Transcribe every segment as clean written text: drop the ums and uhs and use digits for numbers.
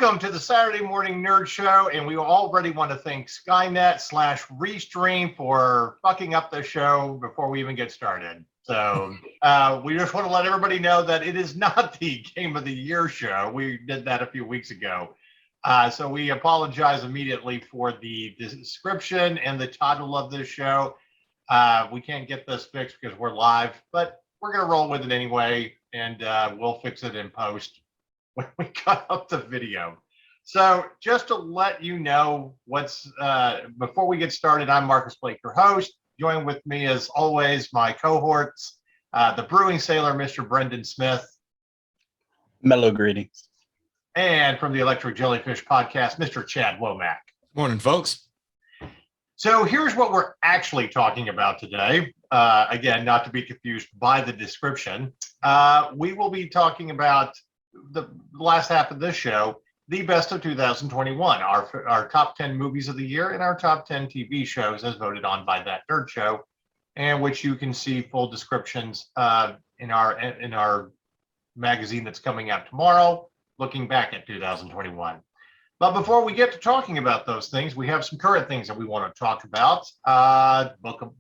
Welcome to the Saturday Morning Nerd Show, and we already want to thank Skynet/Restream for fucking up the show before we even get started. So we just want to let everybody know that it is not the Game of the Year show. We did that a few weeks ago. So we apologize immediately for the description and the title of this show. We can't get this fixed because we're live, but we're going to roll with it anyway, and we'll fix it in post when we cut up the video. So just to let you know what's, before we get started, I'm Marcus Blake, your host. Joined with me as always, my cohorts, the Brewing Sailor, Mr. Brendan Smith. Mellow greetings. And from the Electric Jellyfish podcast, Mr. Chad Womack. Morning, folks. So here's what we're actually talking about today. Again, not to be confused by the description. We will be talking about the last half of this show, the best of 2021, our top 10 movies of the year and our top 10 TV shows as voted on by That Nerd Show, and which you can see full descriptions in our magazine that's coming out tomorrow, looking back at 2021. But before we get to talking about those things, we have some current things that we want to talk about. The Book of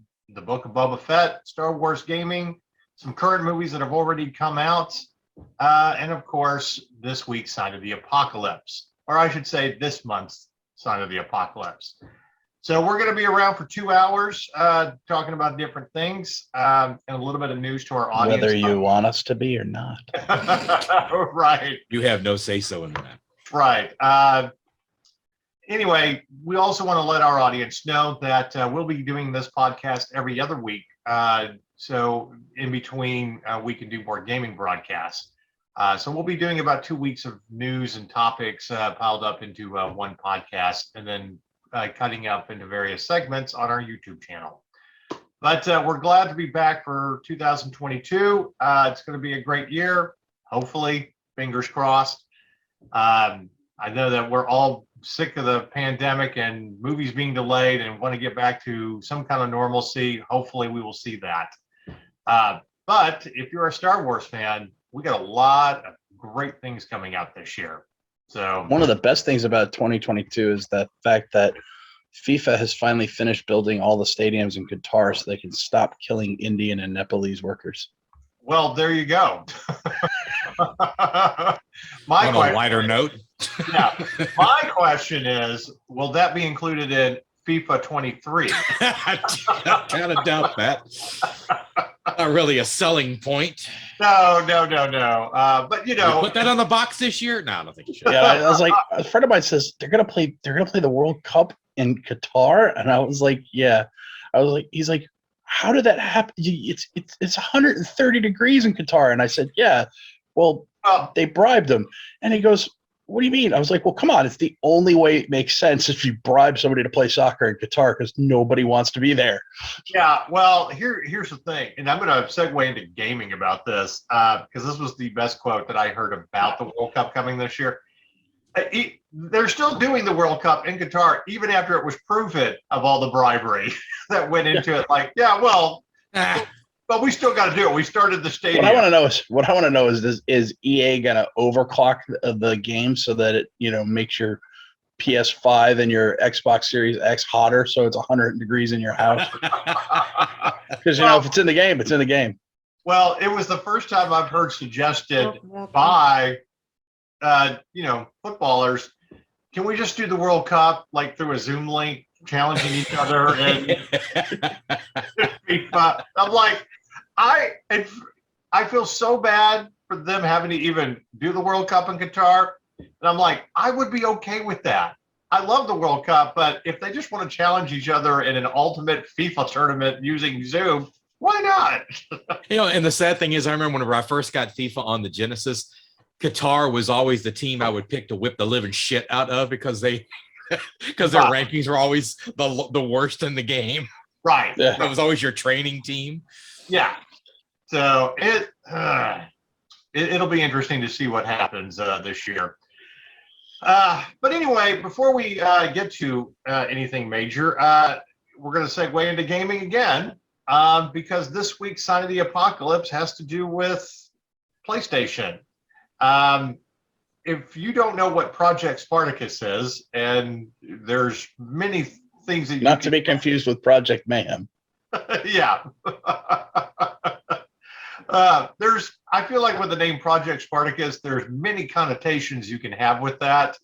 Boba Fett, Star Wars gaming, some current movies that have already come out, and of course, this week's Sign of the Apocalypse, or I should say this month's Sign of the Apocalypse. So we're going to be around for 2 hours talking about different things and a little bit of news to our audience. Whether you want us to be or not. Right. You have no say-so in that. Right. Anyway, we also want to let our audience know that we'll be doing this podcast every other week. So in between, we can do more gaming broadcasts. So we'll be doing about 2 weeks of news and topics piled up into one podcast, and then cutting up into various segments on our YouTube channel. But we're glad to be back for 2022. It's going to be a great year, hopefully, fingers crossed. I know that we're all sick of the pandemic and movies being delayed and want to get back to some kind of normalcy. Hopefully we will see that. But if you're a Star Wars fan, we got a lot of great things coming out this year. So one of the best things about 2022 is the fact that FIFA has finally finished building all the stadiums in Qatar so they can stop killing Indian and Nepalese workers. Well, there you go. On a lighter note. Yeah. My question is, will that be included in FIFA 23? I kind of doubt that. Not really a selling point. No. But you know, Put that on the box this year? No, I don't think you should. Yeah, I was like, a friend of mine says they're gonna play the World Cup in Qatar, and I was like, yeah. I was like, he's like, how did that happen? It's 130 degrees in Qatar, and I said, yeah. Well, they bribed them, and he goes, what do you mean? I was like, well, come on. It's the only way it makes sense if you bribe somebody to play soccer in Qatar because nobody wants to be there. Yeah, well, here's the thing, and I'm going to segue into gaming about this because this was the best quote that I heard about the World Cup coming this year. They're still doing the World Cup in Qatar even after it was proven of all the bribery that went into it. Like, yeah, well, but we still got to do it. We started the stadium. What I want to know is EA gonna overclock the game so that it makes your PS5 and your Xbox Series X hotter so it's 100 degrees in your house? Because if it's in the game, it's in the game. Well, it was the first time I've heard suggested by footballers. Can we just do the World Cup like through a Zoom link, challenging each other and FIFA? I'm like, I feel so bad for them having to even do the World Cup in Qatar. And I'm like, I would be okay with that. I love the World Cup, but if they just want to challenge each other in an ultimate FIFA tournament using Zoom, why not? And the sad thing is, I remember whenever I first got FIFA on the Genesis, Qatar was always the team I would pick to whip the living shit out of because their rankings were always the worst in the game. Right. Yeah. It was always your training team. Yeah. So it'll be interesting to see what happens this year. But anyway, before we get to anything major, we're going to segue into gaming again because this week's Sign of the Apocalypse has to do with PlayStation. if you don't know what Project Spartacus is, and there's many things that you Not to be confused with Project Mayhem. yeah. I feel like with the name Project Spartacus, there's many connotations you can have with that.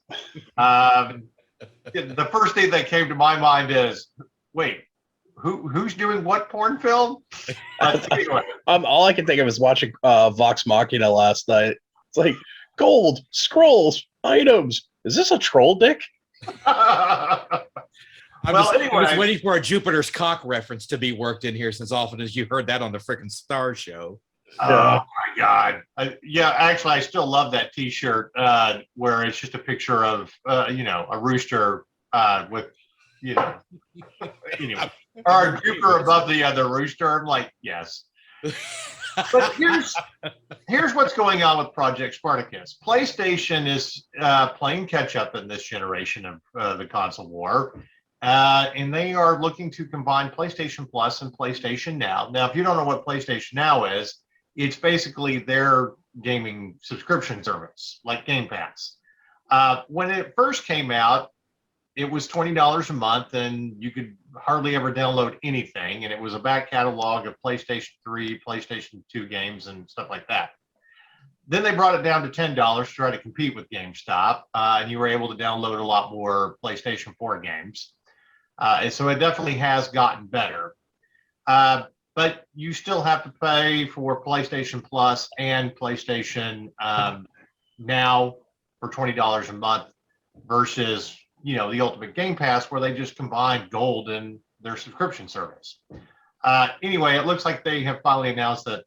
The first thing that came to my mind is, wait, who's doing what porn film? Anyway. All I can think of is watching Vox Machina last night. It's like gold, scrolls, items. Is this a troll dick? I was waiting for a Jupiter's cock reference to be worked in here, since often as you heard that on the freaking Star Show. Oh my God! Actually, I still love that T-shirt where it's just a picture of a rooster with anyway, or Jupiter above the other rooster. I'm like, yes. But here's what's going on with Project Spartacus. PlayStation is playing catch up in this generation of the console war. And they are looking to combine PlayStation Plus and PlayStation Now. Now, if you don't know what PlayStation Now is, it's basically their gaming subscription service, like Game Pass. When it first came out, it was $20 a month, and you could hardly ever download anything. And it was a back catalog of PlayStation 3, PlayStation 2 games, and stuff like that. Then they brought it down to $10 to try to compete with GameStop, and you were able to download a lot more PlayStation 4 games. And so it definitely has gotten better. But you still have to pay for PlayStation Plus and PlayStation Now for $20 a month versus, the Ultimate Game Pass, where they just combined Gold in their subscription service. Anyway, it looks like they have finally announced that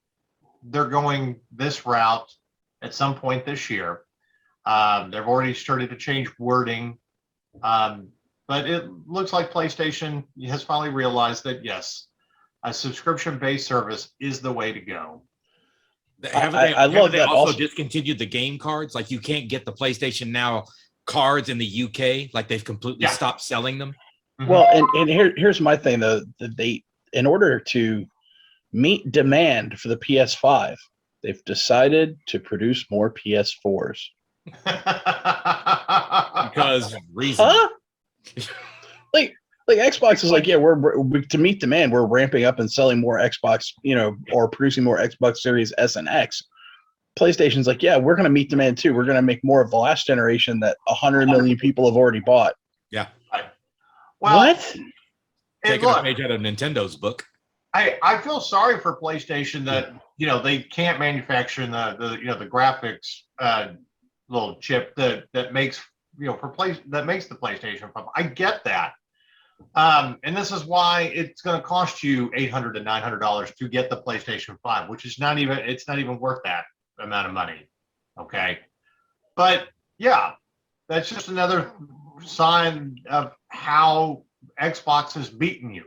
they're going this route at some point this year. They've already started to change wording. But it looks like PlayStation has finally realized that, yes, a subscription-based service is the way to go. I love that. Also discontinued the game cards. Like, you can't get the PlayStation Now cards in the UK. Like, they've completely stopped selling them. Mm-hmm. Well, and here's my thing though. They, in order to meet demand for the PS5, they've decided to produce more PS4s. Because reason. Huh? like Xbox is like, yeah, we're to meet demand, we're ramping up and selling more Xbox, or producing more Xbox Series S and X. PlayStation's like, yeah, we're going to meet demand too. We're going to make more of the last generation that 100 million people have already bought. Yeah. Well, what? Taking a page out of Nintendo's book. I feel sorry for PlayStation that they can't manufacture the graphics little chip that makes that makes the PlayStation 5. I get that. And this is why it's going to cost you $800 to $900 to get the PlayStation 5, which is not even worth that amount of money. Okay. But yeah, that's just another sign of how Xbox has beaten you.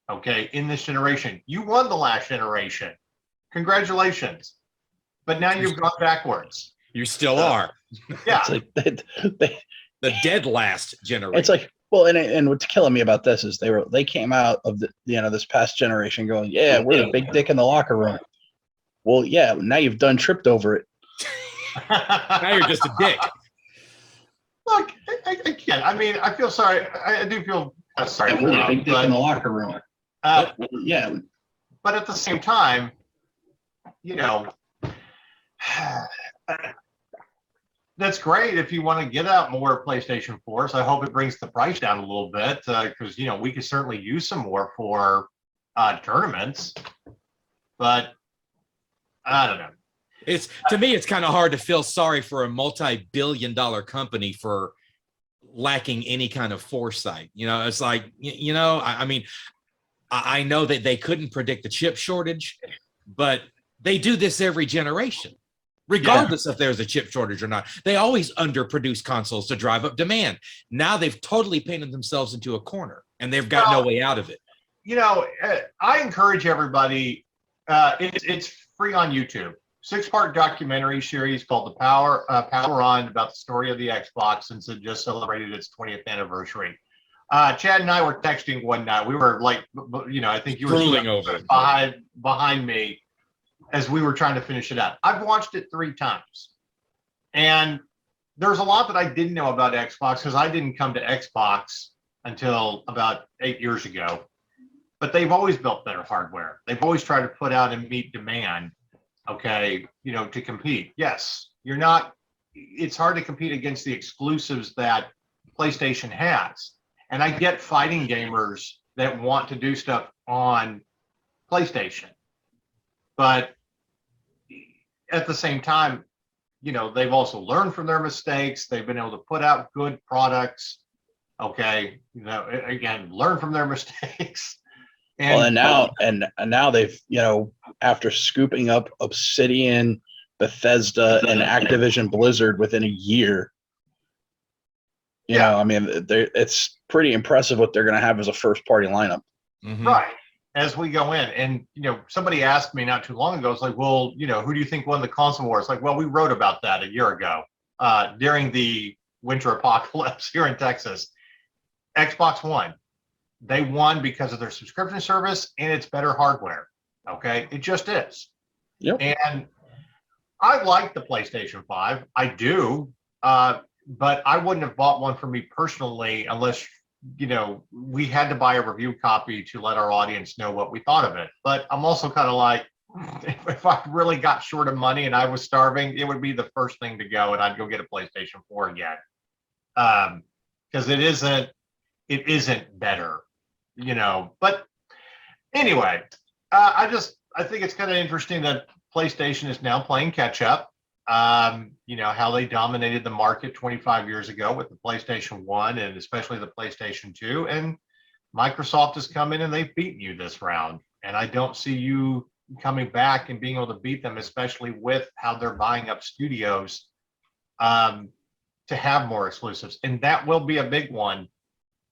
Okay. In this generation, you won the last generation. Congratulations. But now you've gone backwards. You still are. Yeah. It's like the dead last generation. It's like, well, and what's killing me about this is they came out of this past generation going, yeah, we're the big dick in the locker room. Well, yeah, now you've done tripped over it. Now you're just a dick. Look, I can't. I mean, I feel sorry. I do feel sorry. We're the big dick in the locker room. Yeah. But at the same time, that's great if you want to get out more PlayStation 4s. I hope it brings the price down a little bit because, we could certainly use some more for tournaments. But I don't know. To me, it's kind of hard to feel sorry for a multi-billion-dollar company for lacking any kind of foresight. It's like, I mean, I know that they couldn't predict the chip shortage, but they do this every generation. Regardless if there's a chip shortage or not, they always underproduce consoles to drive up demand. Now they've totally painted themselves into a corner, and they've got no way out of it. I encourage everybody. It's free on YouTube. 6-part documentary series called The Power On, about the story of the Xbox since it just celebrated its 20th anniversary. Chad and I were texting one night. We were like, I think you were drooling over behind me as we were trying to finish it up. I've watched it 3 times. And there's a lot that I didn't know about Xbox because I didn't come to Xbox until about 8 years ago. But they've always built better hardware. They've always tried to put out and meet demand, okay, to compete. Yes, it's hard to compete against the exclusives that PlayStation has. And I get fighting gamers that want to do stuff on PlayStation. But at the same time, they've also learned from their mistakes. They've been able to put out good products. Okay, again, learn from their mistakes. And now they've, after scooping up Obsidian, Bethesda, and Activision Blizzard within a year, it's pretty impressive what they're going to have as a first party lineup. Mm-hmm. Right. As we go in, and somebody asked me not too long ago, it's like, well, who do you think won the console war? It's like, well, we wrote about that a year ago during the winter apocalypse here in Texas. Xbox One. They won because of their subscription service and it's better hardware. Okay, it just is. Yep. And I like the PlayStation 5. I do, but I wouldn't have bought one for me personally unless we had to buy a review copy to let our audience know what we thought of it. But I'm also kind of like, if I really got short of money and I was starving, it would be the first thing to go, and I'd go get a PlayStation 4 again, because it isn't better. But anyway, I think it's kind of interesting that PlayStation is now playing catch up. How they dominated the market 25 years ago with the PlayStation 1 and especially the PlayStation 2. And Microsoft has come in and they've beaten you this round. And I don't see you coming back and being able to beat them, especially with how they're buying up studios to have more exclusives. And that will be a big one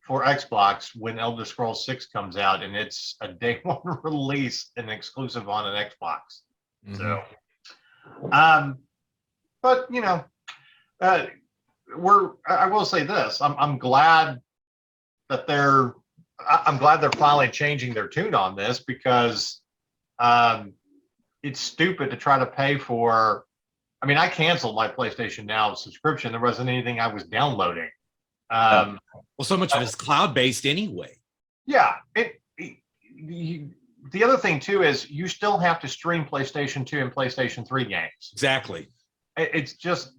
for Xbox when Elder Scrolls 6 comes out and it's a day one release and exclusive on an Xbox. Mm-hmm. So, but I will say this: I'm glad that they're finally changing their tune on this, because it's stupid to try to pay for. I mean, I canceled my PlayStation Now subscription. There wasn't anything I was downloading. Well, so much of it's cloud-based anyway. Yeah. The other thing too is you still have to stream PlayStation 2 and PlayStation 3 games. Exactly. It's just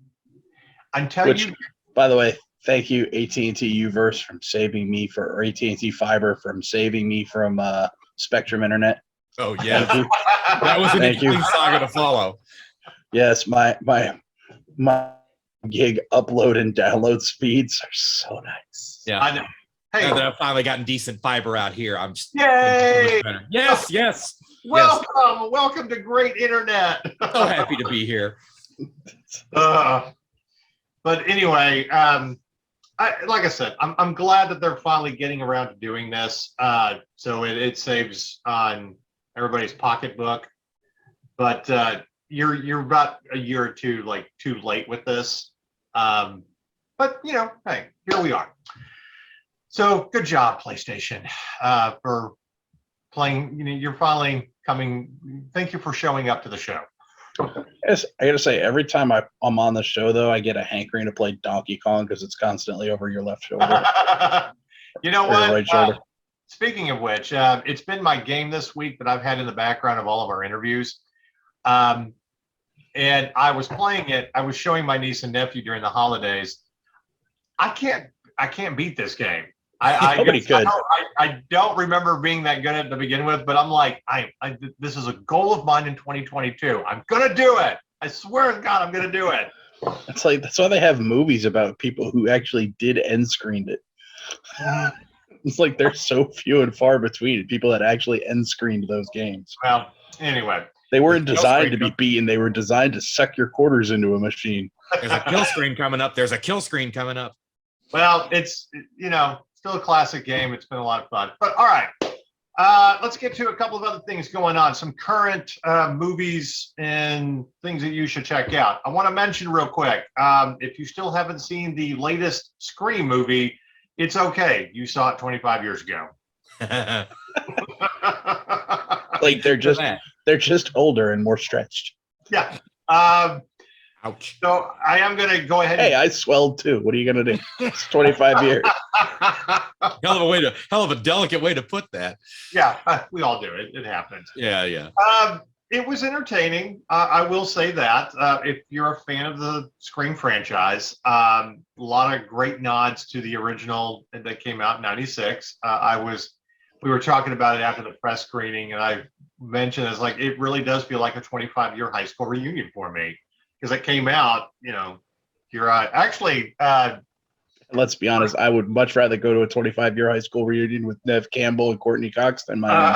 until you. By the way, thank you AT&T Uverse from saving me or AT&T Fiber from saving me from Spectrum Internet. Oh yeah, that was an interesting saga to follow. Yes, my gig upload and download speeds are so nice. Yeah, I know. Hey, now that I've finally gotten decent fiber out here, I'm just yay! Yes. Welcome to great internet. So happy to be here. But anyway, like I said, I'm glad that they're finally getting around to doing this. So it saves on everybody's pocketbook. But you're about a year or two too late with this. But hey, here we are. So good job, PlayStation, for playing. You're finally coming. Thank you for showing up to the show. Yes, I gotta say, every time I'm on the show, though, I get a hankering to play Donkey Kong because it's constantly over your left shoulder. You know what? Right shoulder. Speaking of which, it's been my game this week that I've had in the background of all of our interviews. And I was playing it. I was showing my niece and nephew during the holidays. I can't beat this game. Nobody could. I don't remember being that good at to begin with, but I'm like, this is a goal of mine in 2022. I'm gonna do it. I swear to God, I'm gonna do it. That's why they have movies about people who actually did end screened it. It's like there's so few and far between people that actually end screened those games. Well, anyway, they weren't designed to be beaten. They were designed to suck your quarters into a machine. There's a kill screen coming up. Well, it's still a classic game. It's been a lot of fun. But all right, let's get to a couple of other things going on. Some current movies and things that you should check out. I want to mention real quick, if you still haven't seen the latest Scream movie, it's okay. You saw it 25 years ago. Like they're just older and more stretched. Yeah. Ouch. So I am going to go ahead. Hey, I swelled too. What are you going to do? It's 25 years. Hell of a delicate way to put that. Yeah, we all do it. It happens. Yeah. It was entertaining. I will say that. If you're a fan of the Scream franchise, a lot of great nods to the original that came out in '96. We were talking about it after the press screening, and I mentioned it's like it really does feel like a 25-year high school reunion for me because it came out. You're actually. Let's be honest. I would much rather go to a 25-year high school reunion with Nev Campbell and Courtney Cox than my own.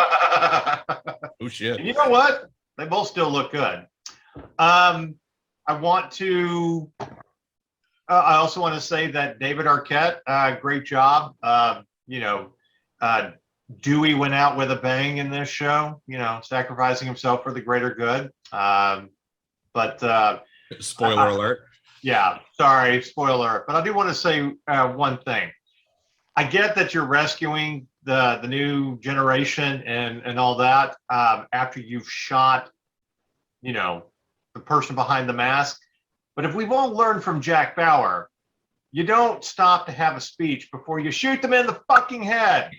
Oh shit! And you know what? They both still look good. I also want to say that David Arquette, great job. Dewey went out with a bang in this show. Sacrificing himself for the greater good. Spoiler alert. Yeah, sorry, spoiler. But I do want to say one thing. I get that you're rescuing the new generation and all that after you've shot, the person behind the mask. But if we've all learned from Jack Bauer, you don't stop to have a speech before you shoot them in the fucking head.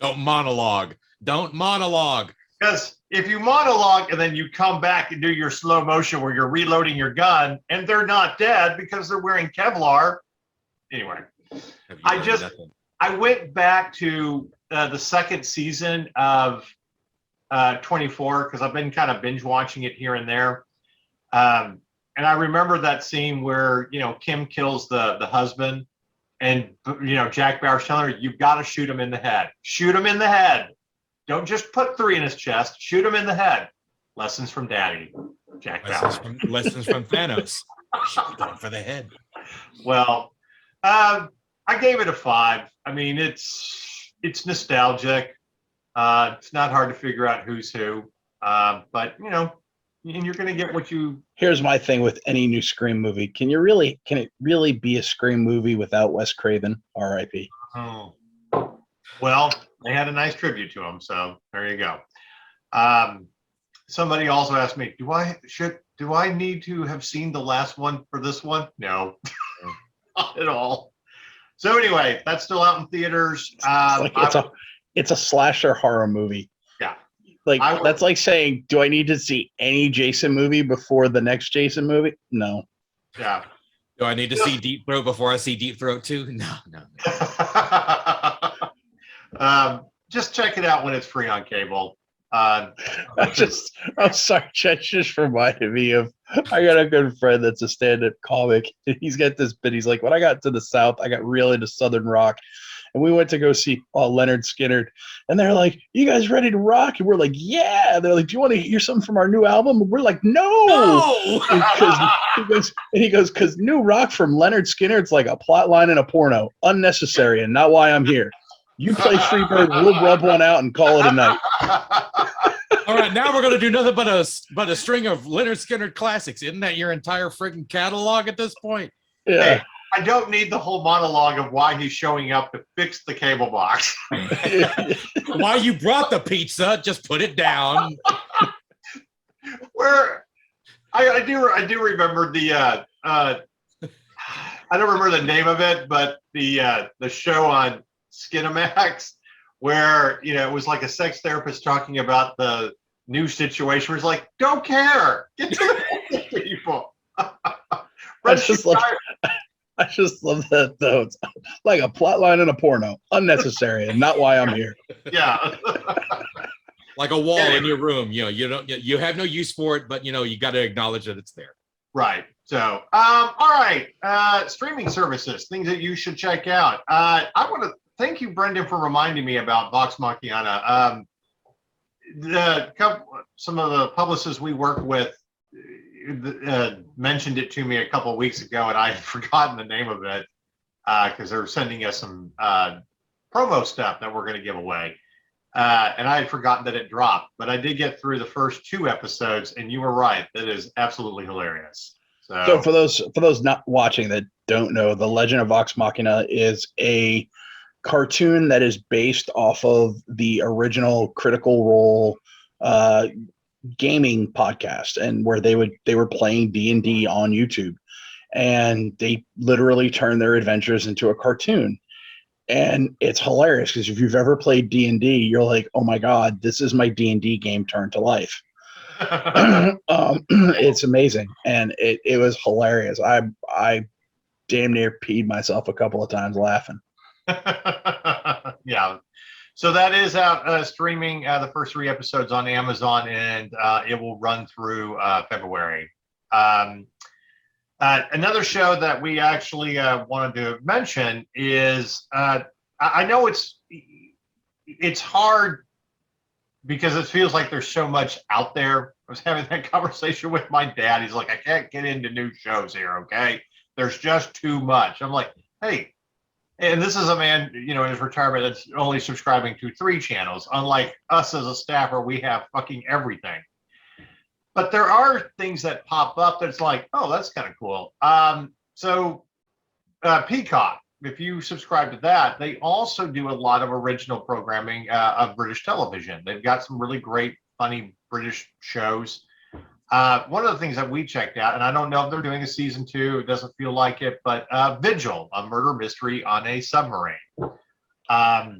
Don't monologue. Because if you monologue and then you come back and do your slow motion where you're reloading your gun and they're not dead because they're wearing Kevlar. Anyway, I went back to the second season of 24 because I've been kind of binge watching it here and there. And I remember that scene where, Kim kills the husband and, Jack Bauer's telling her, you've got to shoot him in the head. Shoot him in the head. Don't just put 3 in his chest. Shoot him in the head. Lessons from Daddy, Jack Bauer. Lessons from Thanos. Going for the head. Well, I gave it a 5. I mean, it's nostalgic. It's not hard to figure out who's who. But and you're going to get what you. Here's my thing with any new Scream movie. Can it really be a Scream movie without Wes Craven? R.I.P. Oh. Well, they had a nice tribute to him, so there you go. Somebody also asked me, do I need to have seen the last one for this one? No, not at all. So anyway, that's still out in theaters. It's a slasher horror movie. Yeah. That's like saying, do I need to see any Jason movie before the next Jason movie? No. Yeah. Do I need to see Deep Throat before I see Deep Throat 2? No. Just check it out when it's free on cable. I'm sorry, Chet just reminded me of, I got a good friend that's a stand-up comic, and he's got this bit. He's like, when I got to the South, I got real into Southern rock, and we went to go see Leonard Skinner, and they're like, you guys ready to rock? And we're like, yeah. They're like, do you want to hear something from our new album? And we're like, no. He goes, because new rock from Leonard Skinner, it's like a plot line in a porno, unnecessary, and not why I'm here. You play Freebird, we'll rub one out and call it a night. All right, now we're going to do nothing but a string of Leonard Skinner classics. Isn't that your entire freaking catalog at this point? Yeah. Hey, I don't need the whole monologue of why he's showing up to fix the cable box. Why you brought the pizza? Just put it down. Where I do remember the I don't remember the name of it, but the show on Skinamax where it was like a sex therapist talking about the new situation where it's like, don't care, get to the people. I just love that though. It's like a plot line in a porno, unnecessary and not why I'm here. Yeah. Like a wall in your room, you have no use for it, but you got to acknowledge that it's there. Right. So, all right. Streaming services, things that you should check out. I want to thank you, Brendan, for reminding me about Vox Machina. Some of the publicists we work with mentioned it to me a couple of weeks ago, and I had forgotten the name of it because they were sending us some promo stuff that we're going to give away. And I had forgotten that it dropped, but I did get through the first 2 episodes, and you were right. That is absolutely hilarious. So for those not watching that don't know, The Legend of Vox Machina is a cartoon that is based off of the original Critical Role gaming podcast, and where they were playing D&D on YouTube, and they literally turned their adventures into a cartoon. And it's hilarious because if you've ever played D&D, you're like, oh my God, this is my D&D game turned to life. It's amazing. And it was hilarious. I damn near peed myself a couple of times laughing. Yeah. So that is out streaming the first 3 episodes on Amazon, and it will run through February. Another show that we actually wanted to mention is I know it's hard because it feels like there's so much out there. I was having that conversation with my dad. He's like, I can't get into new shows here, okay? There's just too much. I'm like, hey, and this is a man, in his retirement that's only subscribing to 3 channels, unlike us as a staffer, we have fucking everything. But there are things that pop up that's like, oh, that's kind of cool. So Peacock, if you subscribe to that, they also do a lot of original programming of British television. They've got some really great, funny British shows. One of the things that we checked out, and I don't know if they're doing a season 2, it doesn't feel like it, but Vigil, a murder mystery on a submarine.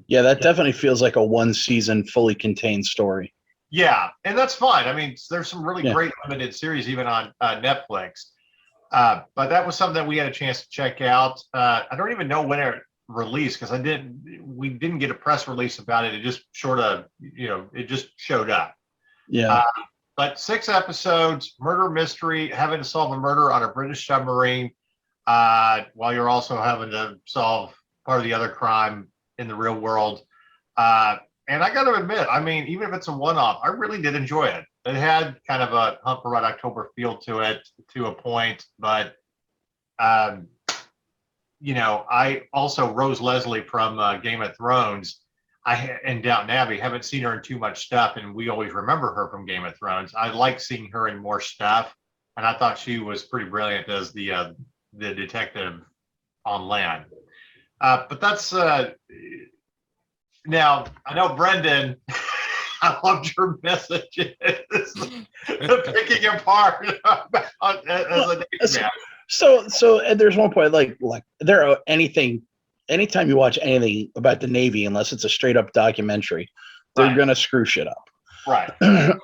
Yeah, that definitely feels like a 1-season fully contained story. Yeah, and that's fine. I mean, there's some really great limited series even on Netflix. But that was something that we had a chance to check out. I don't even know when it released because we didn't get a press release about it. It just sort of, it just showed up. Yeah. But 6 episodes, murder mystery, having to solve a murder on a British submarine, while you're also having to solve part of the other crime in the real world. And I got to admit, I mean, even if it's a one-off, I really did enjoy it. It had kind of a Hunt for Red October feel to it to a point, but, I also Rose Leslie from Game of Thrones, and Downton Abbey, haven't seen her in too much stuff, and we always remember her from Game of Thrones. I like seeing her in more stuff, and I thought she was pretty brilliant as the detective on land. But that's now I know Brendan. I loved your messages, picking apart as a man. So and there's one point like there are anytime you watch anything about the Navy, unless it's a straight up documentary, they're gonna screw shit up. Right.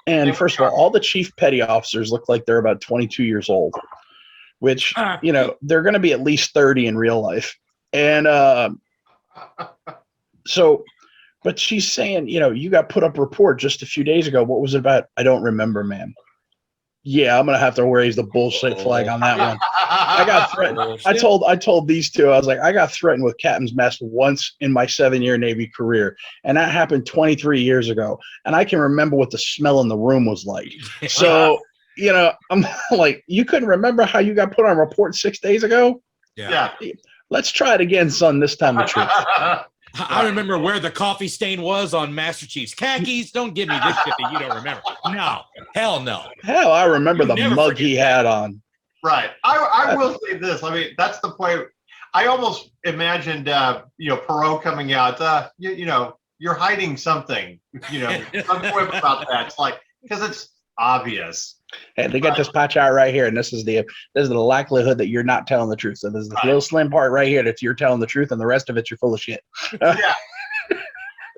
And first of all the chief petty officers look like they're about 22 years old, which they're gonna be at least 30 in real life. And so, but she's saying, you got put up a report just a few days ago. What was it about? I don't remember, ma'am. Yeah, I'm gonna have to raise the bullshit flag on that one. I got threatened. I told these two, I was like, I got threatened with captain's mast once in my 7-year Navy career, and that happened 23 years ago. And I can remember what the smell in the room was like. So, I'm like, you couldn't remember how you got put on report 6 days ago? Yeah. Let's try it again, son. This time the truth. I remember where the coffee stain was on Master Chief's khakis. Don't give me this shit that you don't remember. No, hell no. Hell, I remember the mug he had on. Right. I will say this. I mean, that's the point. I almost imagined, Perot coming out. You're hiding something. Some quip about that. It's like because it's obvious. Hey, they got this patch out right here, and this is the likelihood that you're not telling the truth. So there's this little slim part right here that you're telling the truth, and the rest of it you're full of shit. Yeah.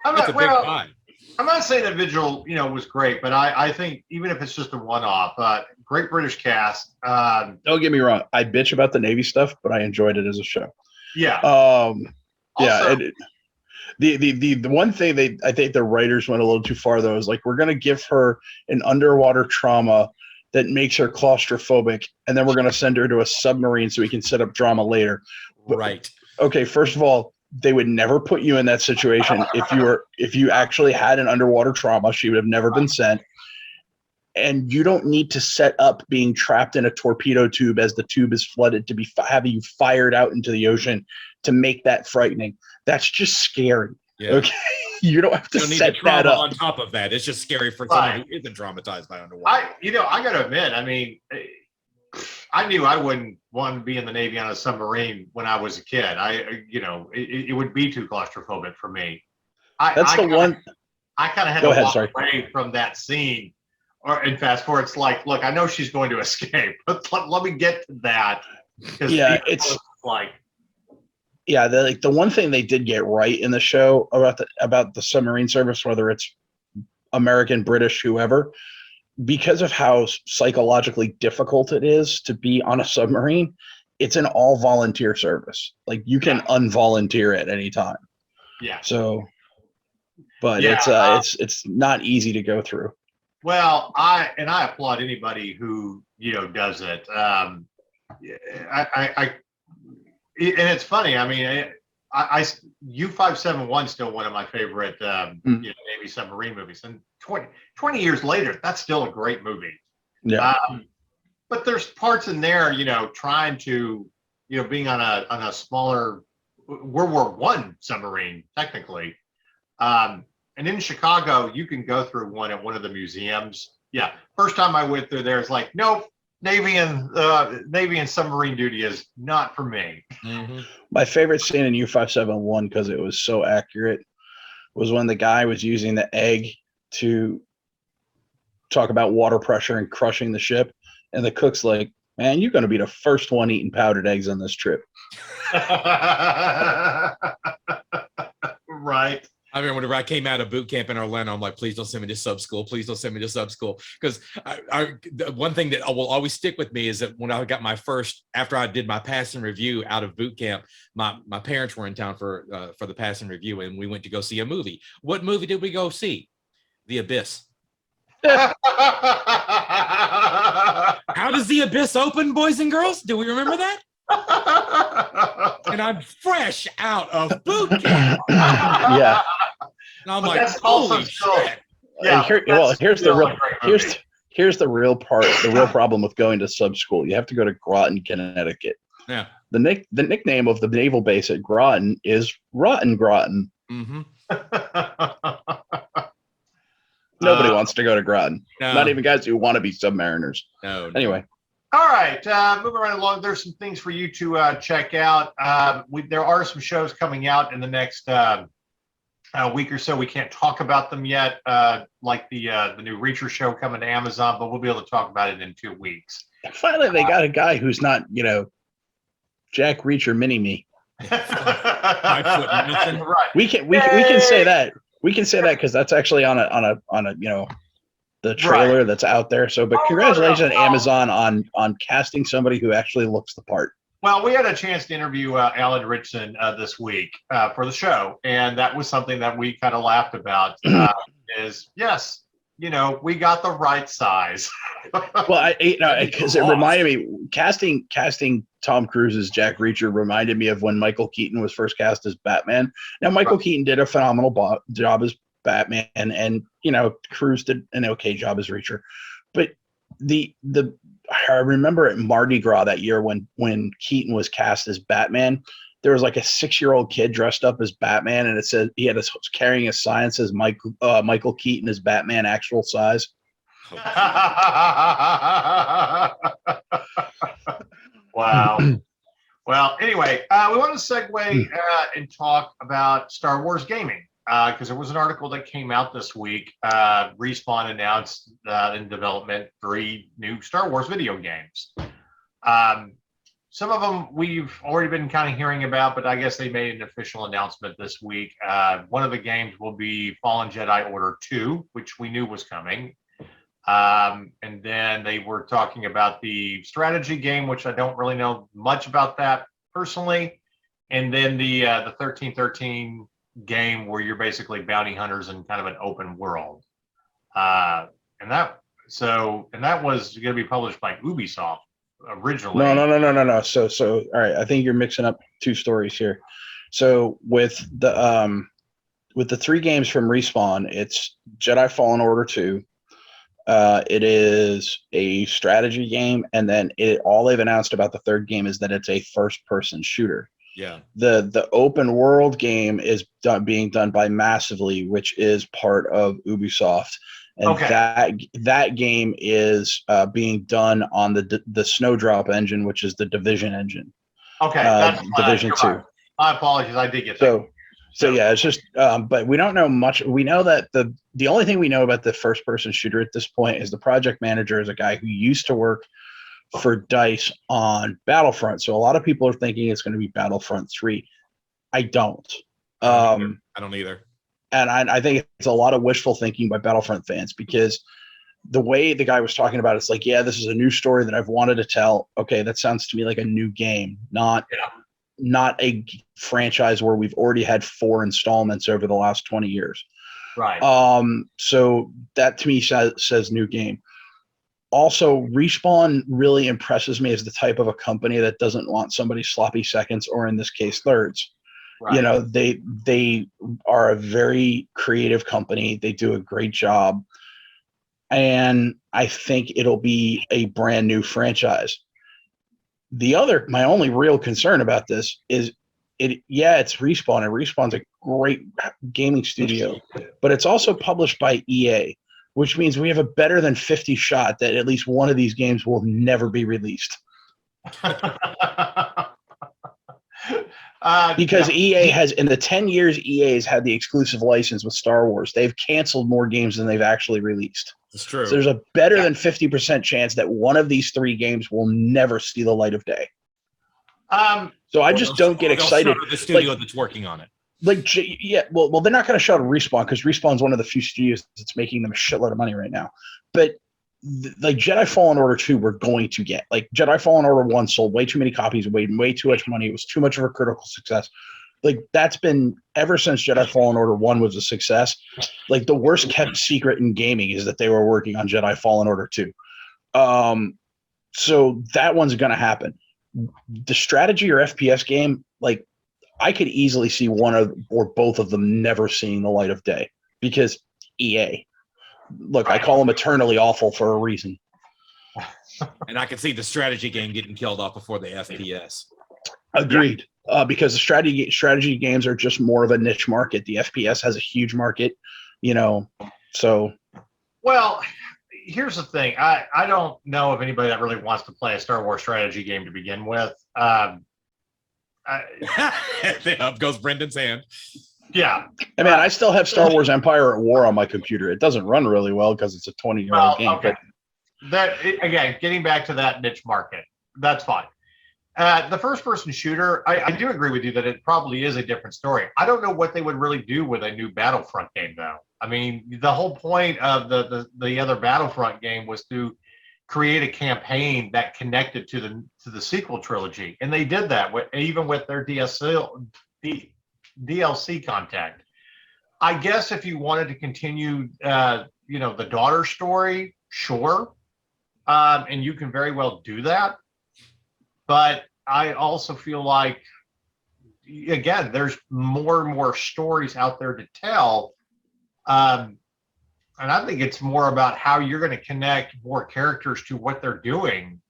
I'm not saying that Vigil, was great, but I think even if it's just a one-off, great British cast. Don't get me wrong, I bitch about the Navy stuff, but I enjoyed it as a show. Yeah. The one thing I think the writers went a little too far though is like we're gonna give her an underwater trauma that makes her claustrophobic, and then we're gonna send her to a submarine so we can set up drama later. Right. Okay, first of all, they would never put you in that situation if you actually had an underwater trauma. She would have never been sent. And you don't need to set up being trapped in a torpedo tube as the tube is flooded to be having you fired out into the ocean to make that frightening. That's just scary. Yeah. Okay, you don't have to set that up. On top of that, it's just scary for someone who isn't traumatized by underwater. I got to admit, I mean, I knew I wouldn't want to be in the Navy on a submarine when I was a kid. It would be too claustrophobic for me. I kind of had to walk away from that scene Or in fast forward, it's like, look, I know she's going to escape, but let me get to that. Yeah, it's like, yeah, the one thing they did get right in the show about the submarine service, whether it's American, British, whoever, because of how psychologically difficult it is to be on a submarine, it's an all volunteer service. Like you can unvolunteer at any time. Yeah. So, but Yeah, it's not easy to go through. Well, I applaud anybody who does it. And it's funny. I mean, I U-571 is still one of my favorite Navy submarine movies, and 20 years later, that's still a great movie. Yeah. But there's parts in there, trying to, being on a smaller World War I submarine, technically. And in Chicago, you can go through one at one of the museums. Yeah, first time I went through there, it's like, nope, Navy and submarine duty is not for me. Mm-hmm. My favorite scene in U-571, because it was so accurate, was when the guy was using the egg to talk about water pressure and crushing the ship, and the cook's like, "Man, you're going to be the first one eating powdered eggs on this trip." Right. I remember whenever I came out of boot camp in Orlando, I'm like, please don't send me to sub school. Please don't send me to sub school. Because the one thing that will always stick with me is that when I got after I did my passing review out of boot camp, my parents were in town for the passing review, and we went to go see a movie. What movie did we go see? The Abyss. How does The Abyss open, boys and girls? Do we remember that? And I'm fresh out of boot camp. Yeah. And I'm But like, that's also holy still- shit. Yeah. Here's the real part. The real problem with going to sub school. You have to go to Groton, Connecticut. Yeah. The nickname of the naval base at Groton is Rotten Groton. Mm-hmm. Nobody wants to go to Groton. No. Not even guys who want to be submariners. No. Anyway. All right, moving right along. There's some things for you to check out. There are some shows coming out in the next week or so. We can't talk about them yet, like the new Reacher show coming to Amazon, but we'll be able to talk about it in 2 weeks. Finally, they got a guy who's not, Jack Reacher Mini-Me. 5 foot nothing. Right. We can say that. We can say that because that's actually on a the trailer that's out there. So, but congratulations, Amazon, on casting somebody who actually looks the part. Well, we had a chance to interview Alan Ritchson this week for the show, and that was something that we kind of laughed about. Is yes, we got the right size. Well, because it reminded me, casting Tom Cruise as Jack Reacher reminded me of when Michael Keaton was first cast as Batman. Now, Michael Keaton did a phenomenal job as Batman, and Cruise did an okay job as Reacher. But I remember at Mardi Gras that year when Keaton was cast as Batman, there was like a 6-year-old kid dressed up as Batman, and it said he had carrying a sign that says Michael Keaton is Batman actual size. Wow. Well, anyway, we want to segue and talk about Star Wars gaming because there was an article that came out this week. Respawn announced in development 3 new Star Wars video games. Some of them we've already been kind of hearing about, but I guess they made an official announcement this week. One of the games will be Fallen Jedi Order 2, which we knew was coming. And then they were talking about the strategy game, which I don't really know much about that personally. And then the 1313 game where you're basically bounty hunters in kind of an open world. And that was going to be published by Ubisoft originally. No. So all right, I think you're mixing up 2 stories here. So with the 3 games from Respawn, it's Jedi Fallen Order 2. It is a strategy game, and then all they've announced about the 3rd game is that it's a first-person shooter. Yeah. The open world game is being done by Massively, which is part of Ubisoft, and that game is being done on the Snowdrop engine, which is the Division engine. Okay, that's Division 2. My apologies, I did get that. So yeah, it's just, but we don't know much. We know that the only thing we know about the first person shooter at this point is the project manager is a guy who used to work for DICE on Battlefront. So a lot of people are thinking it's going to be Battlefront 3. I don't. I don't either. And I think it's a lot of wishful thinking by Battlefront fans, because the way the guy was talking about it's like, yeah, this is a new story that I've wanted to tell. Okay, that sounds to me like a new game, not a franchise where we've already had 4 installments over the last 20 years. Right. So that to me says new game. Also, Respawn really impresses me as the type of a company that doesn't want somebody sloppy seconds, or in this case, thirds. Right. You know, they are a very creative company. They do a great job. And I think it'll be a brand new franchise. My only real concern about this is it's Respawn, and Respawn's a great gaming studio, but it's also published by EA, which means we have a better than 50 shot that at least one of these games will never be released. Because EA has, in the 10 years EA has had the exclusive license with Star Wars, they've canceled more games than they've actually released. It's true. So there's a better than 50% chance that one of these 3 games will never see the light of day. So I just don't get excited. The studio that's working on it. Well, they're not going to shout at Respawn, because Respawn's one of the few studios that's making them a shitload of money right now. But like Jedi Fallen Order 2, we're going to get. Like Jedi Fallen Order 1 sold way too many copies, way too much money. It was too much of a critical success. Like that's been ever since Jedi Fallen Order 1 was a success. Like the worst kept secret in gaming is that they were working on Jedi Fallen Order 2. So that one's going to happen. The strategy or FPS game, like I could easily see one or both of them never seeing the light of day, because EA. Look, I call them eternally awful for a reason. And I can see the strategy game getting killed off before the FPS. Agreed. Because the strategy games are just more of a niche market. The FPS has a huge market, so. Well, here's the thing. I don't know of anybody that really wants to play a Star Wars strategy game to begin with. Up goes Brendan's hand. Yeah. I mean, I still have Star Wars Empire at War on my computer. It doesn't run really well because it's a 20-year-old game. Okay. Again, getting back to that niche market, that's fine. The first-person shooter, I do agree with you that it probably is a different story. I don't know what they would really do with a new Battlefront game, though. I mean, the whole point of the other Battlefront game was to create a campaign that connected to the sequel trilogy, and they did that even with their DLC content. I guess if you wanted to continue, the daughter story, sure, and you can very well do that. But I also feel like, again, there's more and more stories out there to tell. And I think it's more about how you're going to connect more characters to what they're doing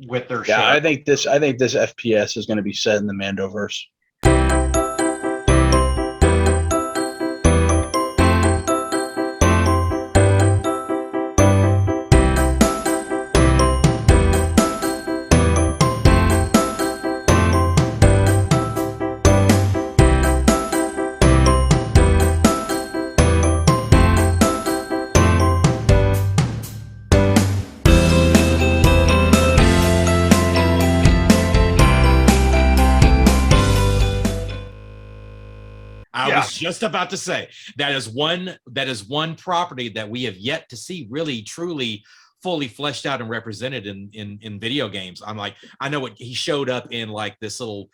with their show. I think this FPS is going to be set in the Mandoverse. I was just about to say that is one property that we have yet to see really truly fully fleshed out and represented in video games. I'm like, I know what he showed up in, like this little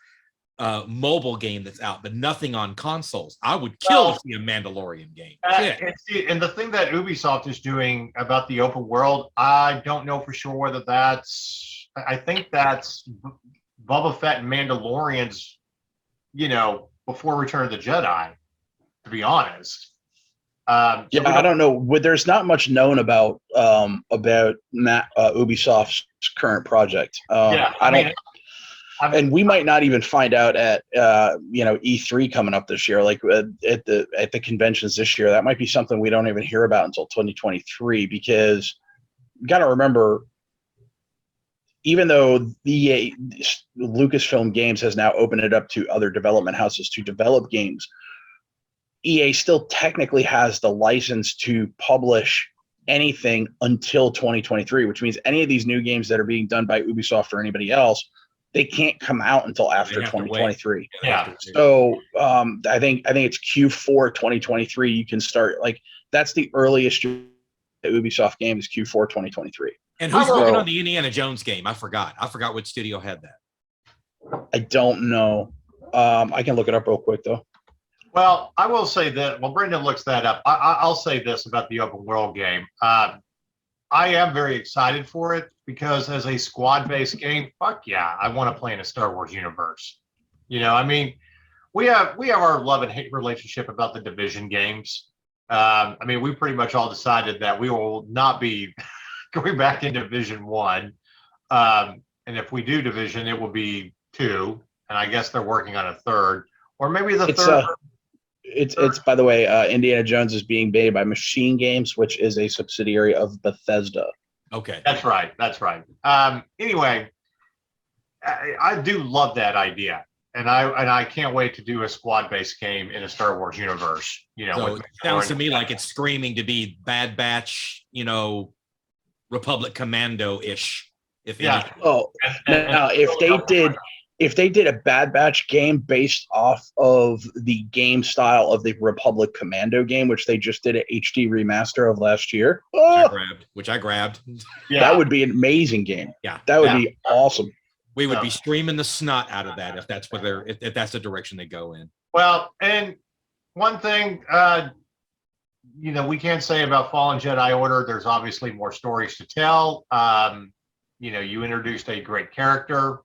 mobile game that's out, but nothing on consoles. I would kill to see a Mandalorian game. And the thing that Ubisoft is doing about the open world, I don't know for sure whether I think that's Boba Fett and Mandalorians, before Return of the Jedi, to be honest. I don't know. There's not much known about Ubisoft's current project. And we might not even find out at E3 coming up this year, like at the conventions this year. That might be something we don't even hear about until 2023, because you got to remember, even though the Lucasfilm Games has now opened it up to other development houses to develop games EA still technically has the license to publish anything until 2023, which means any of these new games that are being done by Ubisoft or anybody else, they can't come out until after They have to wait. 2023. They have Yeah. to wait. So I think it's Q4 2023. You can start, like, that's the earliest Ubisoft game is Q4 2023. And who's So- working on the Indiana Jones game? I forgot which studio had that. I don't know. I can look it up real quick though. Well, I will say that while Brendan looks that up, I'll say this about the open world game. I am very excited for it because as a squad-based game, fuck yeah, I want to play in a Star Wars universe. You know, I mean, we have our love and hate relationship about the Division games. I mean, we pretty much all decided that we will not be going back into Division 1. And if we do Division, it will be 2. And I guess they're working on a 3rd. Or maybe the 3rd. It's by the way, Indiana Jones is being made by Machine Games, which is a subsidiary of Bethesda. Okay. That's right. Anyway, I do love that idea. And I can't wait to do a squad-based game in a Star Wars universe. You know, So it sounds to me like it's screaming to be Bad Batch, you know, Republic Commando-ish. If Yeah. anything. Oh, now if they did a Bad Batch game based off of the game style of the Republic Commando game, which they just did an HD remaster of last year, which I grabbed. Yeah. that would be an amazing game. Yeah. That would be awesome. We would be streaming the snot out of that if that's what if that's the direction they go in. Well, and one thing, you know, we can't say about Fallen Jedi Order. There's obviously more stories to tell. You know, you introduced a great character.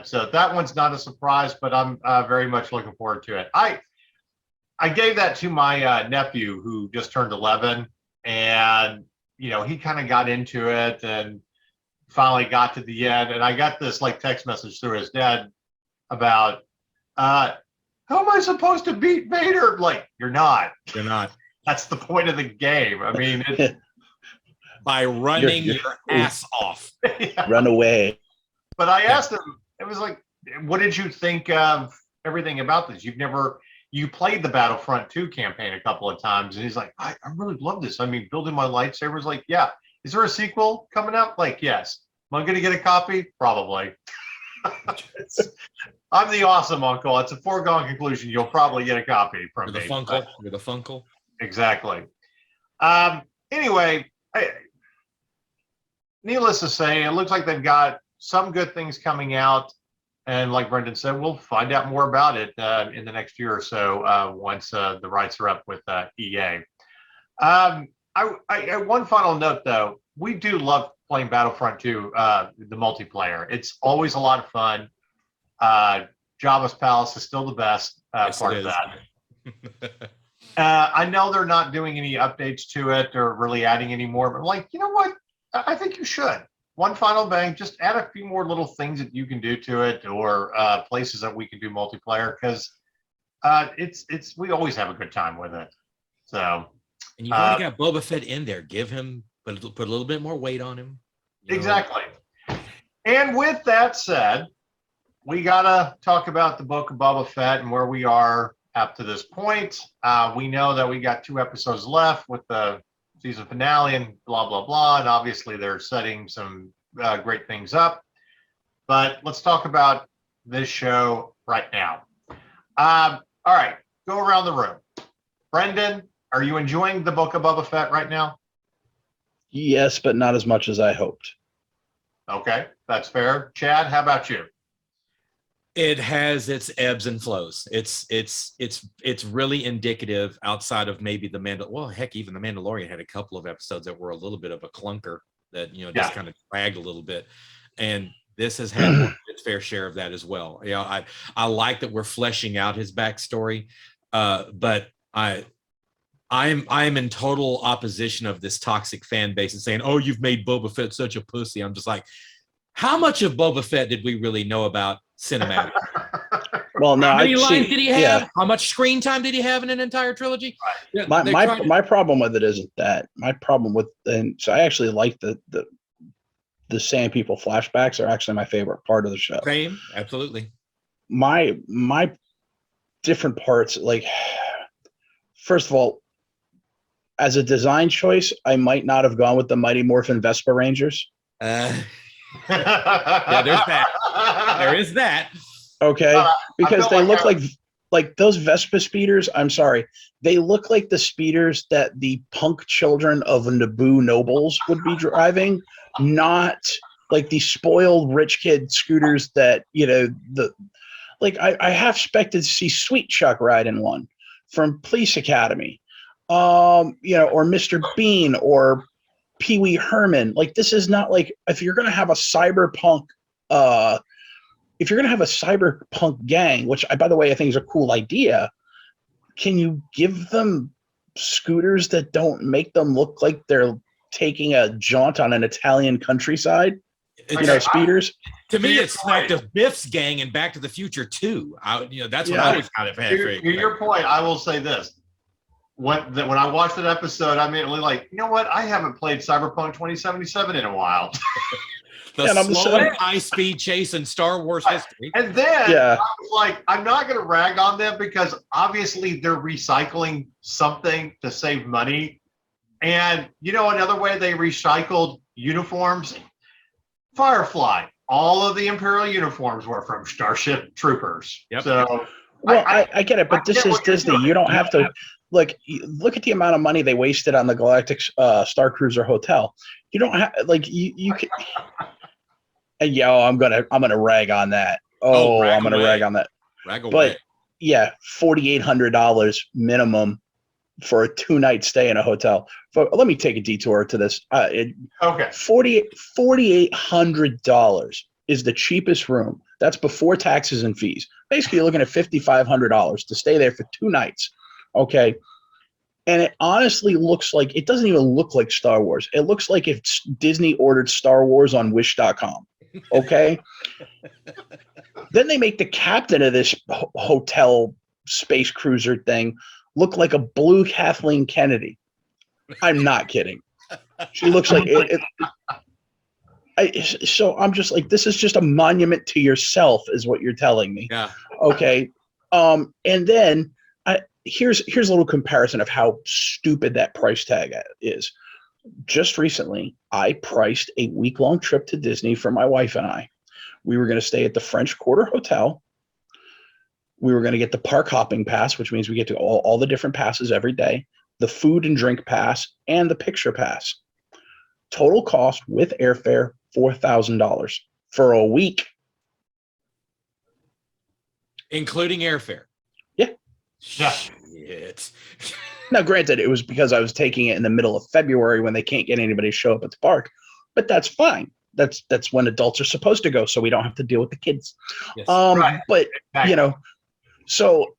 So that one's not a surprise, but I'm very much looking forward to it. I gave that to my nephew who just turned 11, and you know, he kind of got into it and finally got to the end. And I got this like text message through his dad about how am I supposed to beat Vader? Like, you're not. You're not. That's the point of the game. I mean, By running You're- your ass off. yeah. Run away. But I asked him, it was like, what did you think of everything about this? You played the Battlefront 2 campaign a couple of times, and he's like, I really love this. I mean, building my lightsabers, like, yeah. Is there a sequel coming out? Like, yes. Am I going to get a copy? Probably. I'm the awesome uncle. It's a foregone conclusion. You'll probably get a copy from With a me. Funkle. With a Funkle. Exactly. Anyway, needless to say, it looks like they've got some good things coming out. And like Brendan said, we'll find out more about it in the next year or so once the rights are up with EA. One final note, though. We do love playing Battlefront 2, the multiplayer. It's always a lot of fun. Jabba's Palace is still the best Yes, part it of is. that. I know they're not doing any updates to it or really adding any more, but like, you know what? I think you should. One final bang, just add a few more little things that you can do to it, or places that we can do multiplayer, because we always have a good time with it. So And you've already got Boba Fett in there. Give him, put a little bit more weight on him. You know? exactly. And with that said, we gotta talk about the Book of Boba Fett and where we are up to this point. We know that we got 2 episodes left with the season finale and blah, blah, blah. And obviously they're setting some great things up. But let's talk about this show right now. All right, go around the room. Brendan, are you enjoying the Book of Boba Fett right now? Yes, but not as much as I hoped. Okay, that's fair. Chad, how about you? It has its ebbs and flows. It's really indicative outside of maybe even the Mandalorian had a couple of episodes that were a little bit of a clunker that, you know, just kind of dragged a little bit. And this has had its fair share of that as well. You know, I like that we're fleshing out his backstory, but I'm in total opposition of this toxic fan base and saying, oh, you've made Boba Fett such a pussy. I'm just like, how much of Boba Fett did we really know about cinematic? Well, no, How many lines did he have? Yeah. How much screen time did he have in an entire trilogy? Yeah, My problem with it isn't that. My problem with, and so I actually like the Sand People flashbacks are actually my favorite part of the show. Same, absolutely. My different parts, like first of all, as a design choice, I might not have gone with the Mighty Morphin Vespa Rangers. Yeah, there's that. There is that. Okay, because they look like like those Vespa speeders. I'm sorry, they look like the speeders that the punk children of Naboo nobles would be driving, not like the spoiled rich kid scooters that I half expected to see Sweet Chuck ride in one from Police Academy, or Mr. Bean or Pee Wee Herman. Like, this is not like, if you're gonna have a cyberpunk gang, which by the way I think is a cool idea, can you give them scooters that don't make them look like they're taking a jaunt on an Italian countryside? Speeders. To me, it smacked of Biff's gang and Back to the Future 2. That's what I was kind of had. To your point, I will say this. When I watched that episode, I immediately like, you know what? I haven't played Cyberpunk 2077 in a while. The slowest high-speed chase in Star Wars history. And then I was like, I'm not going to rag on them because obviously they're recycling something to save money. And, another way they recycled uniforms, Firefly. All of the Imperial uniforms were from Starship Troopers. Yep. So, I get it, but this is Disney. You don't have to look at the amount of money they wasted on the Galactic Star Cruiser Hotel. You don't have you can. I'm gonna rag on that. I'm gonna rag on that. Rag away. But yeah, $4,800 minimum for a 2-night stay in a hotel. Let me take a detour to this. Okay. $4,800 is the cheapest room. That's before taxes and fees. Basically, you're looking at $5,500 to stay there for 2 nights. Okay. And it honestly looks like, it doesn't even look like Star Wars. It looks like if Disney ordered Star Wars on Wish.com. Okay. Then they make the captain of this hotel space cruiser thing look like a blue Kathleen Kennedy. I'm not kidding. She looks like it. So I'm just like, this is just a monument to yourself, is what you're telling me. Yeah. Okay. And then here's a little comparison of how stupid that price tag is. Just recently, I priced a week-long trip to Disney for my wife and I. We were going to stay at the French Quarter Hotel. We were going to get the park hopping pass, which means we get to all the different passes every day, the food and drink pass, and the picture pass. Total cost with airfare, $4,000 for a week. Including airfare. Yeah. Shit. Now, granted, it was because I was taking it in the middle of February when they can't get anybody to show up at the park, but that's fine. That's when adults are supposed to go, so we don't have to deal with the kids. Yes. Right. But, so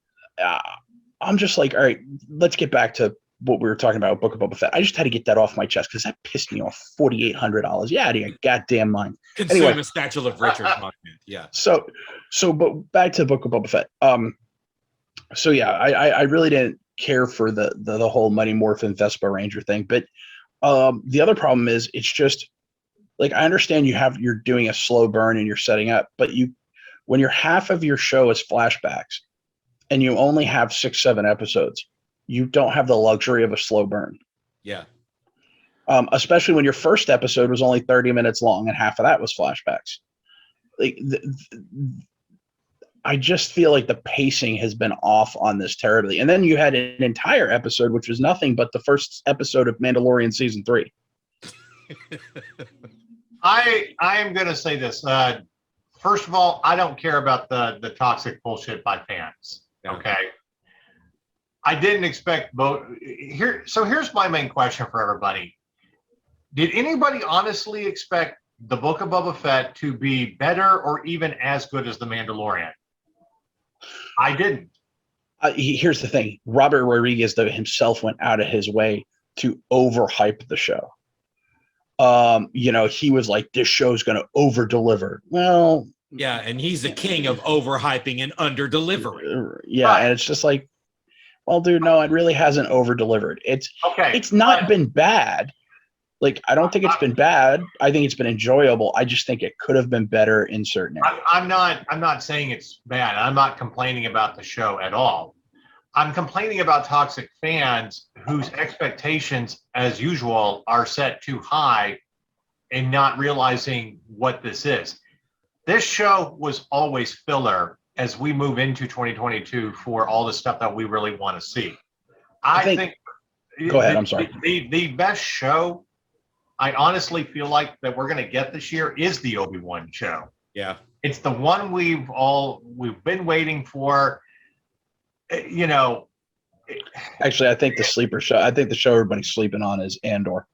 I'm just like, all right, let's get back to what we were talking about, Book of Boba Fett. I just had to get that off my chest because that pissed me off. $4,800. Yeah, out of your goddamn mind. Consume a statue of Richard. Yeah. So, but back to Book of Boba Fett. So yeah, I really didn't care for the whole Mighty Morphin Vespa Ranger thing. But the other problem is, it's just like, I understand you're doing a slow burn and you're setting up, but when your half of your show is flashbacks and you only have 6-7 episodes, you don't have the luxury of a slow burn. Yeah. Especially when your first episode was only 30 minutes long and half of that was flashbacks. Like, I just feel like the pacing has been off on this terribly. And then you had an entire episode, which was nothing but the first episode of Mandalorian season 3. I am going to say this. First of all, I don't care about the toxic bullshit by fans. Okay. I didn't expect both here. So here's my main question for everybody. Did anybody honestly expect the Book of Boba Fett to be better or even as good as The Mandalorian? I didn't. Here's the thing. Robert Rodriguez himself went out of his way to overhype the show. He was like, this show's going to over deliver. Well, yeah. And he's the king of overhyping and under delivering. Yeah. Right. And it's just like, well, dude, no, it really hasn't over delivered. It's not been bad. Like, I don't think it's been bad. I think it's been enjoyable. I just think it could have been better in certain areas. I'm not saying it's bad. I'm not complaining about the show at all. I'm complaining about toxic fans whose expectations, as usual, are set too high and not realizing what this is. This show was always filler as we move into 2022 for all the stuff that we really want to see. I think go ahead. I'm sorry. The best show I honestly feel like that we're going to get this year is the Obi-Wan show. Yeah. It's the one we've been waiting for. You know, actually, I think the sleeper show. I think the show everybody's sleeping on is Andor.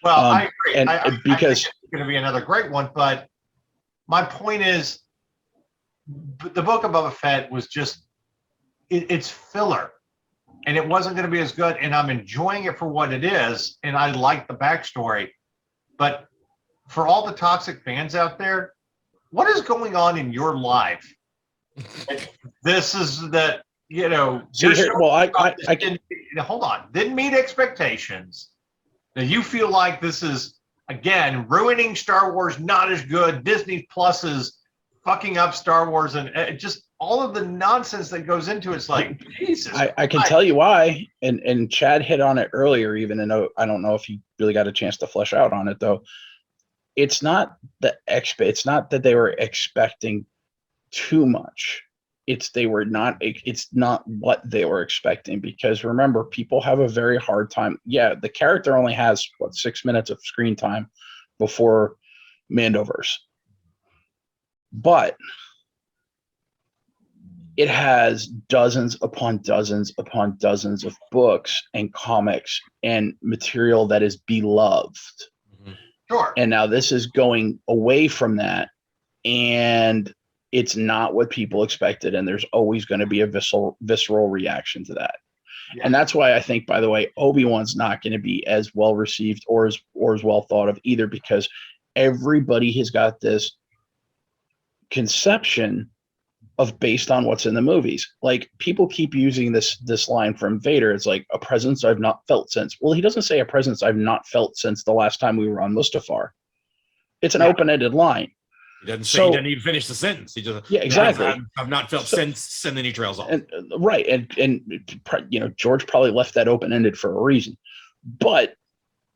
Well, I agree. And because I think it's going to be another great one, but my point is, the Book of Boba Fett was just it's filler, and it wasn't going to be as good. And I'm enjoying it for what it is, and I like the backstory. But for all the toxic fans out there, what is going on in your life? This is that. You know, well, I can hold on. Didn't meet expectations. Now you feel like this is again ruining Star Wars. Not as good. Disney Plus is fucking up Star Wars, and just all of the nonsense that goes into it's like Jesus. I can tell you why, and Chad hit on it earlier. Even and I don't know if he really got a chance to flesh out on it though. It's not It's not that they were expecting too much. It's not what they were expecting, because remember, people have a very hard time. Yeah, the character only has 6 minutes of screen time before Mandoverse, but it has dozens upon dozens upon dozens of books and comics and material that is beloved. Mm-hmm. Sure. And now this is going away from that, and it's not what people expected, and there's always going to be a visceral reaction to that. Yeah. And that's why I think, by the way, Obi-Wan's not going to be as well received or as well thought of either, because everybody has got this conception of based on what's in the movies. Like, people keep using this line from Vader. It's like, a presence I've not felt since. Well, he doesn't say a presence I've not felt since the last time we were on Mustafar. It's an open-ended line. He doesn't say, he doesn't even finish the sentence. He just, exactly. I've not felt since, and then he trails off. And, right. And, you know, George probably left that open-ended for a reason, but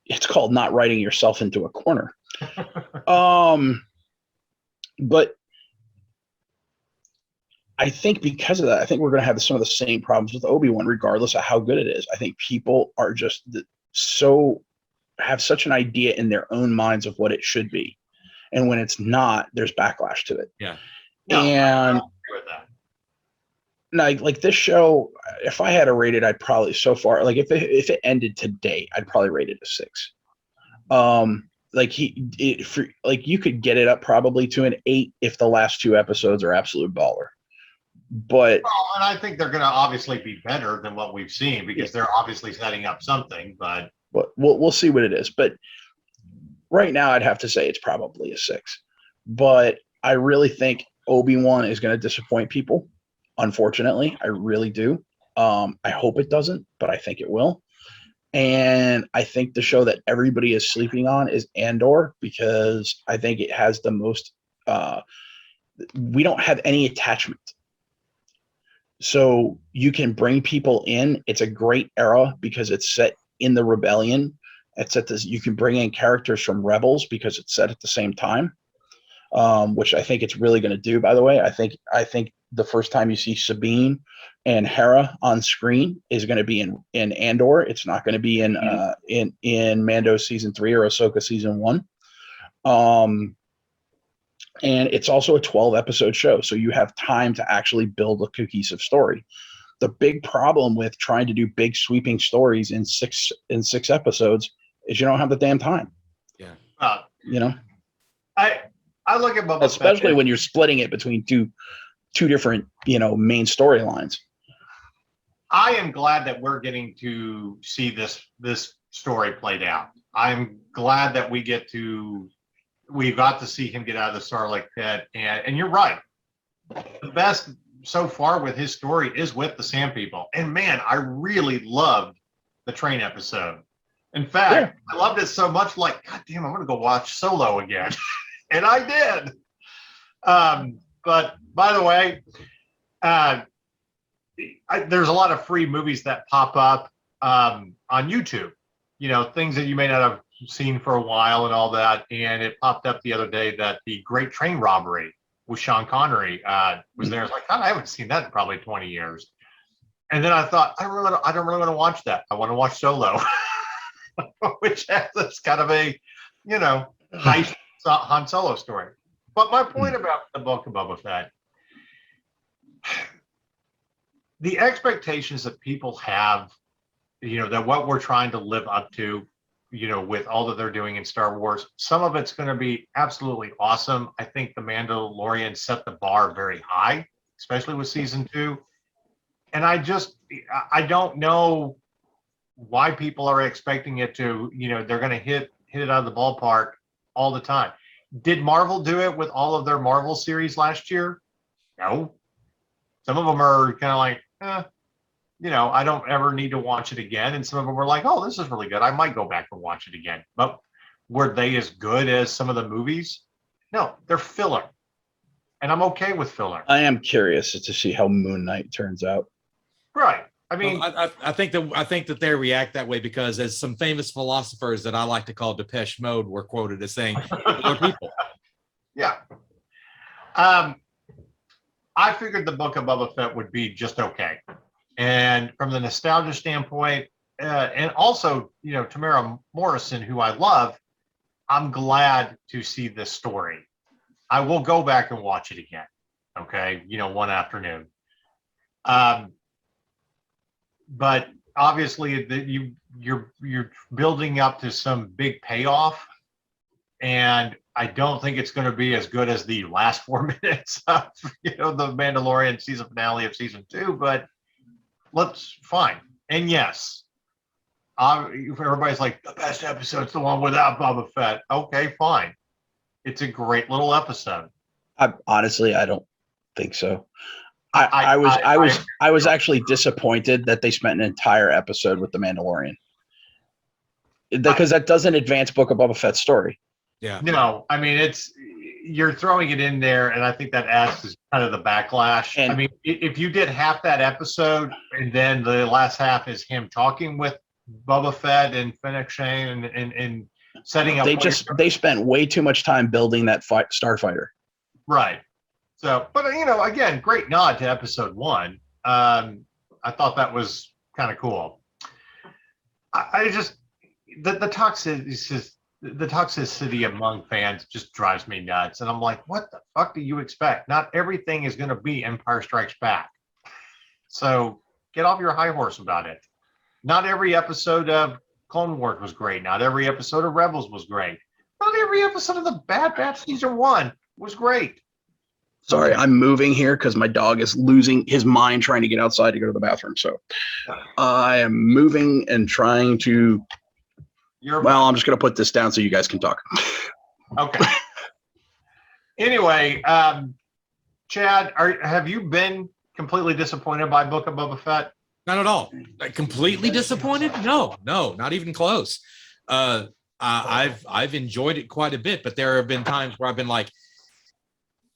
it's called not writing yourself into a corner. But I think because of that, I think we're going to have some of the same problems with Obi-Wan, regardless of how good it is. I think people are just have such an idea in their own minds of what it should be. And when it's not, there's backlash to it. Yeah. No, and I agree with that. Like this show, if I had to rate it, I'd probably so far, like if it ended today, I'd probably rate it a 6. Like you could get it up probably to an 8 if the last 2 episodes are absolute baller. But and I think they're going to obviously be better than what we've seen, because they're obviously setting up something. But we'll see what it is. But right now, I'd have to say it's probably a 6. But I really think Obi-Wan is going to disappoint people. Unfortunately, I really do. I hope it doesn't, but I think it will. And I think the show that everybody is sleeping on is Andor, because I think it has the most. We don't have any attachment. So you can bring people in. It's a great era because it's set in the rebellion. It's at this. You can bring in characters from Rebels because it's set at the same time, which I think it's really going to do. By the way, I think the first time you see Sabine and Hera on screen is going to be in Andor. It's not going to be in Mando season 3 or Ahsoka season 1. And it's also a 12-episode show, so you have time to actually build a cohesive story. The big problem with trying to do big sweeping stories in six episodes is you don't have the damn time. Yeah. You know, I look at Boba especially Fett, when you're splitting it between two different, main storylines. I am glad that we're getting to see this story played out. I'm glad that we got to see him get out of the Sarlacc pit, and you're right. The best so far with his story is with the Sand People. And man, I really loved the train episode. In fact, I loved it so much, like, God damn, I'm going to go watch Solo again. And I did. But by the way, there's a lot of free movies that pop up on YouTube. You know, things that you may not have seen for a while and all that. And it popped up the other day that the Great Train Robbery with Sean Connery was there. I was like, God, I haven't seen that in probably 20 years. And then I thought, I don't really want to watch that. I want to watch Solo, which has this kind of a, you know, nice Han Solo story. But my point about the Book of Boba Fett, the expectations that people have, you know, that what we're trying to live up to, you know, with all that they're doing in Star Wars, some of it's going to be absolutely awesome. I think The Mandalorian set the bar very high, especially with season 2. And I don't know why people are expecting it to, you know, they're going to hit it out of the ballpark all the time. Did Marvel do it with all of their Marvel series last year? No. Some of them are kind of like, you know, I don't ever need to watch it again. And some of them were like, oh, this is really good. I might go back and watch it again. But were they as good as some of the movies? No, they're filler. And I'm okay with filler. I am curious to see how Moon Knight turns out. Right. I mean, I think that they react that way because, as some famous philosophers that I like to call Depeche Mode were quoted as saying, people are people. Yeah. I figured the Book of Boba Fett would be just okay. And from the nostalgia standpoint, and also, you know, Tamara Morrison, who I love, I'm glad to see this story. I will go back and watch it again. Okay. You know, one afternoon. But obviously you're building up to some big payoff. And I don't think it's going to be as good as the last 4 minutes of, you know, the Mandalorian season finale of season 2, but fine. And yes, everybody's like, the best episode's the one without Boba Fett. Okay, fine. It's a great little episode. I don't think so. I was actually disappointed that they spent an entire episode with the Mandalorian, because that doesn't advance Book of Boba Fett's story. Yeah. No, I mean, you're throwing it in there, and I think that adds to kind of the backlash. And I mean, if you did half that episode, and then the last half is him talking with Boba Fett and Fennec Shane and setting up. They spent way too much time building that starfighter. Right. So, but you know, again, great nod to episode 1. I thought that was kind of cool. I just the toxicity among fans just drives me nuts, and I'm like, what the fuck do you expect? Not everything is going to be Empire Strikes Back. So get off your high horse about it. Not every episode of Clone Wars was great. Not every episode of Rebels was great. Not every episode of the Bad Batch season 1 was great. Sorry, I'm moving here because my dog is losing his mind trying to get outside to go to the bathroom. So I am moving and trying to. I'm just going to put this down so you guys can talk. Okay. Anyway, Chad, have you been completely disappointed by Book of Boba Fett? Not at all. Like, completely disappointed? No, not even close. I've enjoyed it quite a bit, but there have been times where I've been like,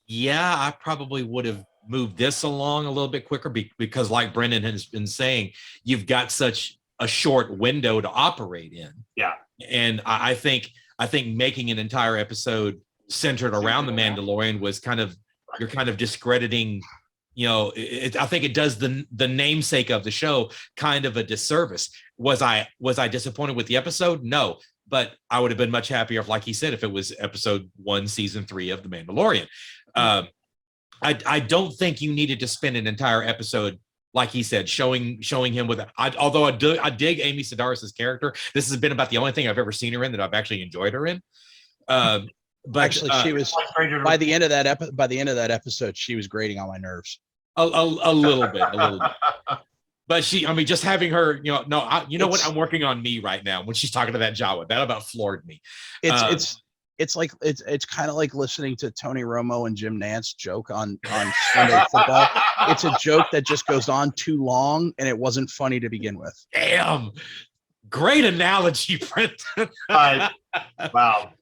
yeah, I probably would have moved this along a little bit quicker because, like Brendan has been saying, you've got such a short window to operate in. Yeah. And I think making an entire episode centered around the Mandalorian was you're kind of discrediting, you know, I think it does the namesake of the show kind of a disservice. Was I disappointed with the episode? No, but I would have been much happier if, like he said, if it was episode 1, season 3 of the Mandalorian. I don't think you needed to spend an entire episode, like he said, showing him with. Although I dig Amy Sedaris's character, this has been about the only thing I've ever seen her in that I've actually enjoyed her in. But actually, she was by the end of that episode, she was grating on my nerves. A little bit. But just having her, you know, what? I'm working on me right now. When she's talking to that Jawa, that about floored me. It's kind of like listening to Tony Romo and Jim Nantz joke on Sunday football. It's a joke that just goes on too long, and it wasn't funny to begin with. Damn, great analogy, Brenton. Wow.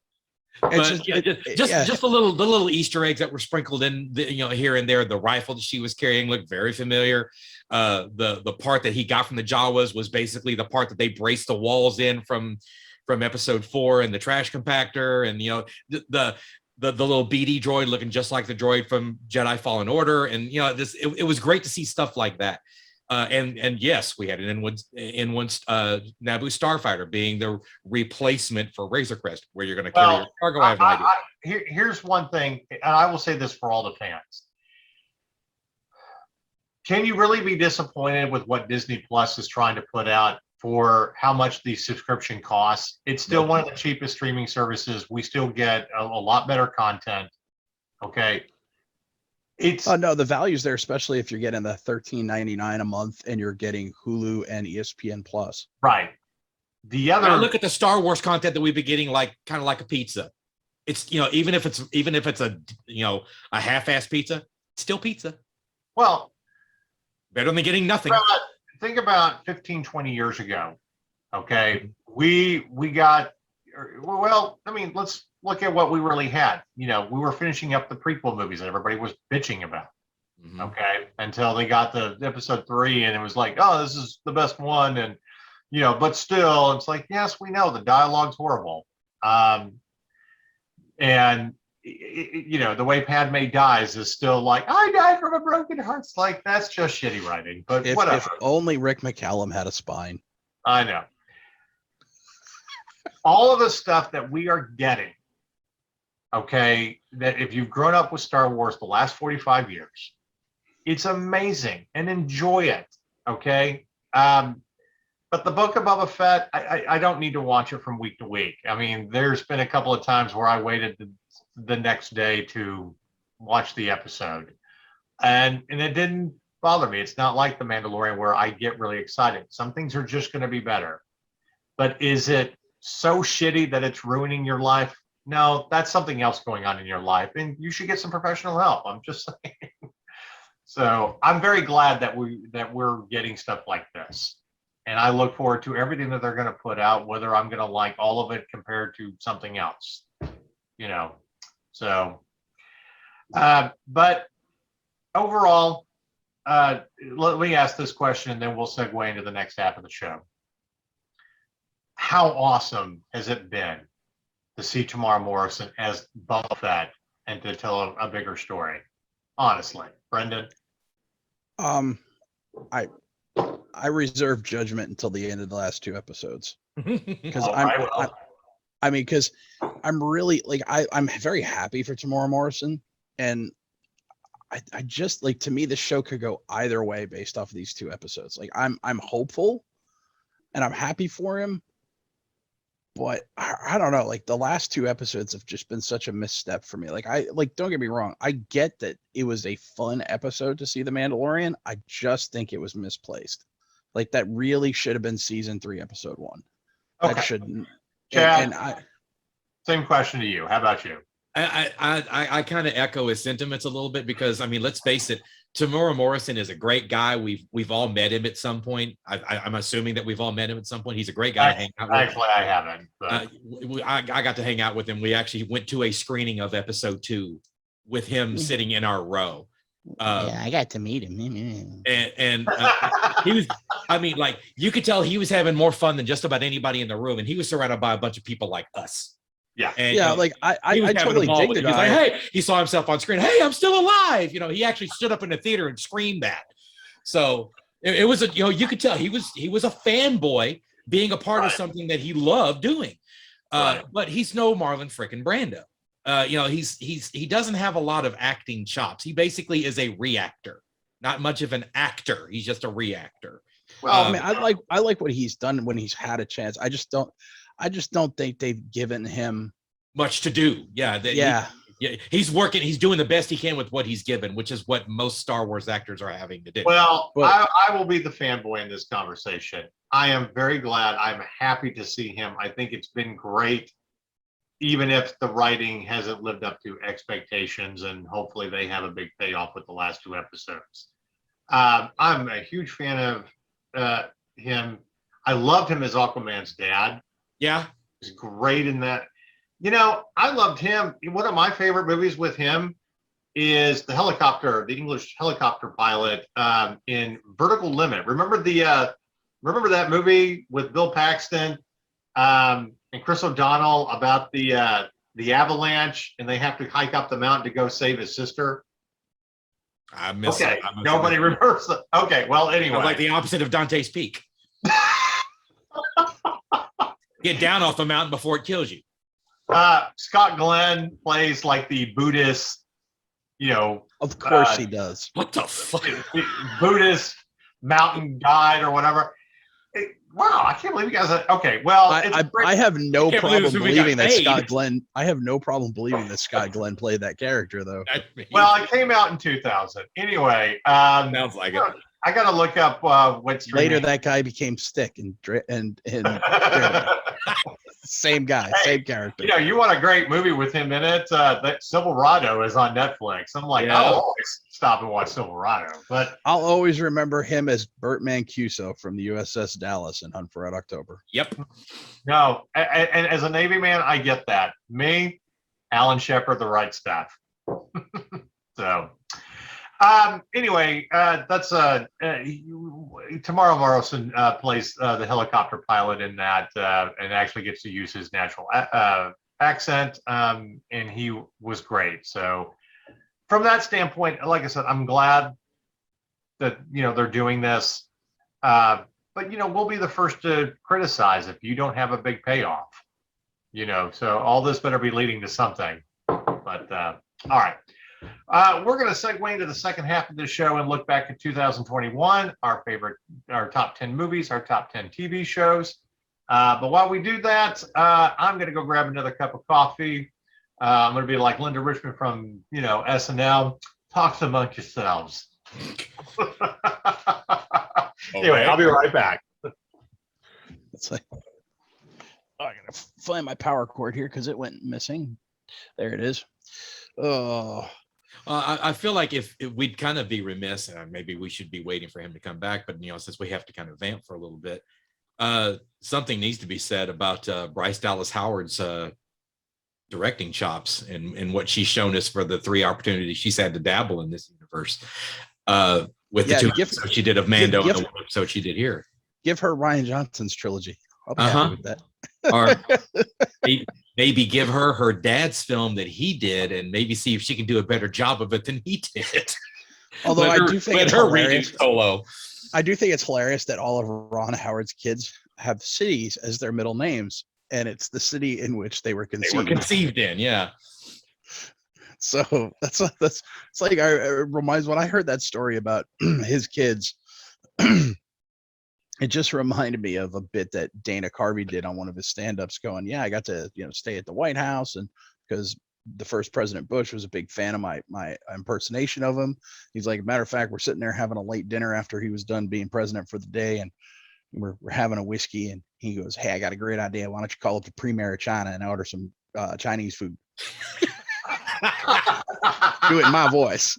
But just- yeah, it- just yeah. just the little Easter eggs that were sprinkled in, here and there. The rifle that she was carrying looked very familiar. The part that he got from the Jawas was basically the part that they braced the walls in from episode 4 and the trash compactor, and the little BD droid looking just like the droid from Jedi Fallen Order, and it was great to see stuff like that. And yes, we had an N1 Naboo starfighter being the replacement for Razor Crest, where you're going to carry your cargo. I have no idea. Here's one thing, and I will say this for all the fans. Can you really be disappointed with what Disney Plus is trying to put out for how much the subscription costs? It's still one of the cheapest streaming services. We still get a lot better content. Okay. Oh no, the value's there, especially if you're getting the $13.99 a month and you're getting Hulu and ESPN Plus. Right. The other I look at the Star Wars content that we've been getting kind of like a pizza. It's even if it's a half-ass pizza, it's still pizza. Well, better than getting nothing. Think about 15, 20 years ago. Okay. We got, well, I mean, let's look at what we really had. We were finishing up the prequel movies that everybody was bitching about. Mm-hmm. Okay. Until they got the episode 3 and it was like, oh, this is the best one. And, but still it's like, yes, we know the dialogue's horrible. And the way Padme dies is still like, I died from a broken heart. It's like, that's just shitty writing, but whatever. If only Rick McCallum had a spine. I know. All of the stuff that we are getting, okay, that if you've grown up with Star Wars the last 45 years, it's amazing and enjoy it, okay? But the Book of Boba Fett, I don't need to watch it from week to week. I mean, there's been a couple of times where I waited the next day to watch the episode, and it didn't bother me. It's not like The Mandalorian where I get really excited. Some things are just going to be better. But is it so shitty that it's ruining your life? No, that's something else going on in your life, and you should get some professional help. I'm just saying. So I'm very glad that we're getting stuff like this. And I look forward to everything that they're going to put out, whether I'm going to like all of it compared to something else, So, but overall, let me ask this question and then we'll segue into the next half of the show. How awesome has it been to see Tamara Morrison as Boba Fett and to tell a bigger story? Honestly, Brendan? I reserve judgment until the end of the last 2 episodes because because I'm really I'm very happy for Tamora Morrison, and I just to me the show could go either way based off of these 2 episodes. I'm hopeful and I'm happy for him, but I don't know. The last 2 episodes have just been such a misstep for me. Don't get me wrong, I get that it was a fun episode to see The Mandalorian. I just think it was misplaced. That really should have been season 3, episode 1. Okay. That shouldn't. Chad, same question to you. How about you? I kind of echo his sentiments a little bit because let's face it, Tamora Morrison is a great guy. We've all met him at some point. I'm assuming that we've all met him at some point. He's a great guy to hang out with. Actually, I haven't. But. I got to hang out with him. We actually went to a screening of episode 2 with him sitting in our row. Yeah, I got to meet him. And he was, you could tell he was having more fun than just about anybody in the room. And he was surrounded by a bunch of people like us. Yeah. And, I totally dig it. He's like, hey, he saw himself on screen. Hey, I'm still alive. He actually stood up in the theater and screamed that. So it was you could tell he was a fanboy being a part of something that he loved doing. But he's no Marlon frickin' Brando. He doesn't have a lot of acting chops. He basically is a reactor, not much of an actor. He's just a reactor. Well, I like what he's done when he's had a chance. I just don't think they've given him much to do. He's working. He's doing the best he can with what he's given, which is what most Star Wars actors are having to do. Well, I will be the fanboy in this conversation. I am very glad. I'm happy to see him. I think it's been great. Even if the writing hasn't lived up to expectations, and hopefully they have a big payoff with the last 2 episodes. I'm a huge fan of him. I loved him as Aquaman's dad. Yeah. He's great in that. I loved him. One of my favorite movies with him is the English helicopter pilot in Vertical Limit. Remember that movie with Bill Paxton and Chris O'Donnell about the avalanche, and they have to hike up the mountain to go save his sister? I miss Okay, it. nobody remembers it. Okay, well, anyway. Like the opposite of Dante's Peak. Get down off the mountain before it kills you. Scott Glenn plays like the Buddhist, Of course he does. What the fuck? Buddhist mountain guide or whatever. Wow, I can't believe you guys. Okay, well, I have no Can't believe problem this movie believing got that made. Scott Glenn. I have no problem believing that Scott Glenn played that character, though. well, it came out in 2000. Anyway, Sounds like it. I got to look up what's Later, that guy became Stick and same guy, same character. You want a great movie with him in it? That Silverado is on Netflix. I'm like, Yeah. I'll always stop and watch Silverado. But I'll always remember him as Burt Mancuso from the USS Dallas in Hunt for Red October. Yep. no, and as a Navy man, I get that. Me, Alan Shepard, the right staff. So. Anyway, that's Tamara Morrison plays the helicopter pilot in that, and actually gets to use his natural accent, and he was great. So, from that standpoint, like I said, I'm glad that they're doing this. But we'll be the first to criticize if you don't have a big payoff. So all this better be leading to something. But all right. We're going to segue into the second half of this show and look back at 2021, our top 10 movies, our top 10 TV shows. But while we do that, I'm going to go grab another cup of coffee. I'm going to be like Linda Richmond from, SNL. Talk among yourselves. Anyway, I'll be right back. It's like, I gotta find my power cord here because it went missing. There it is. Oh. I feel like if we'd kind of be remiss, maybe we should be waiting for him to come back. But since we have to kind of vamp for a little bit, something needs to be said about Bryce Dallas Howard's directing chops and what she's shown us for the 3 opportunities she's had to dabble in this universe. With the 2 episodes she did of Mando and the 1 episode she did here. Give her Ryan Johnson's trilogy. I'll be happy with that. Or maybe give her dad's film that he did, and maybe see if she can do a better job of it than he did. Although I do think it's hilarious. Solo. I do think it's hilarious that all of Ron Howard's kids have cities as their middle names, and it's the city in which they were conceived. In, yeah. So that's it's like it reminds when I heard that story about his kids. It just reminded me of a bit that Dana Carvey did on one of his stand-ups going, yeah, I got to, stay at the White House, and because the first President Bush was a big fan of my impersonation of him. He's like, matter of fact, we're sitting there having a late dinner after he was done being president for the day, and we're having a whiskey, and he goes, hey, I got a great idea. Why don't you call up the Premier of China and order some Chinese food? Do it in my voice.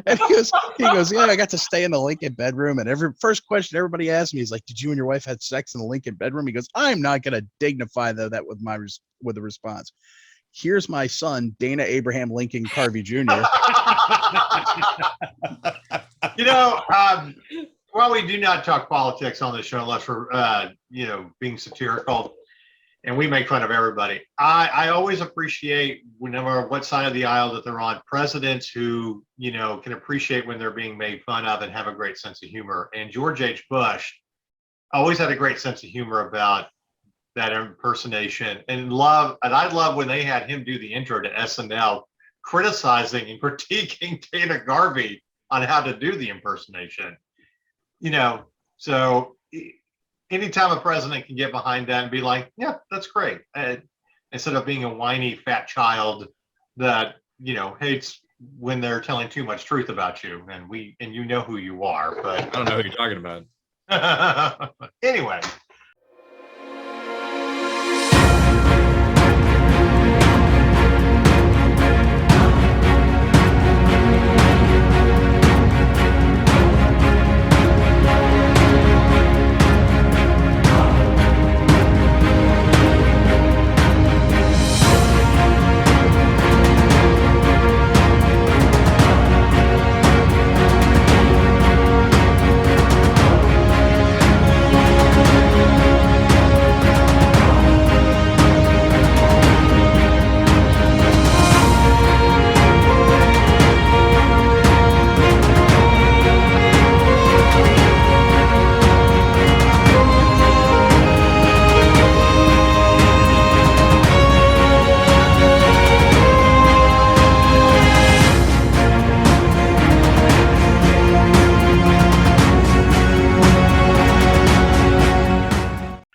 And he goes, yeah, I got to stay in the Lincoln bedroom, and first question everybody asked me is like, did you and your wife have sex in the Lincoln bedroom? He goes, I'm not going to dignify that with a response. Here's my son, Dana Abraham Lincoln Carvey Jr. While we do not talk politics on the show unless we're being satirical, and we make fun of everybody, I always appreciate, whenever what side of the aisle that they're on, presidents who, can appreciate when they're being made fun of and have a great sense of humor. And George H. Bush always had a great sense of humor about that impersonation, and I love when they had him do the intro to SNL, criticizing and critiquing Dana Carvey on how to do the impersonation. So anytime a president can get behind that and be like, yeah, that's great. Instead of being a whiny fat child that, hates when they're telling too much truth about you, and you know who you are, but I don't know who you're talking about. Anyway.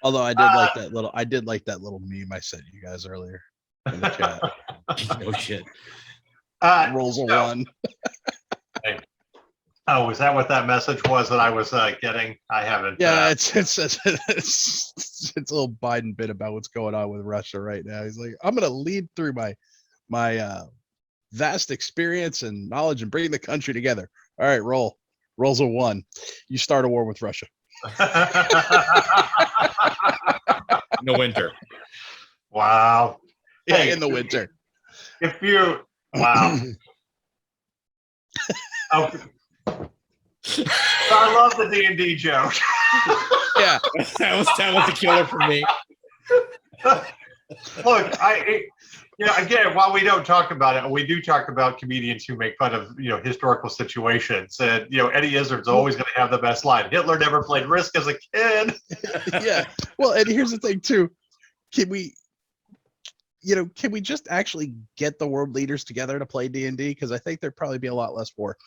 Although I did like that little, meme I sent you guys earlier in the chat. No shit. Rolls a so- 1. Oh, is that what that message was that I was getting? I haven't. Yeah, it's a little Biden bit about what's going on with Russia right now. He's like, I'm gonna lead through my vast experience and knowledge and bring the country together. All right, rolls a 1. You start a war with Russia. In the winter. Wow. Yeah, Hey, in the winter. If you, wow. Oh, I love the D&D joke. Yeah. that was the killer for me. Look, again, while we don't talk about it, we do talk about comedians who make fun of, historical situations. And, Eddie Izzard's always going to have the best line. Hitler never played Risk as a kid. Yeah. Well, and here's the thing too. Can we just actually get the world leaders together to play D&D? Because I think there'd probably be a lot less war.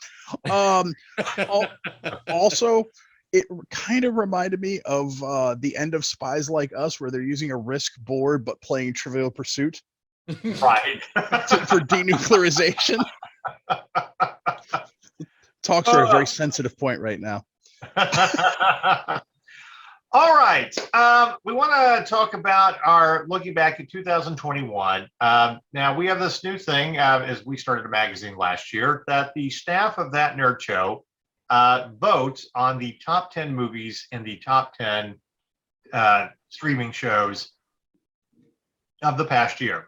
Also, it kind of reminded me of the end of Spies Like Us, where they're using a Risk board but playing Trivial Pursuit. Right. For denuclearization. Talks are a very sensitive point right now. All right. We want to talk about our looking back at 2021. Now, we have this new thing as we started a magazine last year that the staff of That Nerd Show votes on the top 10 movies and the top 10 streaming shows of the past year.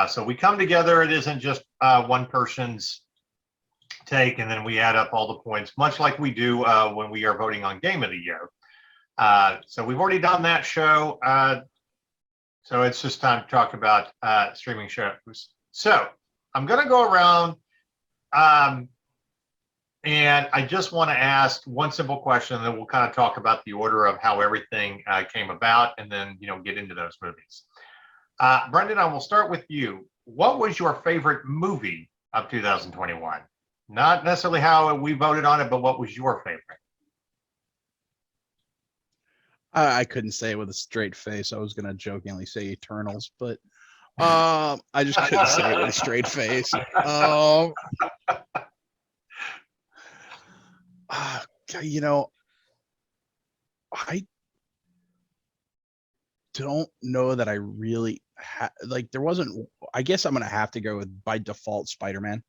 So we come together. It isn't just one person's take, and then we add up all the points, much like we do when we are voting on Game of the Year. So we've already done that show. So it's just time to talk about streaming shows. So I'm going to go around and I just want to ask one simple question, and then we'll kind of talk about the order of how everything came about, and then, get into those movies. Brendan, I will start with you. What was your favorite movie of 2021? Not necessarily how we voted on it, but what was your favorite? I couldn't say it with a straight face. I was going to jokingly say Eternals, but I just couldn't say it with a straight face. I don't know that I really there wasn't. I guess I'm going to have to go with, by default, Spiderman.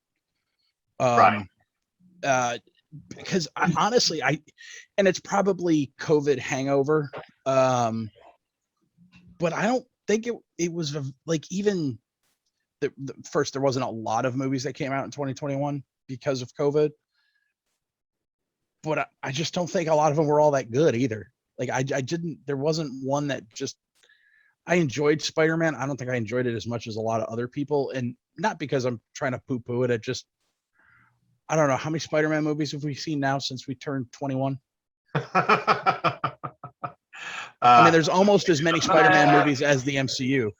Right. Because honestly, and it's probably COVID hangover, but I don't think it was even the first, there wasn't a lot of movies that came out in 2021 because of COVID, but I just don't think a lot of them were all that good either. There wasn't one that just, I enjoyed Spider-Man. I don't think I enjoyed it as much as a lot of other people, and not because I'm trying to poo-poo it. It just, I don't know, how many Spider-Man movies have we seen now since we turned 21? I mean, there's almost as many Spider-Man movies as the MCU.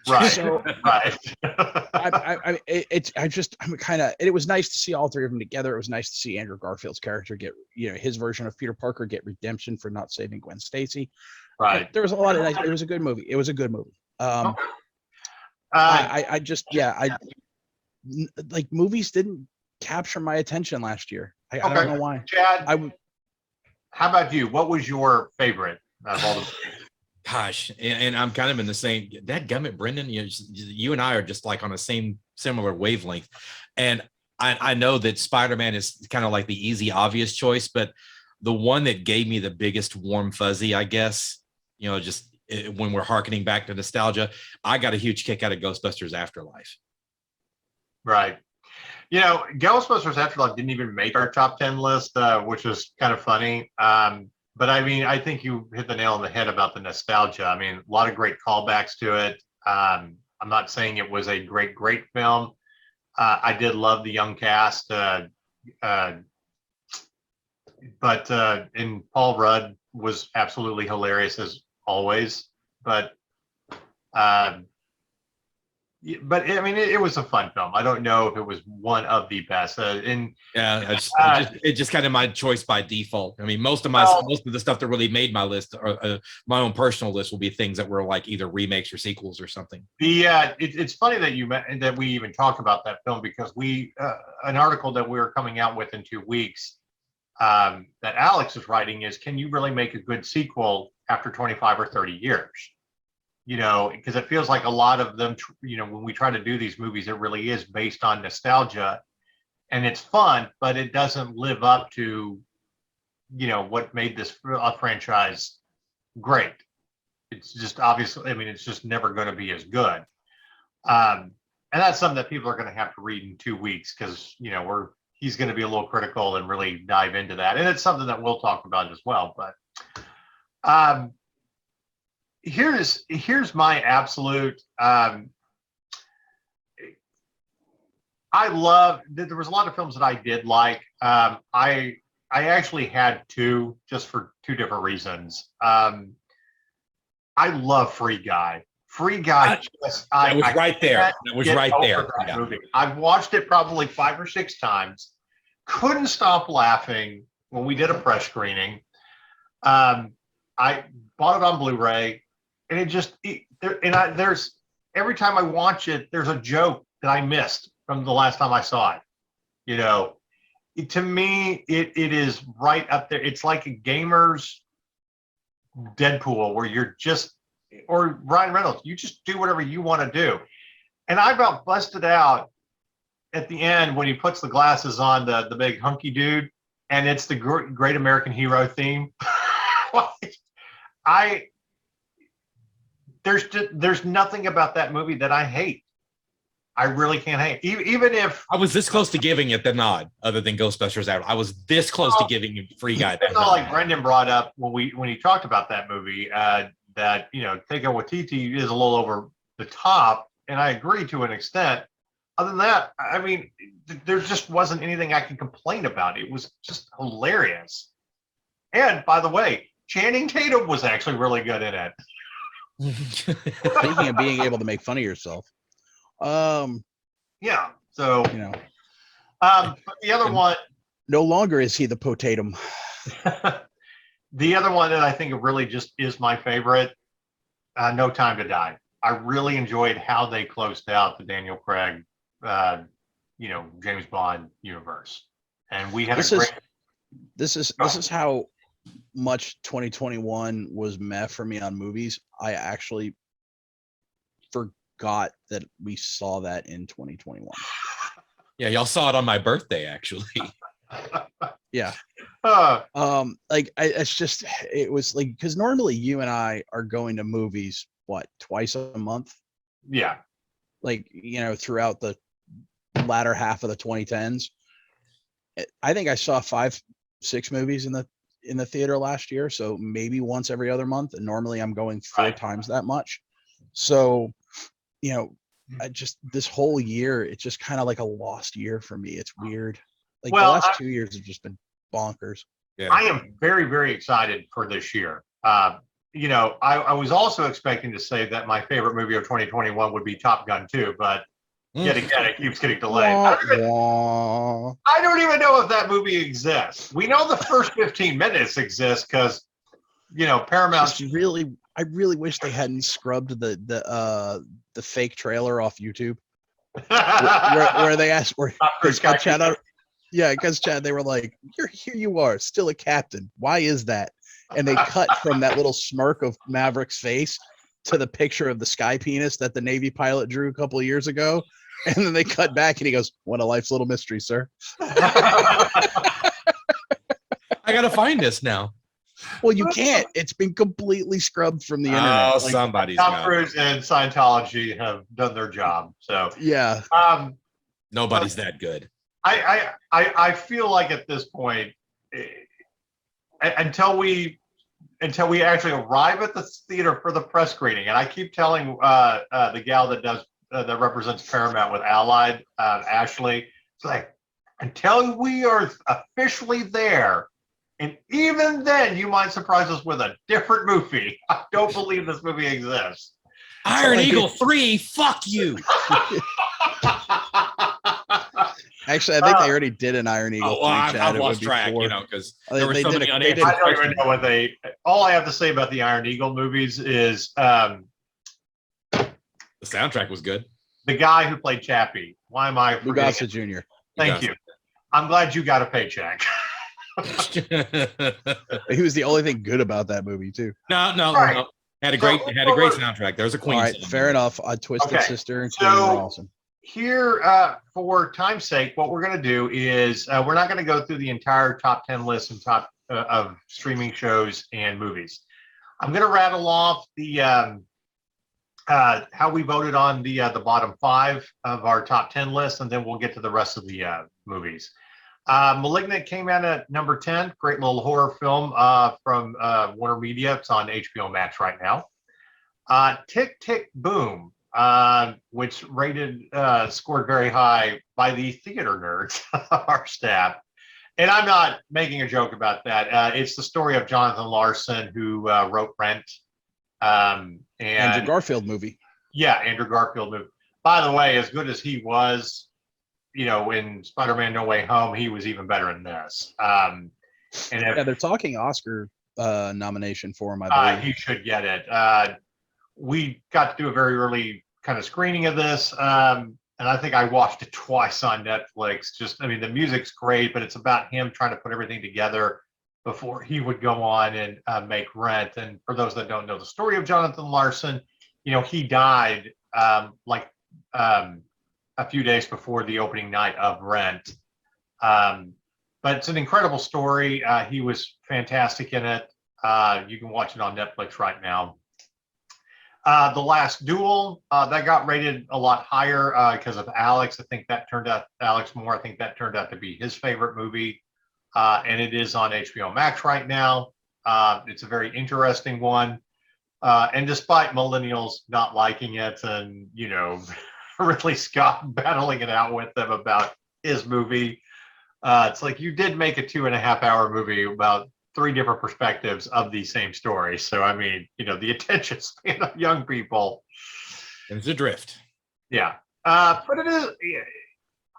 Right. So, right. It was nice to see all three of them together. It was nice to see Andrew Garfield's character get, his version of Peter Parker get redemption for not saving Gwen Stacy. Right. There was a lot of nice. It was a good movie. Movies didn't capture my attention last year. I don't know why. Chad, how about you? What was your favorite of all the? Gosh, and I'm kind of in the same. That gummit, Brendan. You and I are just like on the similar wavelength, and I know that Spider-Man is kind of like the easy, obvious choice, but the one that gave me the biggest warm fuzzy, I guess, just when we're hearkening back to nostalgia, I got a huge kick out of Ghostbusters Afterlife. Right. Ghostbusters Afterlife didn't even make our top 10 list, which is kind of funny. But I mean, I think you hit the nail on the head about the nostalgia. I mean, a lot of great callbacks to it. I'm not saying it was a great film. I did love the young cast, but and Paul Rudd was absolutely hilarious as always. But but I mean, it was a fun film. I don't know if it was one of the best. It just kind of my choice by default. I mean, most of the stuff that really made my list, or my own personal list, will be things that were like either remakes or sequels or something. It's funny that we even talk about that film, because an article that we're coming out with in 2 weeks that Alex is writing is, can you really make a good sequel after 25 or 30 years? Because it feels like a lot of them, when we try to do these movies, it really is based on nostalgia, and it's fun, but it doesn't live up to, what made this franchise great. It's just obviously, I mean, it's just never going to be as good. And that's something that people are going to have to read in 2 weeks, because, he's going to be a little critical and really dive into that. And it's something that we'll talk about as well. But here's my absolute, I love, there was a lot of films that I did like. I actually had two, just for two different reasons. I love Free Guy. Free Guy. That was right there. That was right there. Yeah. Movie. I've watched it probably 5 or 6 times. Couldn't stop laughing when we did a press screening. I bought it on Blu-ray, and there's every time I watch it, there's a joke that I missed from the last time I saw it. To me, it is right up there. It's like a gamer's Deadpool, where you're just, or Ryan Reynolds, you just do whatever you want to do. And I about busted out at the end when he puts the glasses on, the big hunky dude, and it's the Great American Hero theme. There's nothing about that movie that I hate. I really can't hate. Even if I was this close to giving it the nod, other than Ghostbusters out, I was this close to giving you Free Guy. It's not like Brendan brought up when he talked about that movie, that Taika Waititi is a little over the top, and I agree to an extent. Other than that, I mean, there just wasn't anything I can complain about. It was just hilarious. And by the way, Channing Tatum was actually really good in it. Speaking of being able to make fun of yourself. Yeah. So, but the other one. No longer is he the potatum. The other one that I think really just is my favorite, No Time to Die. I really enjoyed how they closed out the Daniel Craig, James Bond universe. And we had this is how much 2021 was meh for me on movies. I actually forgot that we saw that in 2021. Yeah, y'all saw it on my birthday, actually. Yeah. It was like, because normally you and I are going to movies twice a month. Yeah. Like, throughout the latter half of the 2010s. I think I saw 5-6 movies in the theater last year, so maybe once every other month, and normally I'm going 4 times that much. So, this whole year, it's just kind of like a lost year for me. It's weird. Like, the last 2 years have just been bonkers. Yeah. I am very, very excited for this year. I was also expecting to say that my favorite movie of 2021 would be Top Gun 2, but yet again, it keeps getting delayed. I don't even know if that movie exists. We know the first 15 minutes exist because, Paramount. I really wish they hadn't scrubbed the fake trailer off YouTube, where they asked Chad. Yeah, because Chad, they were like, "Here you are, still a captain. Why is that?" And they cut from that little smirk of Maverick's face to the picture of the sky penis that the Navy pilot drew a couple of years ago. And then they cut back and he goes, "What a life's little mystery, sir." I got to find this now. Well, you can't. It's been completely scrubbed from the internet. Oh, somebody's Tom Cruise and Scientology have done their job. So, yeah. Nobody's that good. I feel like at this point, until we actually arrive at the theater for the press screening, and I keep telling the gal that represents Paramount with Allied, Ashley, it's like, until we are officially there, and even then you might surprise us with a different movie. I don't believe this movie exists. Iron Eagle 3, fuck you. Actually, I think they already did an Iron Eagle. Oh, well, 3, Chad. I've It would lost be track, 4. because They- there were they so did many a- they did- unanswered I don't even questions. know what they. All I have to say about the Iron Eagle movies is The soundtrack was good. the guy who played Chappie. Why am I forgetting? Mugasa Jr. Thank you. I'm glad you got a paycheck. He was the only thing good about that movie too. No. Right. Had a So, great soundtrack. There was a Queen. All right, song fair there. enough. Twisted Okay, Sister and so- Queen were awesome. Here, for time's sake, what we're going to do is we're not going to go through the entire top 10 list and top of streaming shows and movies. I'm going to rattle off the how we voted on the bottom 5 of our top 10 list, and then we'll get to the rest of the movies. Malignant came out at number 10. Great little horror film from Warner Media. It's on HBO Max right now. Tick, Tick, Boom, which scored very high by the theater nerds, our staff. And I'm not making a joke about that. It's the story of Jonathan Larson, who wrote Rent. Andrew Garfield movie. Yeah, Andrew Garfield movie. By the way, as good as he was, in Spider-Man No Way Home, he was even better in this. Yeah, they're talking Oscar nomination for him, I believe. He should get it. We got to do a very early kind of screening of this, and I think I watched it twice on Netflix. The music's great, but it's about him trying to put everything together before he would go on and make Rent. And for those that don't know the story of Jonathan Larson, he died a few days before the opening night of Rent. But it's an incredible story. He was fantastic in it. You can watch it on Netflix right now. The Last Duel, that got rated a lot higher because of Alex. Alex Moore, I think that turned out to be his favorite movie. And it is on HBO Max right now. It's a very interesting one. And despite millennials not liking it and, Ridley Scott battling it out with them about his movie, it's like you did make a 2.5-hour movie about 3 different perspectives of the same story. So, the attention span of young people. And it's adrift. Yeah. But it is,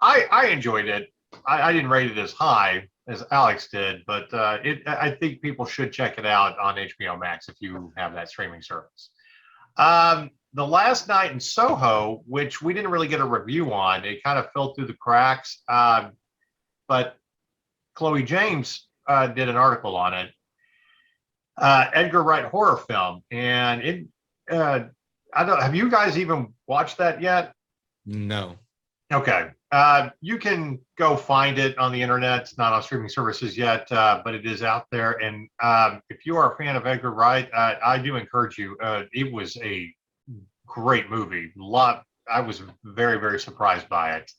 I enjoyed it. I didn't rate it as high as Alex did, but I think people should check it out on HBO Max if you have that streaming service. The Last Night in Soho, which we didn't really get a review on, it kind of fell through the cracks. But Chloe James did an article on it. Edgar Wright horror film, and it. Have you guys even watched that yet? No. Okay. You can go find it on the internet. It's not on streaming services yet, but it is out there. And if you are a fan of Edgar Wright, I do encourage you. It was a great movie. I was very, very surprised by it.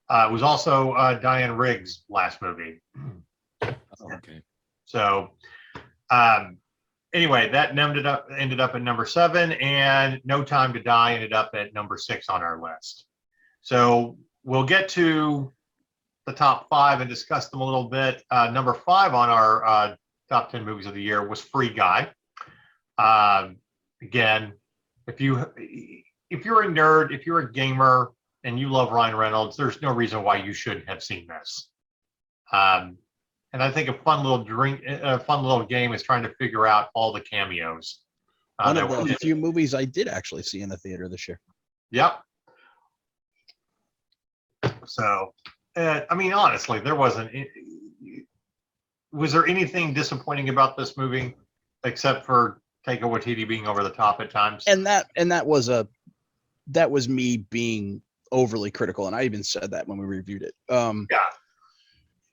It was also Diane Riggs' last movie. Okay. So anyway, that ended up at number 7, and No Time to Die ended up at number 6 on our list. So we'll get to the top 5 and discuss them a little bit. Number 5 on our top 10 movies of the year was Free Guy. Again, if you're a nerd, if you're a gamer, and you love Ryan Reynolds, there's no reason why you shouldn't have seen this. And I think a fun little game is trying to figure out all the cameos. One of the few movies I did actually see in the theater this year. Yep. So, honestly, was there anything disappointing about this movie except for Taika Waititi being over the top at times? And that was me being overly critical, and I even said that when we reviewed it. Yeah.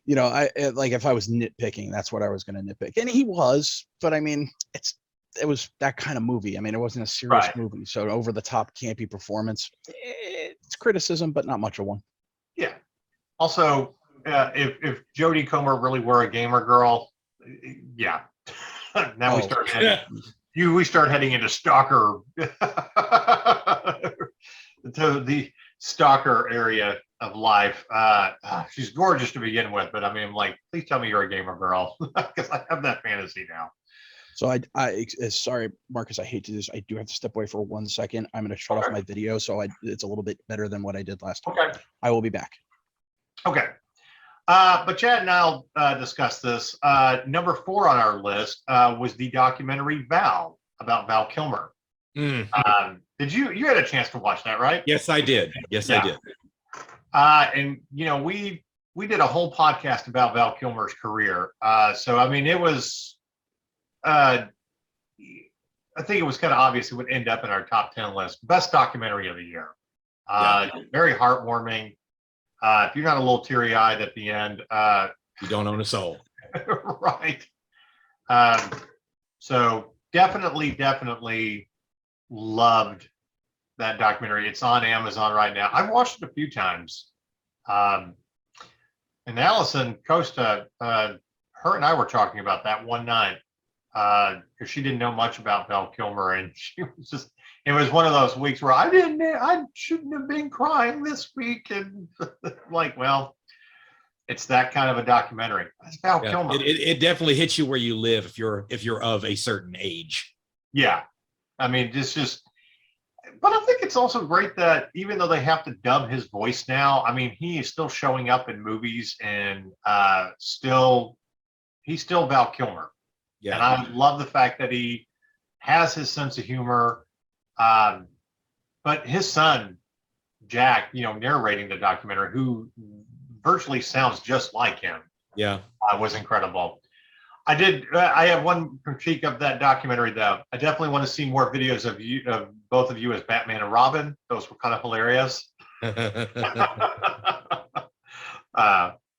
If I was nitpicking, that's what I was going to nitpick, and he was. But it was that kind of movie. It wasn't a serious movie, so over the top campy performance. It's criticism, but not much of one. Yeah. Also, if Jodie Comer really were a gamer girl, yeah. Now we start heading into stalker to the stalker area of life. She's gorgeous to begin with, but please tell me you're a gamer girl because I have that fantasy now. So sorry, Marcus, I hate to do this. I do have to step away for 1 second. I'm going to shut off my video, so it's a little bit better than what I did last time. Okay. I will be back. Okay. But Chad and I'll discuss this. Number 4 on our list was the documentary Val, about Val Kilmer. Did you had a chance to watch that, right? Yes, I did. Yes, I did. And we did a whole podcast about Val Kilmer's career. So I mean, it was I think it was kind of obvious it would end up in our top 10 list. Best documentary of the year. Very heartwarming. If you're not a little teary-eyed at the end, you don't own a soul. Right. So definitely loved that documentary. It's on Amazon right now. I've watched it a few times. And Allison Costa, her and I were talking about that one night because she didn't know much about Val Kilmer, and she was just. It was one of those weeks where I shouldn't have been crying this week, and like, well, it's that kind of a documentary. That's Val Kilmer. It definitely hits you where you live if you're of a certain age. Yeah, I mean, but I think it's also great that even though they have to dub his voice now, I mean, he is still showing up in movies and he's still Val Kilmer. Yeah, and I love the fact that he has his sense of humor. But his son, Jack, narrating the documentary, who virtually sounds just like him, was incredible. I have one critique of that documentary, though. I definitely want to see more videos of both of you as Batman and Robin. Those were kind of hilarious.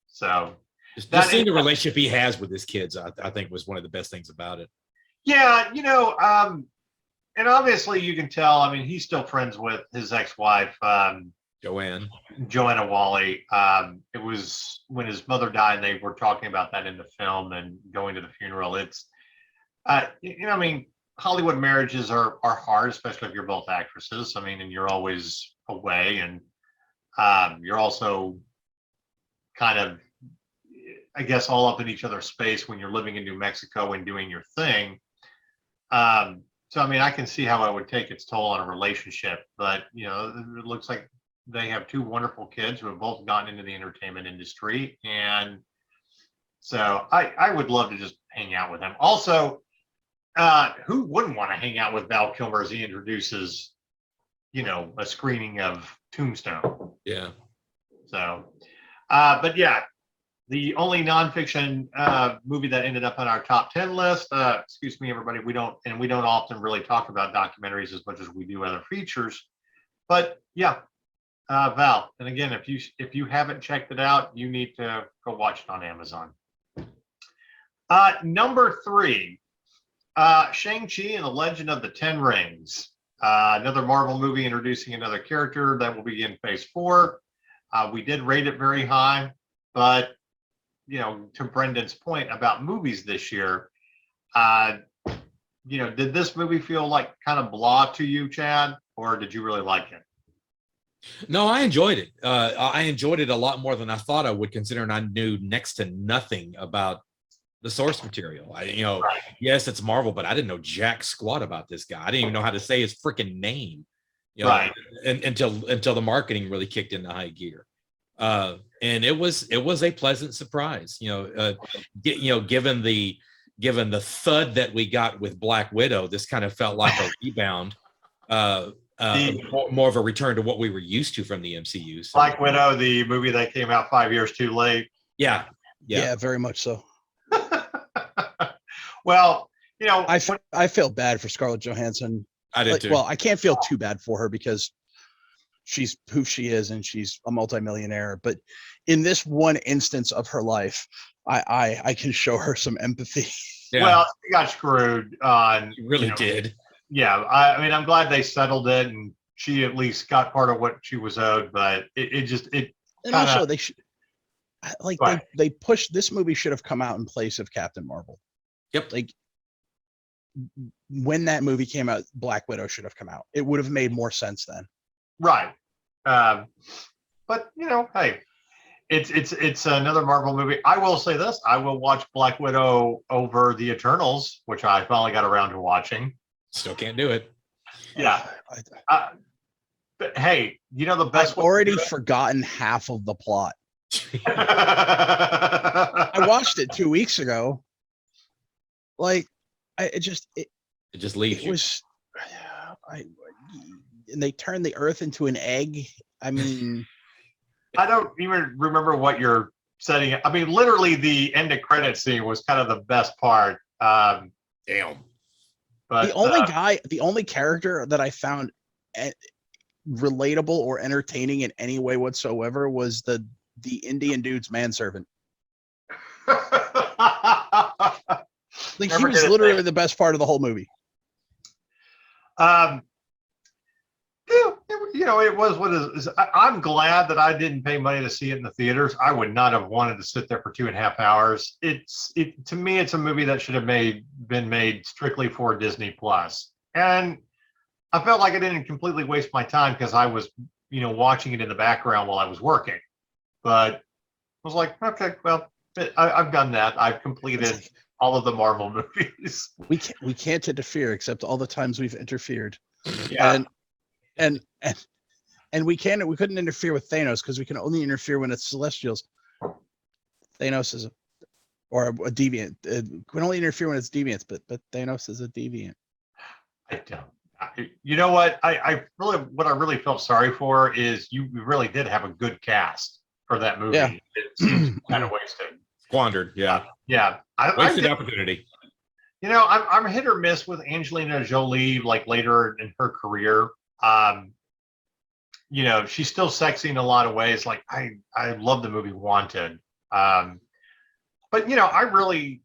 So just seeing the relationship he has with his kids, I think was one of the best things about it. Yeah, and obviously you can tell, I mean, he's still friends with his ex-wife, Joanna Wally. It was when his mother died, and they were talking about that in the film and going to the funeral. It's, I mean, Hollywood marriages are hard, especially if you're both actresses. I mean, and you're always away, and you're also kind of, I guess, all up in each other's space when you're living in New Mexico and doing your thing. So, I mean, I can see how it would take its toll on a relationship, but, it looks like they have 2 wonderful kids who have both gotten into the entertainment industry. And so I would love to just hang out with him. Also, who wouldn't want to hang out with Val Kilmer as he introduces, a screening of Tombstone? Yeah. So, but yeah. The only nonfiction movie that ended up on our top 10 list, excuse me, everybody, we don't often really talk about documentaries as much as we do other features, but yeah, Val. And again, if you haven't checked it out, you need to go watch it on Amazon. Number 3, Shang-Chi and the Legend of the Ten Rings, another Marvel movie introducing another character that will be in Phase 4. We did rate it very high, but to Brendan's point about movies this year, did this movie feel like kind of blah to you, Chad, or did you really like it? No, I enjoyed it. I enjoyed it a lot more than I thought I would, considering I knew next to nothing about the source material. Yes, it's Marvel, but I didn't know jack squat about this guy. I didn't even know how to say his freaking name, until the marketing really kicked into high gear. And it was a pleasant surprise, given the thud that we got with Black Widow. This kind of felt like a rebound, more of a return to what we were used to from the MCU. So. Black Widow, the movie that came out 5 years too late. Yeah, very much so. Well, I feel bad for Scarlett Johansson. I did too. Well, I can't feel too bad for her because she's who she is and she's a multimillionaire. But in this one instance of her life, I can show her some empathy. Yeah. Well, she got screwed on. You really did. Yeah, I mean, I'm glad they settled it, and she at least got part of what she was owed. But it and also they should they pushed this movie should have come out in place of Captain Marvel. Yep. Like when that movie came out, Black Widow should have come out. It would have made more sense then. Right. But hey, It's another Marvel movie. I will say this: I will watch Black Widow over the Eternals, which I finally got around to watching. Still can't do it. Yeah. But hey, you know the best. I've already forgotten half of the plot. I watched it 2 weeks ago. Like, it just leaves it you. was. And they turned the Earth into an egg. I mean, I don't even remember what you're setting. I mean, literally, the end of credit scene was kind of the best part. Damn. But the only character that I found relatable or entertaining in any way whatsoever was the Indian dude's manservant. Like, he was literally the best part of the whole movie. You know, it was what it is. I'm glad that I didn't pay money to see it in the theaters. I would not have wanted to sit there for 2.5 hours. To me, it's a movie that should have been made strictly for Disney Plus. And I felt like I didn't completely waste my time because I was, watching it in the background while I was working. But I was like, okay, well, I've done that. I've completed all of the Marvel movies. We can't interfere except all the times we've interfered. Yeah. And we couldn't interfere with Thanos because we can only interfere when it's Celestials. Thanos is a deviant. We can only interfere when it's deviants, but Thanos is a deviant. I don't. You know what? What I really felt sorry for is you really did have a good cast for that movie. Yeah. It seems kind of wasted. Squandered. Yeah. Yeah. Wasted opportunity. I'm hit or miss with Angelina Jolie, like later in her career. She's still sexy in a lot of ways. Like I love the movie Wanted. But I really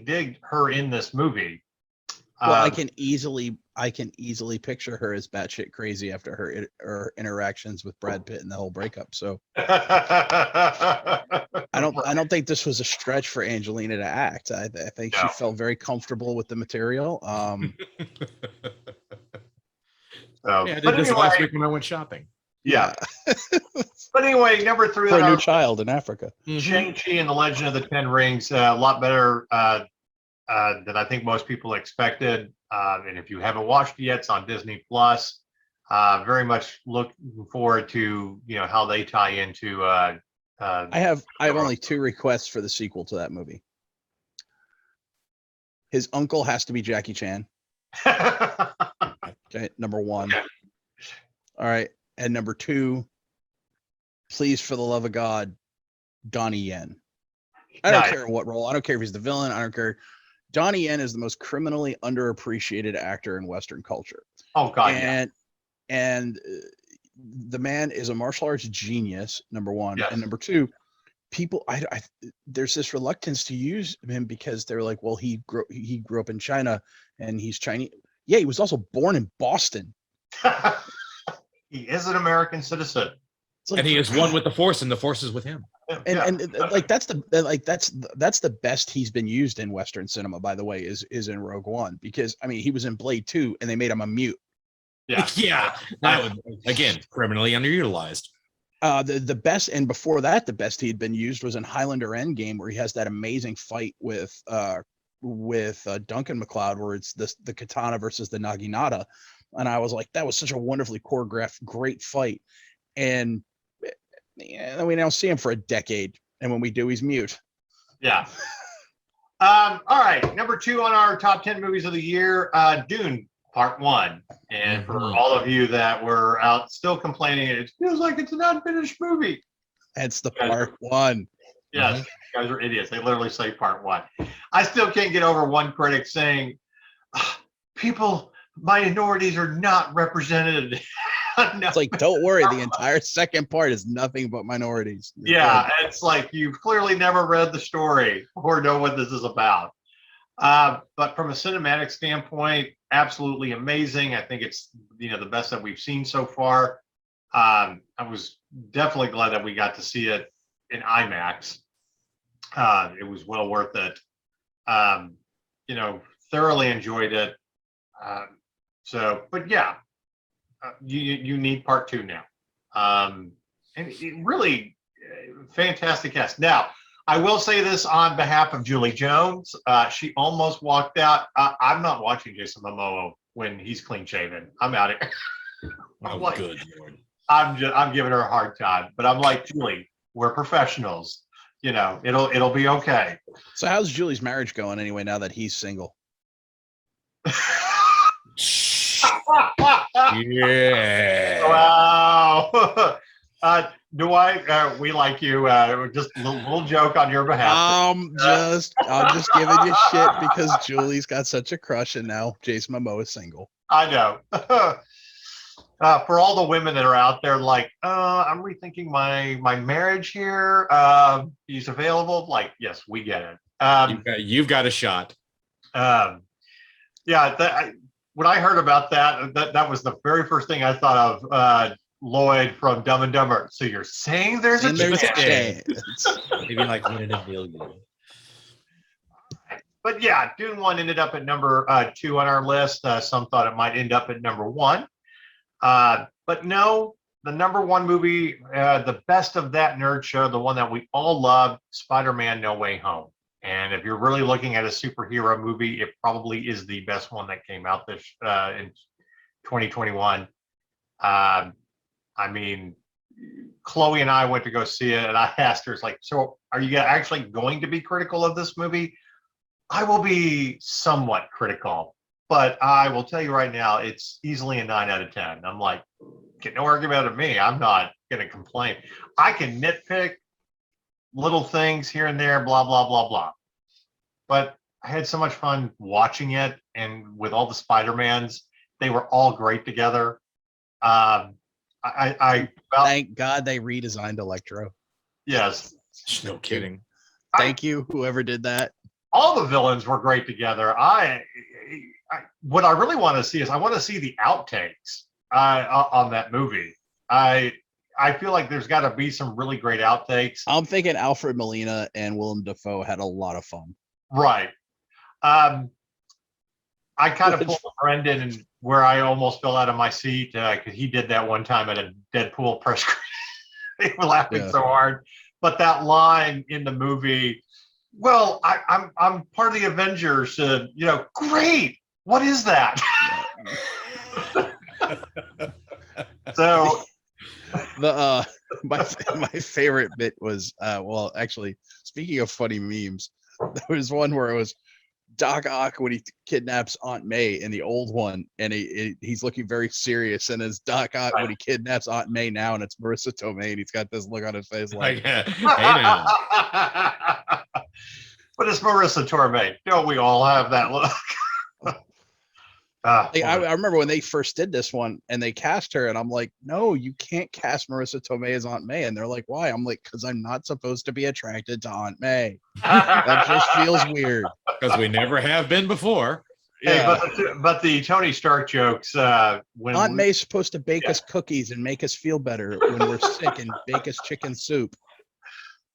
dig her in this movie. Well, I can easily picture her as batshit crazy after her interactions with Brad Pitt and the whole breakup. So I don't think this was a stretch for Angelina to act. I think she felt very comfortable with the material. I did this last week when I went shopping. Yeah. But anyway, number 3 for a new child in Africa. Shang-Chi and the Legend of the Ten Rings, a lot better than I think most people expected. And if you haven't watched it yet, it's on Disney Plus. Very much looking forward to how they tie into. I have only 2 requests for the sequel to that movie. His uncle has to be Jackie Chan. Okay, number 1. Okay. All right, and number 2, please, for the love of God, Donnie Yen. I don't care what role. I don't care if he's the villain. I don't care. Donnie Yen is the most criminally underappreciated actor in Western culture. Oh God! And the man is a martial arts genius. Number 1, yes. And number 2, people, there's this reluctance to use him because they're like, well, he grew up in China and he's Chinese. Yeah, he was also born in Boston. He is an American citizen, and he is one with the Force, and the Force is with him. And that's the best he's been used in Western cinema, by the way, is in Rogue One, because I mean he was in Blade 2 and they made him a mute. Yeah, yeah. That was, again, criminally underutilized. The best, and before that, the best he had been used was in Highlander Endgame, where he has that amazing fight with Duncan MacLeod, where it's the katana versus the naginata, and I was like, that was such a wonderfully choreographed, great fight, and we now see him for a decade, and when we do, he's mute. Yeah. All right, number 2 on our top 10 movies of the year, Dune Part 1, and for all of you that were out still complaining, it feels like it's an unfinished movie. It's the Part 1. Yes, you guys are idiots. They literally say Part 1. I still can't get over one critic saying, minorities are not represented. No. It's like, don't worry, the entire second part is nothing but minorities. Yeah, it's like you've clearly never read the story or know what this is about. But from a cinematic standpoint, absolutely amazing. I think it's the best that we've seen so far. I was definitely glad that we got to see it in IMAX. It was well worth it. Thoroughly enjoyed it. But you need Part 2 now. And it really, fantastic cast. Now, I will say this on behalf of Julie Jones. She almost walked out. I'm not watching Jason Momoa when he's clean shaven. I'm out of here. Oh, like, good Lord. I'm giving her a hard time, but I'm like, Julie, we're professionals. You know, it'll be okay. So how's Julie's marriage going anyway? Now that he's single. Yeah. Wow. Do I? We like you. Just a little joke on your behalf. I'm just giving you shit because Julie's got such a crush, and now Jason Momoa is single. I know. For all the women that are out there, like, I'm rethinking my marriage here. He's available. Like, yes, we get it. You've got a shot. Yeah. When I heard about that was the very first thing I thought of. Lloyd from Dumb and Dumber. So you're saying there's a chance? Maybe like 1 in a million. But yeah, Dune 1 ended up at number 2 on our list. Some thought it might end up at number 1. But no, the number 1 movie, the best of that nerd show, the one that we all love, Spider-Man No Way Home. And if you're really looking at a superhero movie, it probably is the best one that came out this in 2021. I mean, Chloe and I went to go see it, and I asked her, "It's like, so are you actually going to be critical of this movie?" I will be somewhat critical, but I will tell you right now, it's easily a 9 out of 10. I'm like, get no argument out of me. I'm not going to complain. I can nitpick little things here and there, blah, blah, blah, blah. But I had so much fun watching it, and with all the Spider-Mans, they were all great together. Thank God they redesigned Electro. Yes. No kidding. Thank you, whoever did that. All the villains were great together. What I really want to see is I want to see the outtakes on that movie. I feel like there's got to be some really great outtakes. I'm thinking Alfred Molina and Willem Dafoe had a lot of fun. Right. I kind of pulled Brendan and where I almost fell out of my seat because he did that one time at a Deadpool press screening. They were laughing so hard. But that line in the movie, well, I'm part of the Avengers. Great. What is that? So my favorite bit was actually, speaking of funny memes, there was one where it was Doc Ock when he kidnaps Aunt May in the old one, and he's looking very serious, and it's Doc Ock when he kidnaps Aunt May now, and it's Marissa Tomei, and he's got this look on his face like, hey now. But it's Marissa Tomei. Don't we all have that look? I remember when they first did this one and they cast her, and I'm like, no, you can't cast Marissa Tomei as Aunt May. And they're like, why? I'm like, because I'm not supposed to be attracted to Aunt May. That just feels weird. Because we never have been before. Hey, but the Tony Stark jokes when Aunt May's supposed to bake us cookies and make us feel better when we're sick and bake us chicken soup.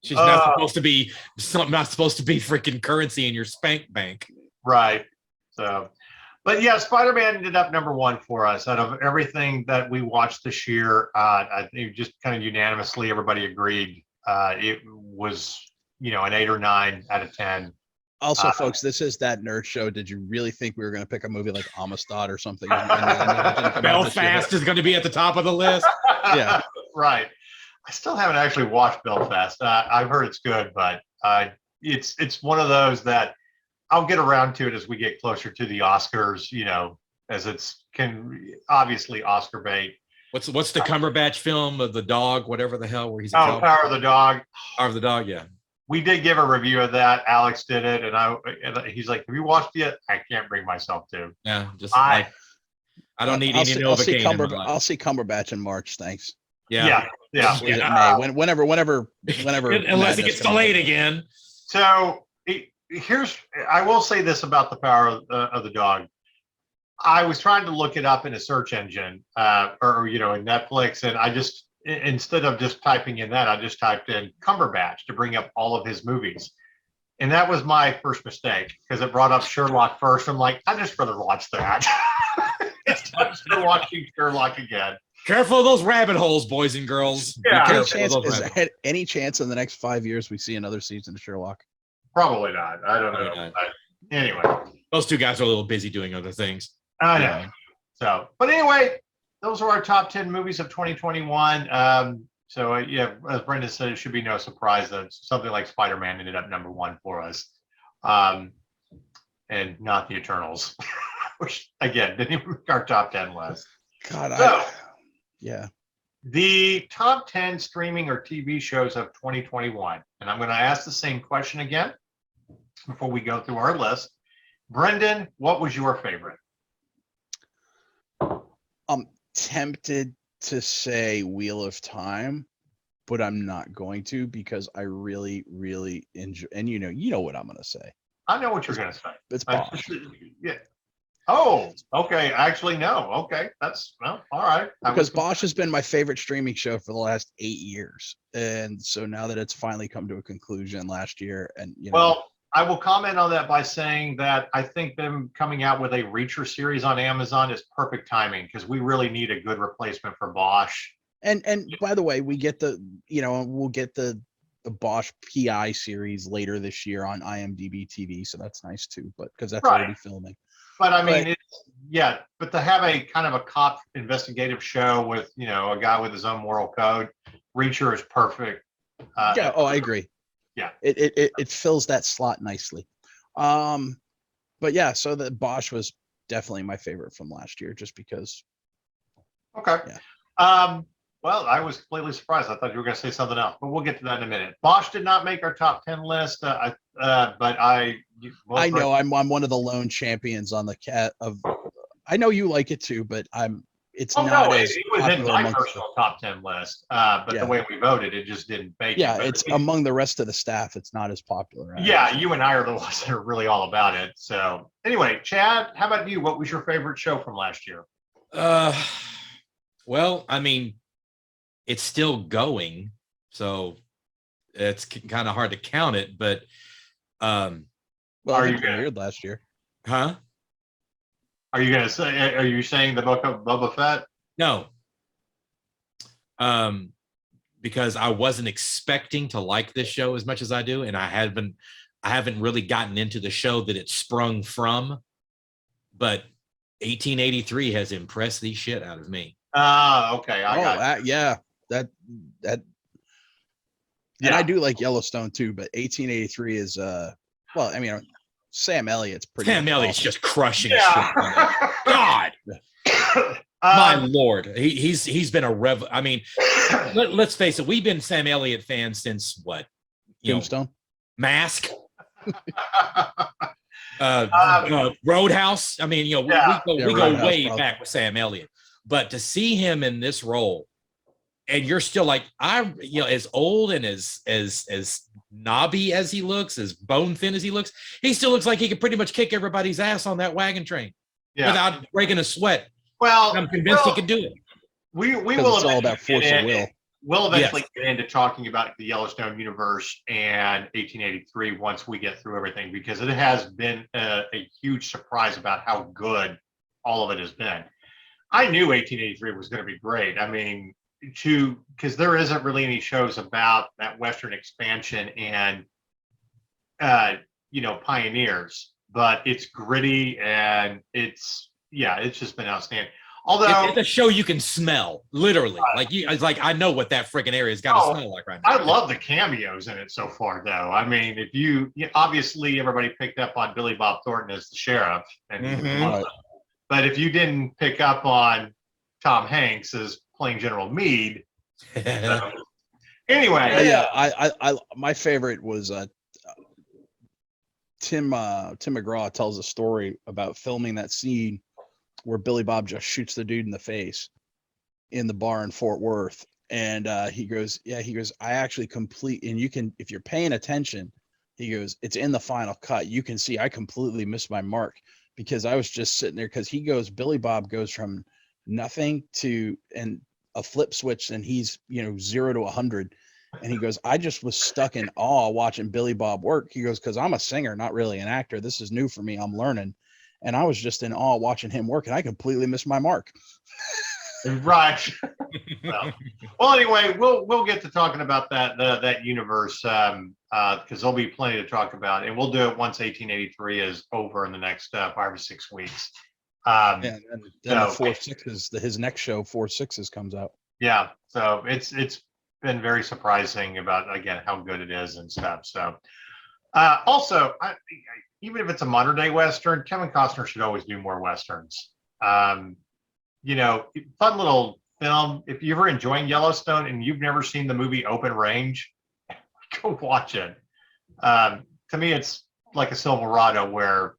She's not supposed to be freaking currency in your spank bank. Right. So, but yeah, Spider-Man ended up number 1 for us out of everything that we watched this year. I think just kind of unanimously, everybody agreed it was, an 8 or 9 out of 10. Also, folks, this is that nerd show. Did you really think we were going to pick a movie like Amistad or something? Belfast is going to be at the top of the list. Yeah, right. I still haven't actually watched Belfast. I've heard it's good, but it's one of those that I'll get around to it as we get closer to the Oscars. As obviously Oscar bait. What's the Cumberbatch film of the dog, whatever the hell, where he's Power of the Dog. Power of the Dog, yeah. We did give a review of that. Alex did it, and he's like, "Have you watched it?" I can't bring myself to. Yeah, I don't need any Novocaine in my life. I'll see Cumberbatch in March. Thanks. Yeah. May. Whenever. Unless it gets delayed again. So I will say this about the Power of the Dog. I was trying to look it up in a search engine, or in Netflix, and I just, instead of just typing in that, I just typed in Cumberbatch to bring up all of his movies. And that was my first mistake because it brought up Sherlock first. I'm like, I'd just rather watch that instead of watching Sherlock again. Careful of those rabbit holes, boys and girls. Be Yeah. careful of those rabbit holes. Any chance in the next 5 years we see another season of Sherlock? Probably not. I don't know. Probably not. But anyway, Those two guys are a little busy doing other things. I know. Yeah. So, but anyway, those are our top 10 movies of 2021. Yeah, as Brendan said, it should be no surprise that something like Spider-Man ended up number one for us, and not the Eternals, which again didn't even make our top 10 list. God, So, yeah. the top 10 streaming or TV shows of 2021, and I'm going to ask the same question again before we go through our list. Brendan, what was your favorite? I'm tempted to say Wheel of Time, but I'm not going to because I really, really enjoy. And you know what I'm going to say. I know what you're going to say. It's Bosch. Yeah. Oh, okay. Actually, no. Okay. That's, well, all right. Because Bosch has been my favorite streaming show for the last 8 years. And so now that it's finally come to a conclusion last year, and Well, I will comment on that by saying that I think them coming out with a Reacher series on Amazon is perfect timing because we really need a good replacement for Bosch. and by the way, we get we'll get the Bosch PI series later this year on IMDb TV, so that's nice too. But because that's Right. already filming. But I mean, but to have a kind of a cop investigative show with, a guy with his own moral code, Reacher is perfect. Yeah. Oh, I agree. Yeah. It fills that slot nicely. But yeah, so the Bosch was definitely my favorite from last year, just because. Okay. Yeah. Well, I was completely surprised. I thought you were going to say something else, but we'll get to that in a minute. Bosch did not make our top 10 list. But I know I'm one of the lone champions on the cat of. I know you like it too, but it's not as it was in popular my amongst personal top 10 list. But Yeah. the way we voted, it just didn't make Yeah, it. But it's among the rest of the staff. It's not as popular. Yeah, you and I are the ones that are really all about it. So anyway, Chad, how about you? What was your favorite show from last year? Well, I mean, it's still going, so it's kind of hard to count it, but Well, Are you it gonna- weird last year? huh? Are you saying the Book of Boba Fett? No. Because I wasn't expecting to like this show as much as I do, and I haven't really gotten into the show that it sprung from, but 1883 has impressed the shit out of me. Okay. I got That and I do like Yellowstone too, but 1883 is well, I mean, Sam Elliott's pretty. Sam Elliott's just crushing shit. Yeah. God, my lord, he's been a rev. I mean, let's face it, we've been Sam Elliott fans since what? Tombstone. Mask. Roadhouse. I mean, we go Roadhouse, way probably. back with Sam Elliott, but to see him in this role, and you're still like, as old and as knobby as he looks, as bone thin as he looks, he still looks like he could pretty much kick everybody's ass on that wagon train without breaking a sweat. Well, I'm convinced he could do it. We will. It's all about force of will. We'll eventually get into talking about the Yellowstone universe and 1883 once we get through everything, because it has been a huge surprise about how good all of it has been. I knew 1883 was going to be great. I mean, because there isn't really any shows about that Western expansion and pioneers, but it's gritty and it's just been outstanding. Although It's a show you can smell, literally. It's like I know what that freaking area has got to smell like right now. I love the cameos in it so far, though. I mean, obviously everybody picked up on Billy Bob Thornton as the sheriff, and but if you didn't pick up on Tom Hanks as playing General Meade, anyway, I my favorite was Tim McGraw tells a story about filming that scene where Billy Bob just shoots the dude in the face in the bar in Fort Worth. And he goes, I actually and you can, if you're paying attention, he goes, it's in the final cut. You can see I completely missed my mark because I was just sitting there, because Billy Bob goes from nothing to a flip switch, and he's 0 to 100. And he goes, I just was stuck in awe watching Billy Bob work. He goes, because I'm a singer, not really an actor. This is new for me. I'm learning. And I was just in awe watching him work, and I completely missed my mark. Right. Well, anyway, we'll get to talking about that universe because there'll be plenty to talk about, and we'll do it once 1883 is over in the next 5 or 6 weeks. And then the 4/6s, his next show 4/6s comes out. Yeah, so it's been very surprising about again how good it is and stuff. So also, even if it's a modern day Western, Kevin Costner should always do more Westerns. You know, fun little film. If you're ever enjoying Yellowstone and you've never seen the movie Open Range, go watch it. To me, it's like a Silverado where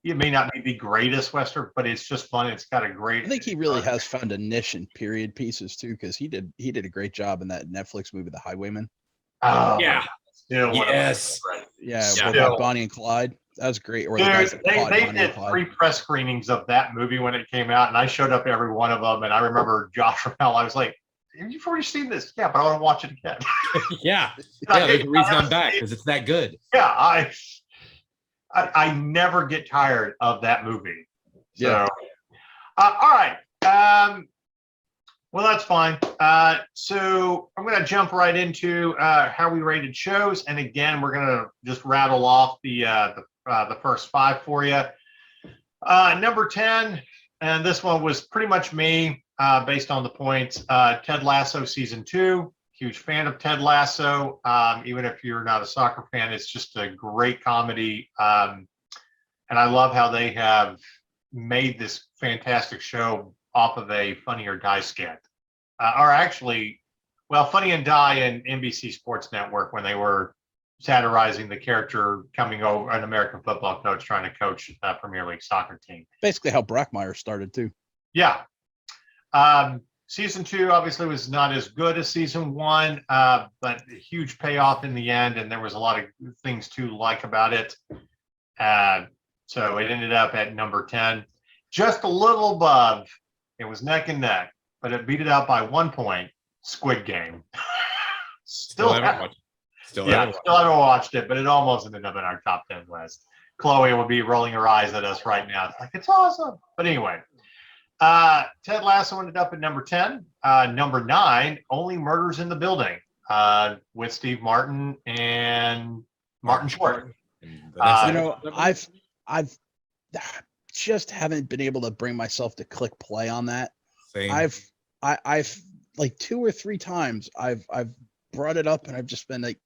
it may not be the greatest Western, but it's just fun. It's got a great. I think he really has found a niche in period pieces too, because he did a great job in that Netflix movie, The Highwayman. Oh, Yeah. Still Yes. Yeah, Still. with Bonnie and Clyde. That was great. Or the Dude, guys that fought they Bonnie did and Clyde. 3 press screenings of that movie when it came out, and I showed up to every one of them. And I remember Josh Ramel. I was like, "You've already seen this, yeah, but I want to watch it again." Yeah. There's a reason I'm back because it's that good. Yeah, I never get tired of that movie. So, Yeah. All right. Well, that's fine. So I'm going to jump right into how we rated shows, and again, we're going to just rattle off the first 5 for you. Number 10, and this one was pretty much me based on the points. Ted Lasso season 2. Huge fan of Ted Lasso. Even if you're not a soccer fan, it's just a great comedy. And I love how they have made this fantastic show off of a Funny or Die skit. Or actually, well, Funny and Die and NBC Sports Network when they were satirizing the character coming over, an American football coach trying to coach a Premier League soccer team. Basically how Brackmeyer started too. Yeah. Season 2 obviously was not as good as season 1, but a huge payoff in the end, and there was a lot of things to like about it. So it ended up at number 10, just a little above. It was neck and neck, but it beat it out by 1 point. Squid Game. Still haven't watched it. Still haven't watched it, but it almost ended up in our top 10 list. Chloe would be rolling her eyes at us right now. It's like, it's awesome. But anyway. Ted Lasso ended up at number 10. Number 9, Only Murders in the Building, with Steve Martin and Martin Short. I've just haven't been able to bring myself to click play on that. Same. I've like 2 or 3 times I've brought it up and I've just been like,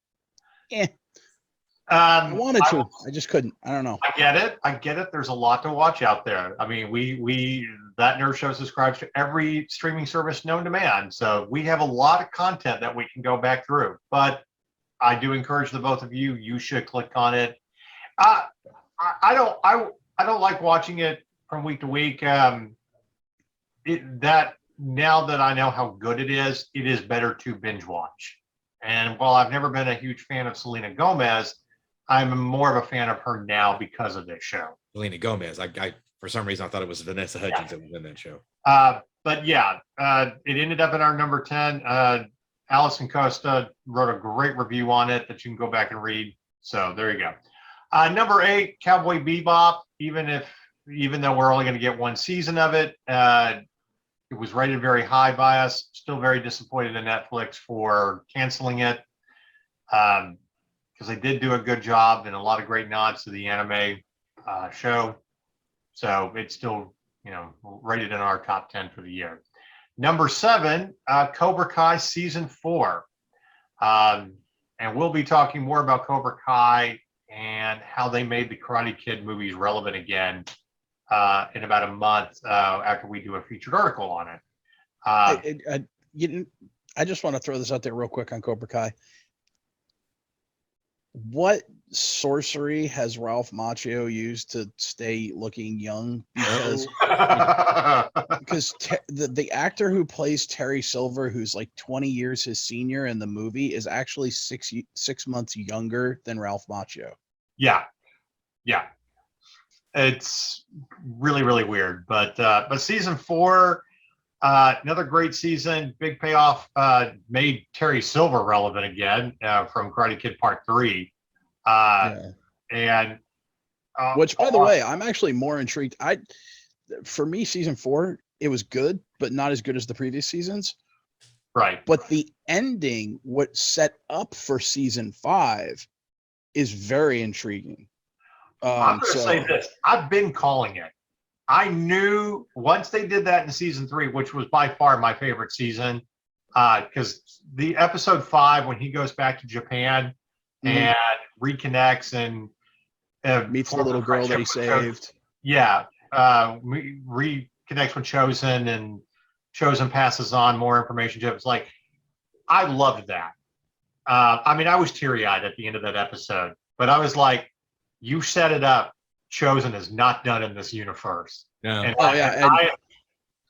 I wanted to. I just couldn't. I don't know. I get it. There's a lot to watch out there. I mean, we that Nerd Show subscribes to every streaming service known to man. So we have a lot of content that we can go back through. But I do encourage the both of you. You should click on it. I don't like watching it from week to week. Now that I know how good it is better to binge watch. And while I've never been a huge fan of Selena Gomez, I'm more of a fan of her now because of this show. Selena Gomez. I for some reason I thought it was Vanessa Hudgens that was in that show. But yeah, it ended up in our number 10. Allison Costa wrote a great review on it that you can go back and read. So there you go. Number 8, Cowboy Bebop. Even though we're only going to get 1 season of it, it was rated very high by us. Still very disappointed in Netflix for canceling it. Because they did do a good job and a lot of great nods to the anime show. So it's still, rated in our top 10 for the year. Number 7, Cobra Kai season 4. And we'll be talking more about Cobra Kai and how they made the Karate Kid movies relevant again in about a month after we do a featured article on it. I just want to throw this out there real quick on Cobra Kai. What sorcery has Ralph Macchio used to stay looking young? Because the actor who plays Terry Silver, who's like 20 years his senior in the movie, is actually 6 months younger than Ralph Macchio. Yeah. It's really, really weird. But season 4, another great season, big payoff, made Terry Silver relevant again from Karate Kid Part 3. And which, by the way, I'm actually more intrigued. For me, season 4, it was good, but not as good as the previous seasons. Right. But the ending, what set up for season 5, is very intriguing. I'm going to say this. I've been calling it. I knew once they did that in season 3, which was by far my favorite season, because the episode 5, when he goes back to Japan and reconnects and meets the little girl that he saved. Yeah. Reconnects with Chosen, and Chosen passes on more information to him. It's like, I loved that. I mean, I was teary-eyed at the end of that episode, but I was like, you set it up. Chosen is not done in this universe. No. And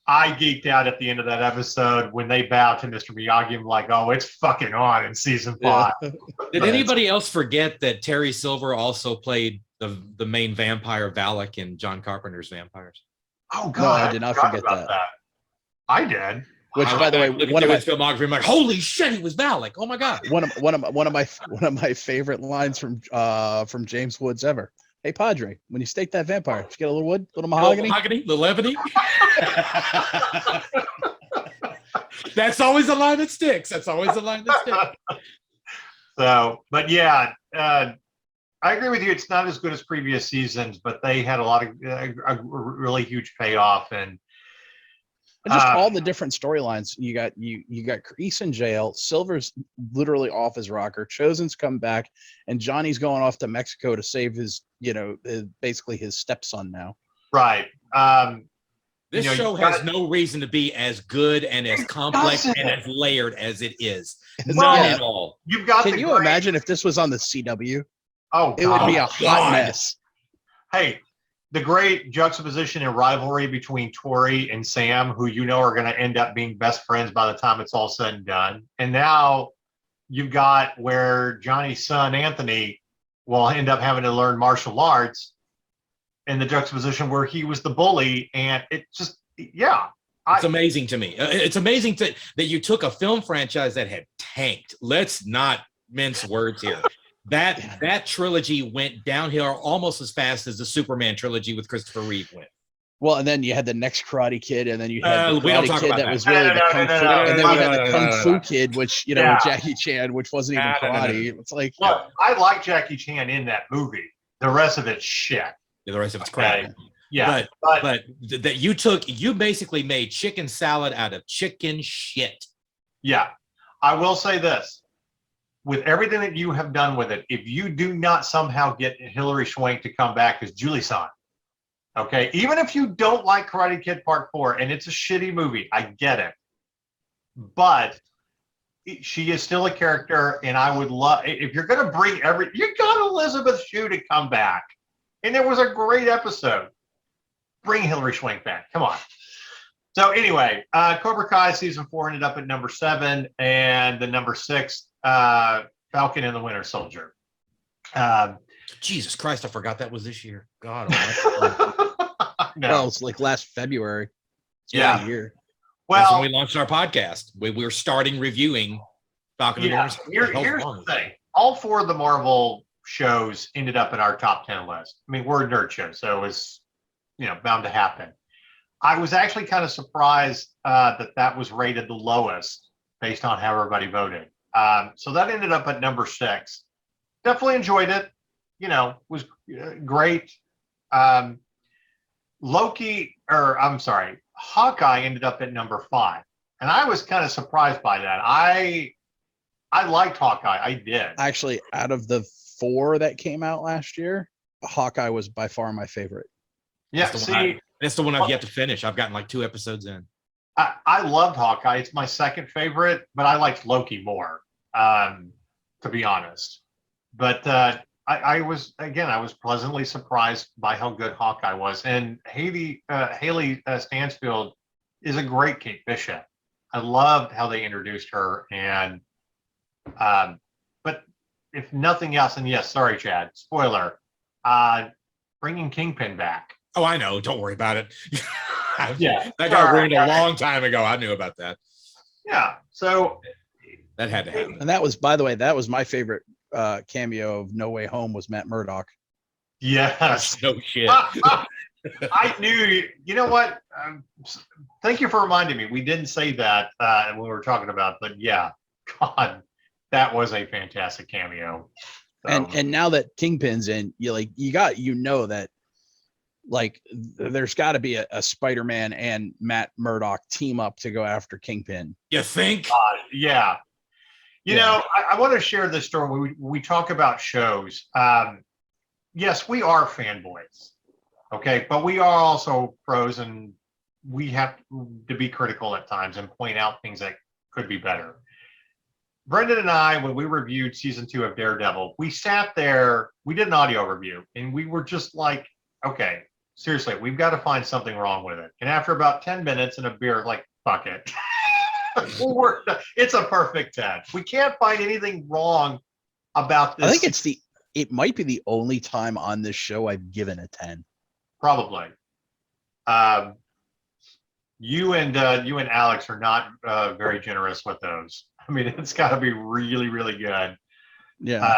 I geeked out at the end of that episode when they bowed to Mr. Miyagi. I'm like, oh, it's fucking on in season 5. Yeah. Did anybody else forget that Terry Silver also played the main vampire Valak in John Carpenter's Vampires? Oh God, No, I did not forget about that. I did. Which, by the way, one of his filmography, I'm like, holy shit, he was Valak. Oh my God. One of my favorite lines from James Woods ever. Hey Padre, when you stake that vampire, did you get a little wood, little mahogany, little ebony. That's always a line that sticks. So, but yeah, I agree with you. It's not as good as previous seasons, but they had a lot of a really huge payoff, and just all the different storylines. You got Kreese in jail. Silver's literally off his rocker. Chosen's come back, and Johnny's going off to Mexico to save his, basically his stepson now. Right. This show has no reason to be as good and as complex and as layered as it is. None at all. You've got. Can you imagine if this was on the CW? Oh, it would be a hot mess. Hey, the great juxtaposition and rivalry between Tori and Sam, who are going to end up being best friends by the time it's all said and done. And now you've got where Johnny's son, Anthony, will end up having to learn martial arts, in the juxtaposition where he was the bully. And it just, it's amazing to me. It's amazing that you took a film franchise that had tanked. Let's not mince words here. That trilogy went downhill almost as fast as the Superman trilogy with Christopher Reeve went. Well, and then you had the next Karate Kid, and then you had the Karate Kid that was really the Kung Fu, and then we had the Kung Fu Kid, which with Jackie Chan, which wasn't even karate. It's like, well, I like Jackie Chan in that movie. The rest of it's shit. The rest of it's crap. Yeah, but that you basically made chicken salad out of chicken shit. Yeah, I will say this. With everything that you have done with it, if you do not somehow get Hilary Swank to come back as Julie-san, okay, even if you don't like Karate Kid Part 4 and it's a shitty movie, I get it, but she is still a character, and I would love, if you're going to bring you got Elizabeth Shue to come back, and it was a great episode. Bring Hilary Swank back. Come on. So anyway, Cobra Kai season 4 ended up at number 7, and the number 6, Falcon and the Winter Soldier. Jesus Christ, I forgot that was this year. God. No. Well, it's like last February. Yeah. Year. Well, that's when we launched our podcast. We were starting reviewing Falcon and the Winter Soldier. Here's the thing. All 4 of the Marvel shows ended up in our top 10 list. I mean, we're a nerd show, so it was, bound to happen. I was actually kind of surprised that was rated the lowest based on how everybody voted. So that ended up at number 6. Definitely enjoyed it. Was great. Hawkeye ended up at number 5. And I was kind of surprised by that. I liked Hawkeye. I did. Actually, out of the 4 that came out last year, Hawkeye was by far my favorite. Yeah, that's the one I've yet to finish. I've gotten like 2 episodes in. I loved Hawkeye. It's my second favorite, but I liked Loki more, to be honest. But I was pleasantly surprised by how good Hawkeye was. And Haley Stansfield is a great Kate Bishop. I loved how they introduced her. And but if nothing else, and yes, sorry, Chad, spoiler, bringing Kingpin back. Oh, I know. Don't worry about it. Yeah, that got ruined a long time ago. I knew about that. Yeah, so that had to happen. And that was, by the way, that was my favorite cameo of No Way Home was Matt Murdock. Yes. No shit. I knew. You know what? Thank you for reminding me. We didn't say that when we were talking about, but yeah, God, that was a fantastic cameo. So, And now that Kingpin's in, that like there's got to be a Spider-Man and Matt Murdock team up to go after Kingpin. You think? yeah. You know, I want to share this story. When we talk about shows. Yes, we are fanboys. Okay, but we are also pros, and we have to be critical at times and point out things that could be better. Brendan and I, when we reviewed season 2 of Daredevil, we sat there, we did an audio review, and we were just like, okay, seriously, we've got to find something wrong with it. And after about 10 minutes and a beer, like, fuck it. It's a perfect 10. We can't find anything wrong about this. I think it might be the only time on this show I've given a 10. Probably. You and Alex are not very generous with those. I mean, it's got to be really, really good. Yeah.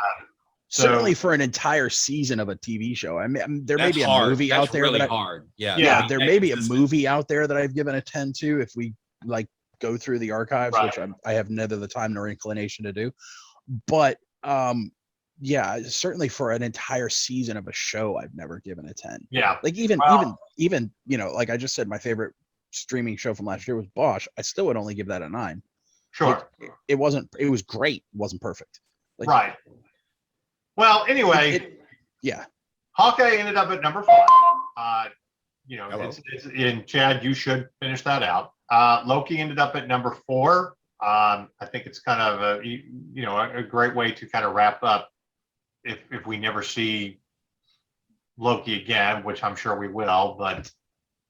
Certainly for an entire season of a TV show. I mean, there may be a movie out there really that hard. Yeah. Yeah, there may be a movie out there that I've given a 10 to if we like go through the archives, Right. which I have neither the time nor inclination to do. But yeah, certainly for an entire season of a show, I've never given a 10. Yeah. Like even like I just said, my favorite streaming show from last year was Bosch. I still would only give that a 9. Sure. It was great. It wasn't perfect. Like, right. Well, anyway, yeah. Hawkeye ended up at number 5. It's in Chad, you should finish that out. Loki ended up at number 4. I think it's kind of a great way to kind of wrap up if we never see Loki again, which I'm sure we will, but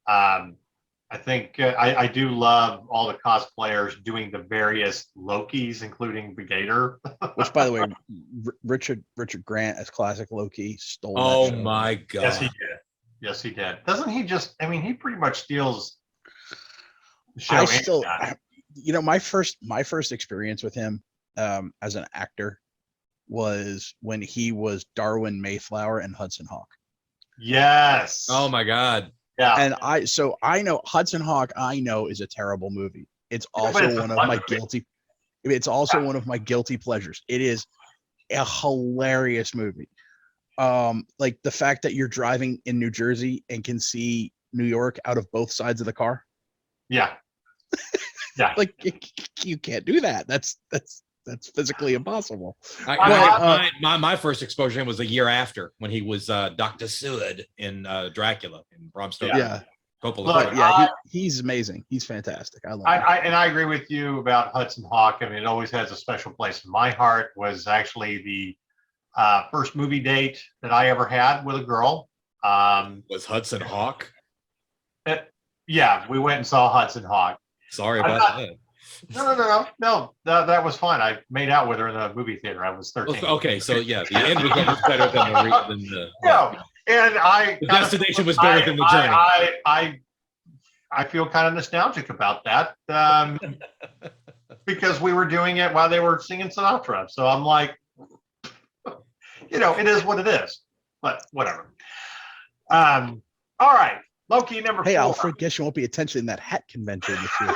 I think I do love all the cosplayers doing the various Lokis, including the Gator. Which, by the way, Richard Grant as classic Loki stole. Oh that show. my God! Yes, he did. Yes, he did. Doesn't he just? I mean, he pretty much steals the show. My first experience with him as an actor was when he was Darwin Mayflower in Hudson Hawk. Yes. Oh my God! Yeah. And I know Hudson Hawk. I know is a terrible movie. It's also one of my guilty. It's also one of my guilty pleasures. It is a hilarious movie. Like the fact that you're driving in New Jersey and can see New York out of both sides of the car. Yeah. Yeah. Like you can't do that. That's physically impossible. My first exposure to him was a year after when he was Dr. Seward in Dracula in Bram Stoker. Yeah. Coppola. Look, Yeah, he's amazing. He's fantastic. I love him. I agree with you about Hudson Hawk. I mean, it always has a special place in my heart. Was actually the first movie date that I ever had with a girl. Was Hudson Hawk? Yeah, we went and saw Hudson Hawk. Sorry about that. No. That was fine. I made out with her in the movie theater. I was 13. Okay, so yeah, the end was better than the No, and the destination was better than the journey. I feel kind of nostalgic about that because we were doing it while they were singing Sinatra. So I'm like, it is what it is. But whatever. All right, Loki number 4. Hey, Alfred, guess you won't be attending that hat convention this year.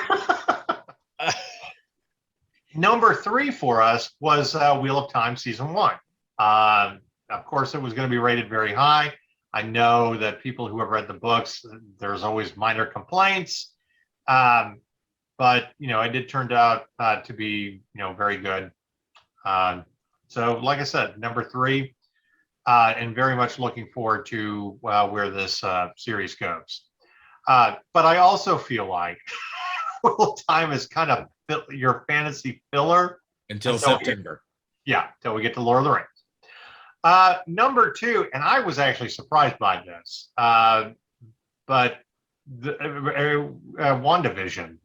Number 3 for us was Wheel of Time season 1. Of course, it was going to be rated very high. I know that people who have read the books, there's always minor complaints, but it did turn out to be very good. So, like I said, number 3, and very much looking forward to where this series goes. But I also feel like Wheel of Time is kind of your fantasy filler until September. Till we get to Lord of the Rings. Number 2, and I was actually surprised by this, but WandaVision,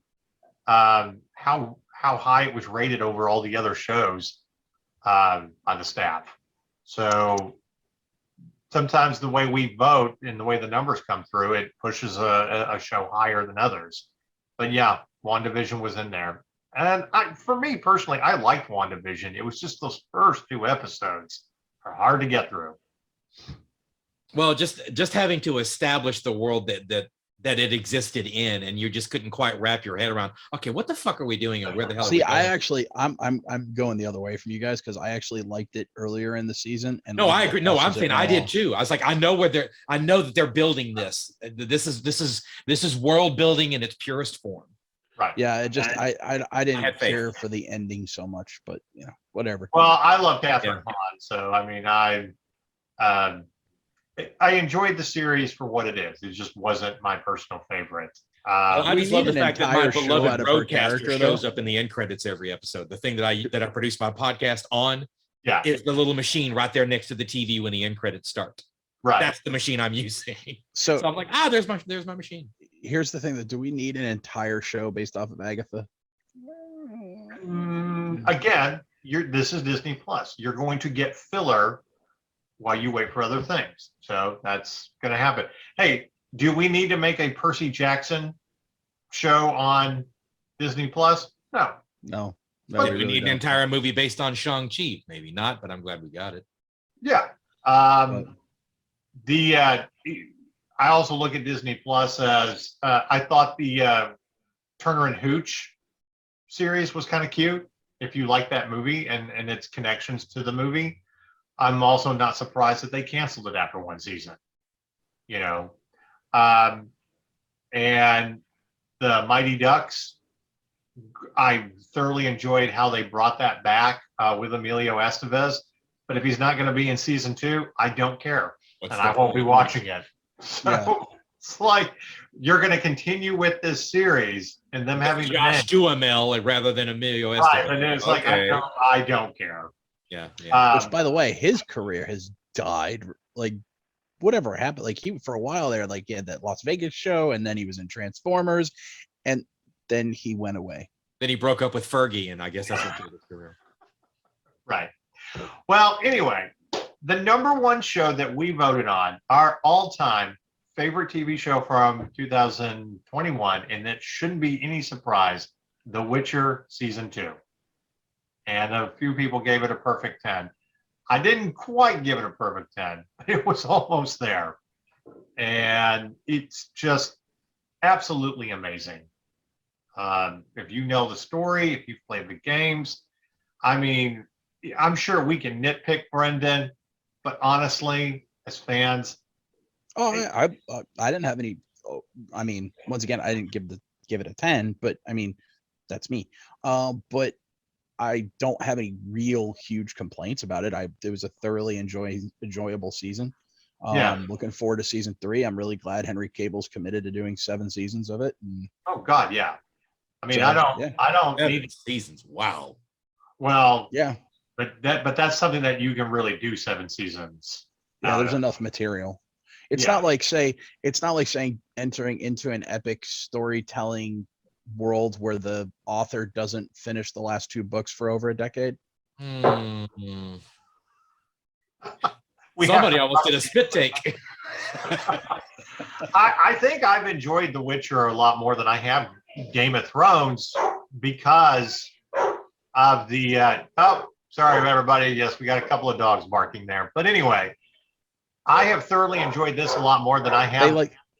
how high it was rated over all the other shows by the staff. So sometimes the way we vote and the way the numbers come through, it pushes a show higher than others. But yeah, WandaVision was in there. And for me personally, I liked WandaVision. It was just those first 2 episodes are hard to get through. Well, just having to establish the world that it existed in, and you just couldn't quite wrap your head around. Okay, what the fuck are we doing, and where the hell? See, are we going? I'm going the other way from you guys because I actually liked it earlier in the season. And No, liked I it agree. No, less I'm as it saying went I did along. too. I was like, I know that they're building this. This is world building in its purest form. Right. Yeah, it just I had didn't faith. care for the ending so much, but whatever. Well, I love Catherine Hahn, so I mean, I enjoyed the series for what it is. It just wasn't my personal favorite. Well, I We just love need the an fact that my entire show beloved out of her roadcaster character, shows though. up in the end credits every episode. The thing that I produce my podcast on Yeah, is the little machine right there next to the TV when the end credits start. right. That's the machine I'm using. So, So I'm like, there's my machine. here's the thing: that do we need an entire show based off of Agatha? Again, this is Disney Plus. You're going to get filler while you wait for other things. So that's going to happen. Hey, do we need to make a Percy Jackson show on Disney Plus? No. No. But Do we need an entire movie based on Shang-Chi? Maybe not, but I'm glad we got it. Yeah. I also look at Disney Plus as I thought the Turner and Hooch series was kind of cute. If you like that movie and its connections to the movie, I'm also not surprised that they canceled it after one season. And the Mighty Ducks, I thoroughly enjoyed how they brought that back with Emilio Estevez. But if he's not going to be in season 2, I don't care, and I won't be watching it. So it's like you're going to continue with this series and them having Josh Duhamel rather than Emilio Estevez. Right, and it's like I don't care. Yeah. Which, by the way, his career has died. Like, whatever happened, like he for a while there, like he had that Las Vegas show, and then he was in Transformers, and then he went away. Then he broke up with Fergie, and I guess that's what killed his career. Right. Well, anyway, the number one show that we voted on, our all-time favorite TV show from 2021, and it shouldn't be any surprise, The Witcher Season 2. And a few people gave it a perfect 10. I didn't quite give it a perfect 10, but it was almost there. And it's just absolutely amazing. If you know the story, if you've played the games, I mean, I'm sure we can nitpick Brendan, but honestly, as fans, I didn't have any. I mean, once again, I didn't give it a 10, but I mean, that's me. But I don't have any real huge complaints about it. It was a thoroughly enjoyable season. Looking forward to season 3. I'm really glad Henry Cable's committed to doing 7 seasons of it. And oh God, yeah. I mean, So, I don't 7 need. seasons. Wow. Well, yeah, but that's something that you can really do 7 seasons. there's enough material. It's not like saying entering into an epic storytelling world where the author doesn't finish the last 2 books for over a decade. Mm-hmm. Somebody almost did a spit take. I think I've enjoyed The Witcher a lot more than I have Game of Thrones because of the sorry everybody. Yes, we got a couple of dogs barking there. But anyway, I have thoroughly enjoyed this a lot more than I have.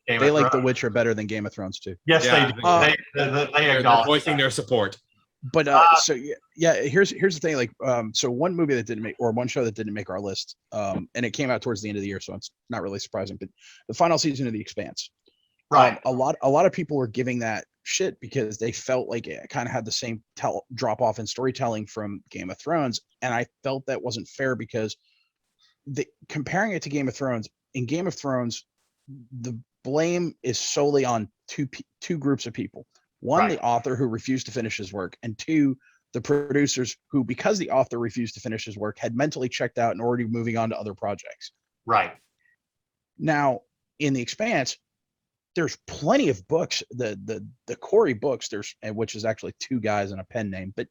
They like The Witcher better than Game of Thrones too. Yes, Yeah. they do. They They're acknowledge voicing their support. But here's the thing. Like, so one movie that didn't make, or one show that didn't make our list, and it came out towards the end of the year, so it's not really surprising. But the final season of The Expanse, right. A lot of people were giving that shit because they felt like it kind of had the same drop off in storytelling from Game of Thrones, and I felt that wasn't fair because comparing it to Game of Thrones, in Game of Thrones, the blame is solely on two groups of people. One, the author who refused to finish his work, and 2, the producers who, because the author refused to finish his work, had mentally checked out and already moving on to other projects. Right. Now, in The Expanse, there's plenty of books. The Corey books, which is actually 2 guys and a pen name, but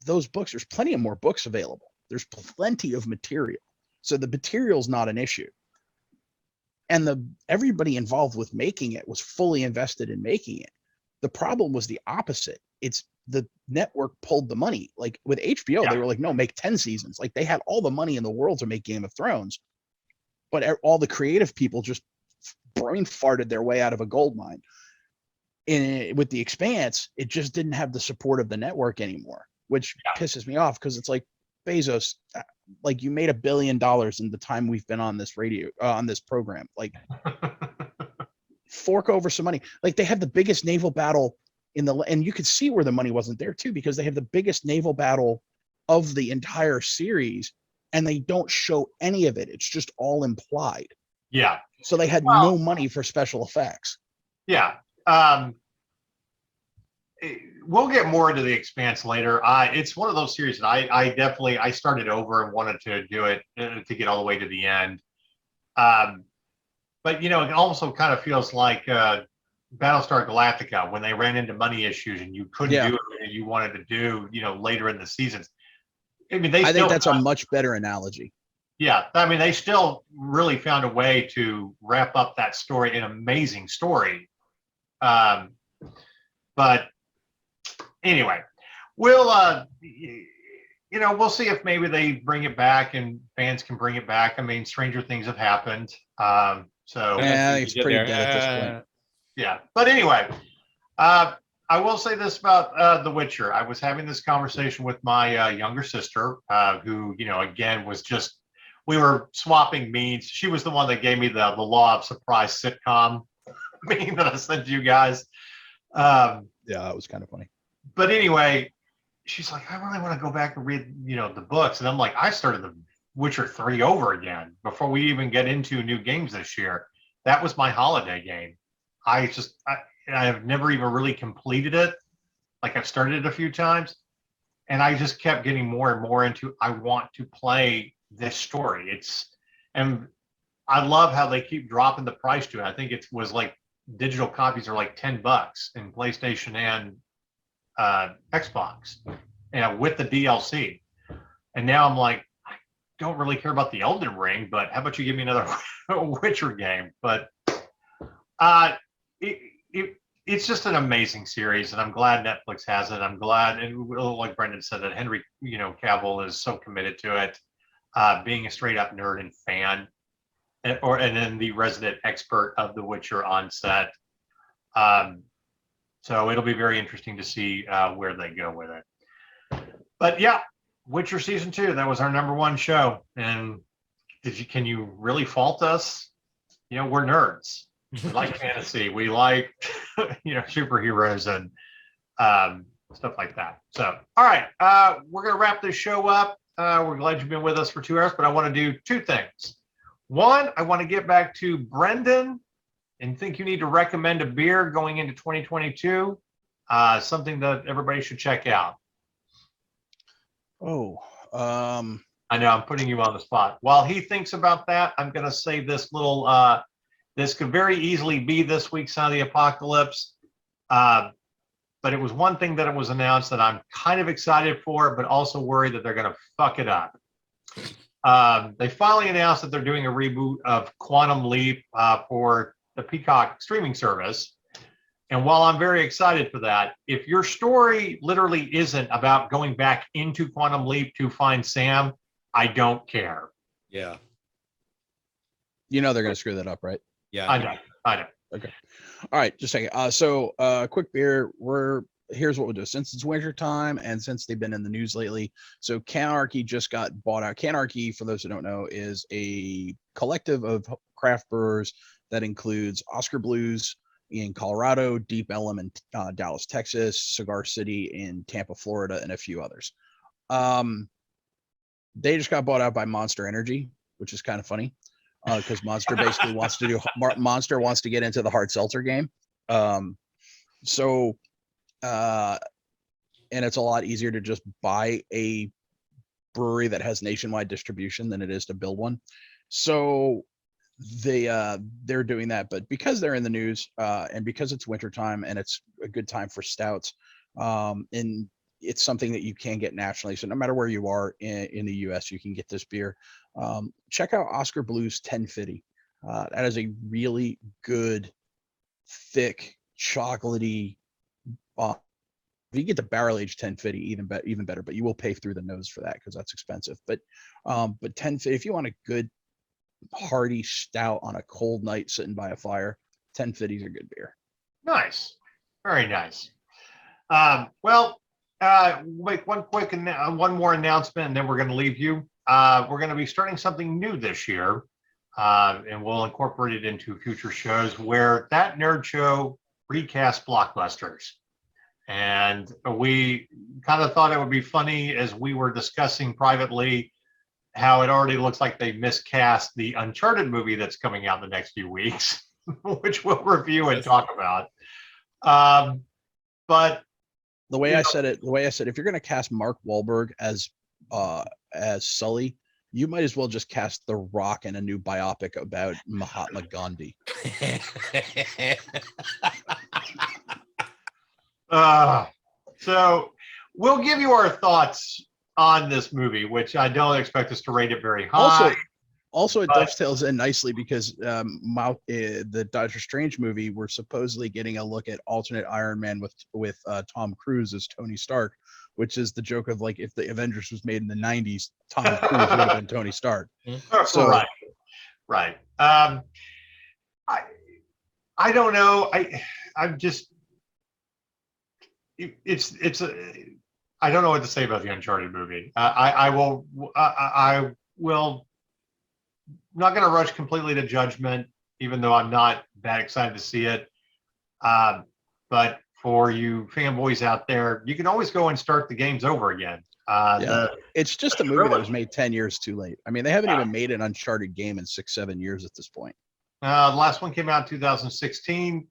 those books, there's plenty of more books available. There's plenty of material, so the material's not an issue. And everybody involved with making it was fully invested in making it. The problem was the opposite. It's the network pulled the money. Like with HBO, they were like, no, make 10 seasons. Like they had all the money in the world to make Game of Thrones. but all the creative people just brain farted their way out of a gold mine. And with The Expanse, it just didn't have the support of the network anymore, which pisses me off, because it's like, Bezos, like, you made $1 billion in the time we've been on this on this program. Like, fork over some money. Like, they have the biggest naval battle and you could see where the money wasn't there too, because they have the biggest naval battle of the entire series, and they don't show any of it. It's just all implied. Yeah. So they had no money for special effects. Yeah. We'll get more into The Expanse later. It's one of those series that I started over and wanted to do it to get all the way to the end. But it also kind of feels like Battlestar Galactica, when they ran into money issues and you couldn't do it and you wanted to do, later in the seasons. I mean, I think that's a much better analogy. Yeah. I mean, they still really found a way to wrap up that story, an amazing story. But anyway, we'll we'll see if maybe they bring it back and fans can bring it back. I mean, stranger things have happened. So yeah, it's pretty dead at this point. Yeah. But anyway, I will say this about The Witcher. I was having this conversation with my younger sister, who, again, was just, we were swapping memes. She was the one that gave me the Law of Surprise sitcom meme that I sent you guys. Yeah, that was kind of funny. But anyway, she's like, I really want to go back and read, the books. And I'm like, I started The Witcher 3 over again before we even get into new games this year. That was my holiday game. I have never even really completed it. Like, I've started it a few times, and I just kept getting more and more into, I want to play this story. And I love how they keep dropping the price to it. I think it was like digital copies are like $10 in PlayStation and Xbox, with the DLC. And now I'm like, I don't really care about the Elden Ring, but how about you give me another Witcher game? But it's just an amazing series, and I'm glad Netflix has it. I'm glad, and like Brendan said, that Henry, Cavill is so committed to it, being a straight up nerd and fan, and then the resident expert of The Witcher on set. So it'll be very interesting to see where they go with it. But yeah, Witcher season 2, that was our #1 show. And can you really fault us? We're nerds. We like fantasy. We like, superheroes and stuff like that. So, all right, we're going to wrap this show up. We're glad you've been with us for 2 hours, but I want to do 2 things. One, I want to get back to Brendan and think you need to recommend a beer going into 2022, something that everybody should check out. I know I'm putting you on the spot. While he thinks about that, I'm going to say this little, this could very easily be this week's Sign of the Apocalypse. But it was one thing that it was announced that I'm kind of excited for, but also worried that they're going to fuck it up. They finally announced that they're doing a reboot of Quantum Leap for the Peacock streaming service. And while I'm very excited for that, if your story literally isn't about going back into Quantum Leap to find Sam, I don't care. Yeah. They're going to screw that up, right? Yeah. I know. Okay. All right. Just a second. So quick beer. Here's what we'll do. Since it's winter time and since they've been in the news lately, so Canarchy just got bought out. Canarchy, for those who don't know, is a collective of craft brewers that includes Oscar Blues in Colorado, Deep Ellum in Dallas, Texas, Cigar City in Tampa, Florida, and a few others. They just got bought out by Monster Energy, which is kind of funny because Monster basically wants to get into the hard seltzer game. And it's a lot easier to just buy a brewery that has nationwide distribution than it is to build one. So they're doing that, but because they're in the news and because it's wintertime and it's a good time for stouts, and it's something that you can get nationally. So no matter where you are in the US, you can get this beer. Check out Oscar Blues 1050. That is a really good, thick, chocolatey. If you get the barrel aged 1050, even better. But you will pay through the nose for that because that's expensive. But 1050, if you want a good hearty stout on a cold night sitting by a fire. 1050's a good beer. Nice. Very nice. Well, make one more announcement, and then we're going to leave you. We're going to be starting something new this year, and we'll incorporate it into future shows where That Nerd Show recast blockbusters. And we kind of thought it would be funny as we were discussing privately how it already looks like they miscast the Uncharted movie that's coming out in the next few weeks, which we'll review and talk about. But the way I said, if you're going to cast Mark Wahlberg as Sully, you might as well just cast The Rock in a new biopic about Mahatma Gandhi. So we'll give you our thoughts on this movie, which I don't expect us to rate it very high. Also, it dovetails in nicely because the Doctor Strange movie, we're supposedly getting a look at alternate Iron Man with Tom Cruise as Tony Stark, which is the joke of like if the Avengers was made in the 90s, Tom Cruise would have been Tony Stark. So, right. I don't know. I'm just I don't know what to say about the Uncharted movie. I will not going to rush completely to judgment, even though I'm not that excited to see it. But for you fanboys out there, you can always go and start the games over again. It's just a movie that was made 10 years too late. I mean, they haven't even made an Uncharted game in 6-7 years at this point. The last one came out in 2016,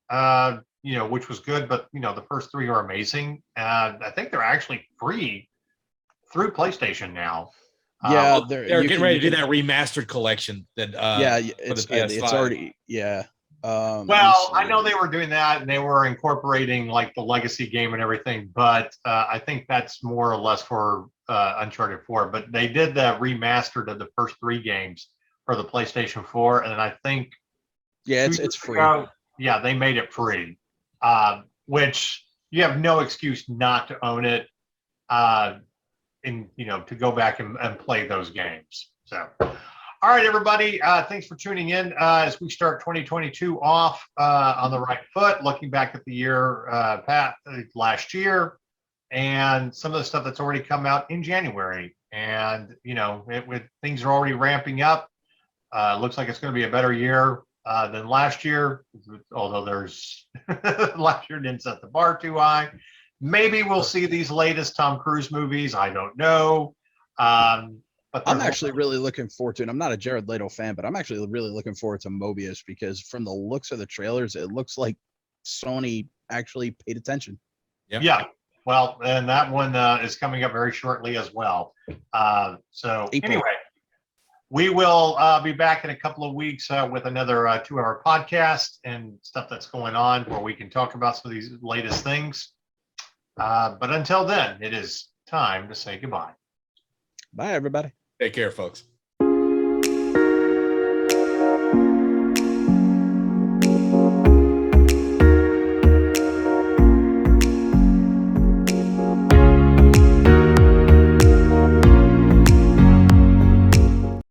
which was good, but the first three are amazing. I think they're actually free through PlayStation now. They're getting ready to do that remastered collection. That it's already well, I know they were doing that and they were incorporating like the legacy game and everything, but I think that's more or less for Uncharted 4. But they did the remastered of the first three games for the PlayStation 4, and I think it's free. They made it free, which you have no excuse not to own it. To go back and play those games. So, all right, everybody, thanks for tuning in as we start 2022 off on the right foot, looking back at the year last year and some of the stuff that's already come out in January. And, things are already ramping up. Looks like it's going to be a better year than last year, although last year didn't set the bar too high. Maybe we'll see these latest Tom Cruise movies. I don't know. But I'm actually really looking forward to it. I'm not a Jared Leto fan, but I'm actually really looking forward to Mobius because from the looks of the trailers, it looks like Sony actually paid attention. Yeah. Well, and that one is coming up very shortly as well. So anyway, we will be back in a couple of weeks with another 2-hour podcast and stuff that's going on where we can talk about some of these latest things. But until then, it is time to say goodbye. Bye, everybody. Take care, folks.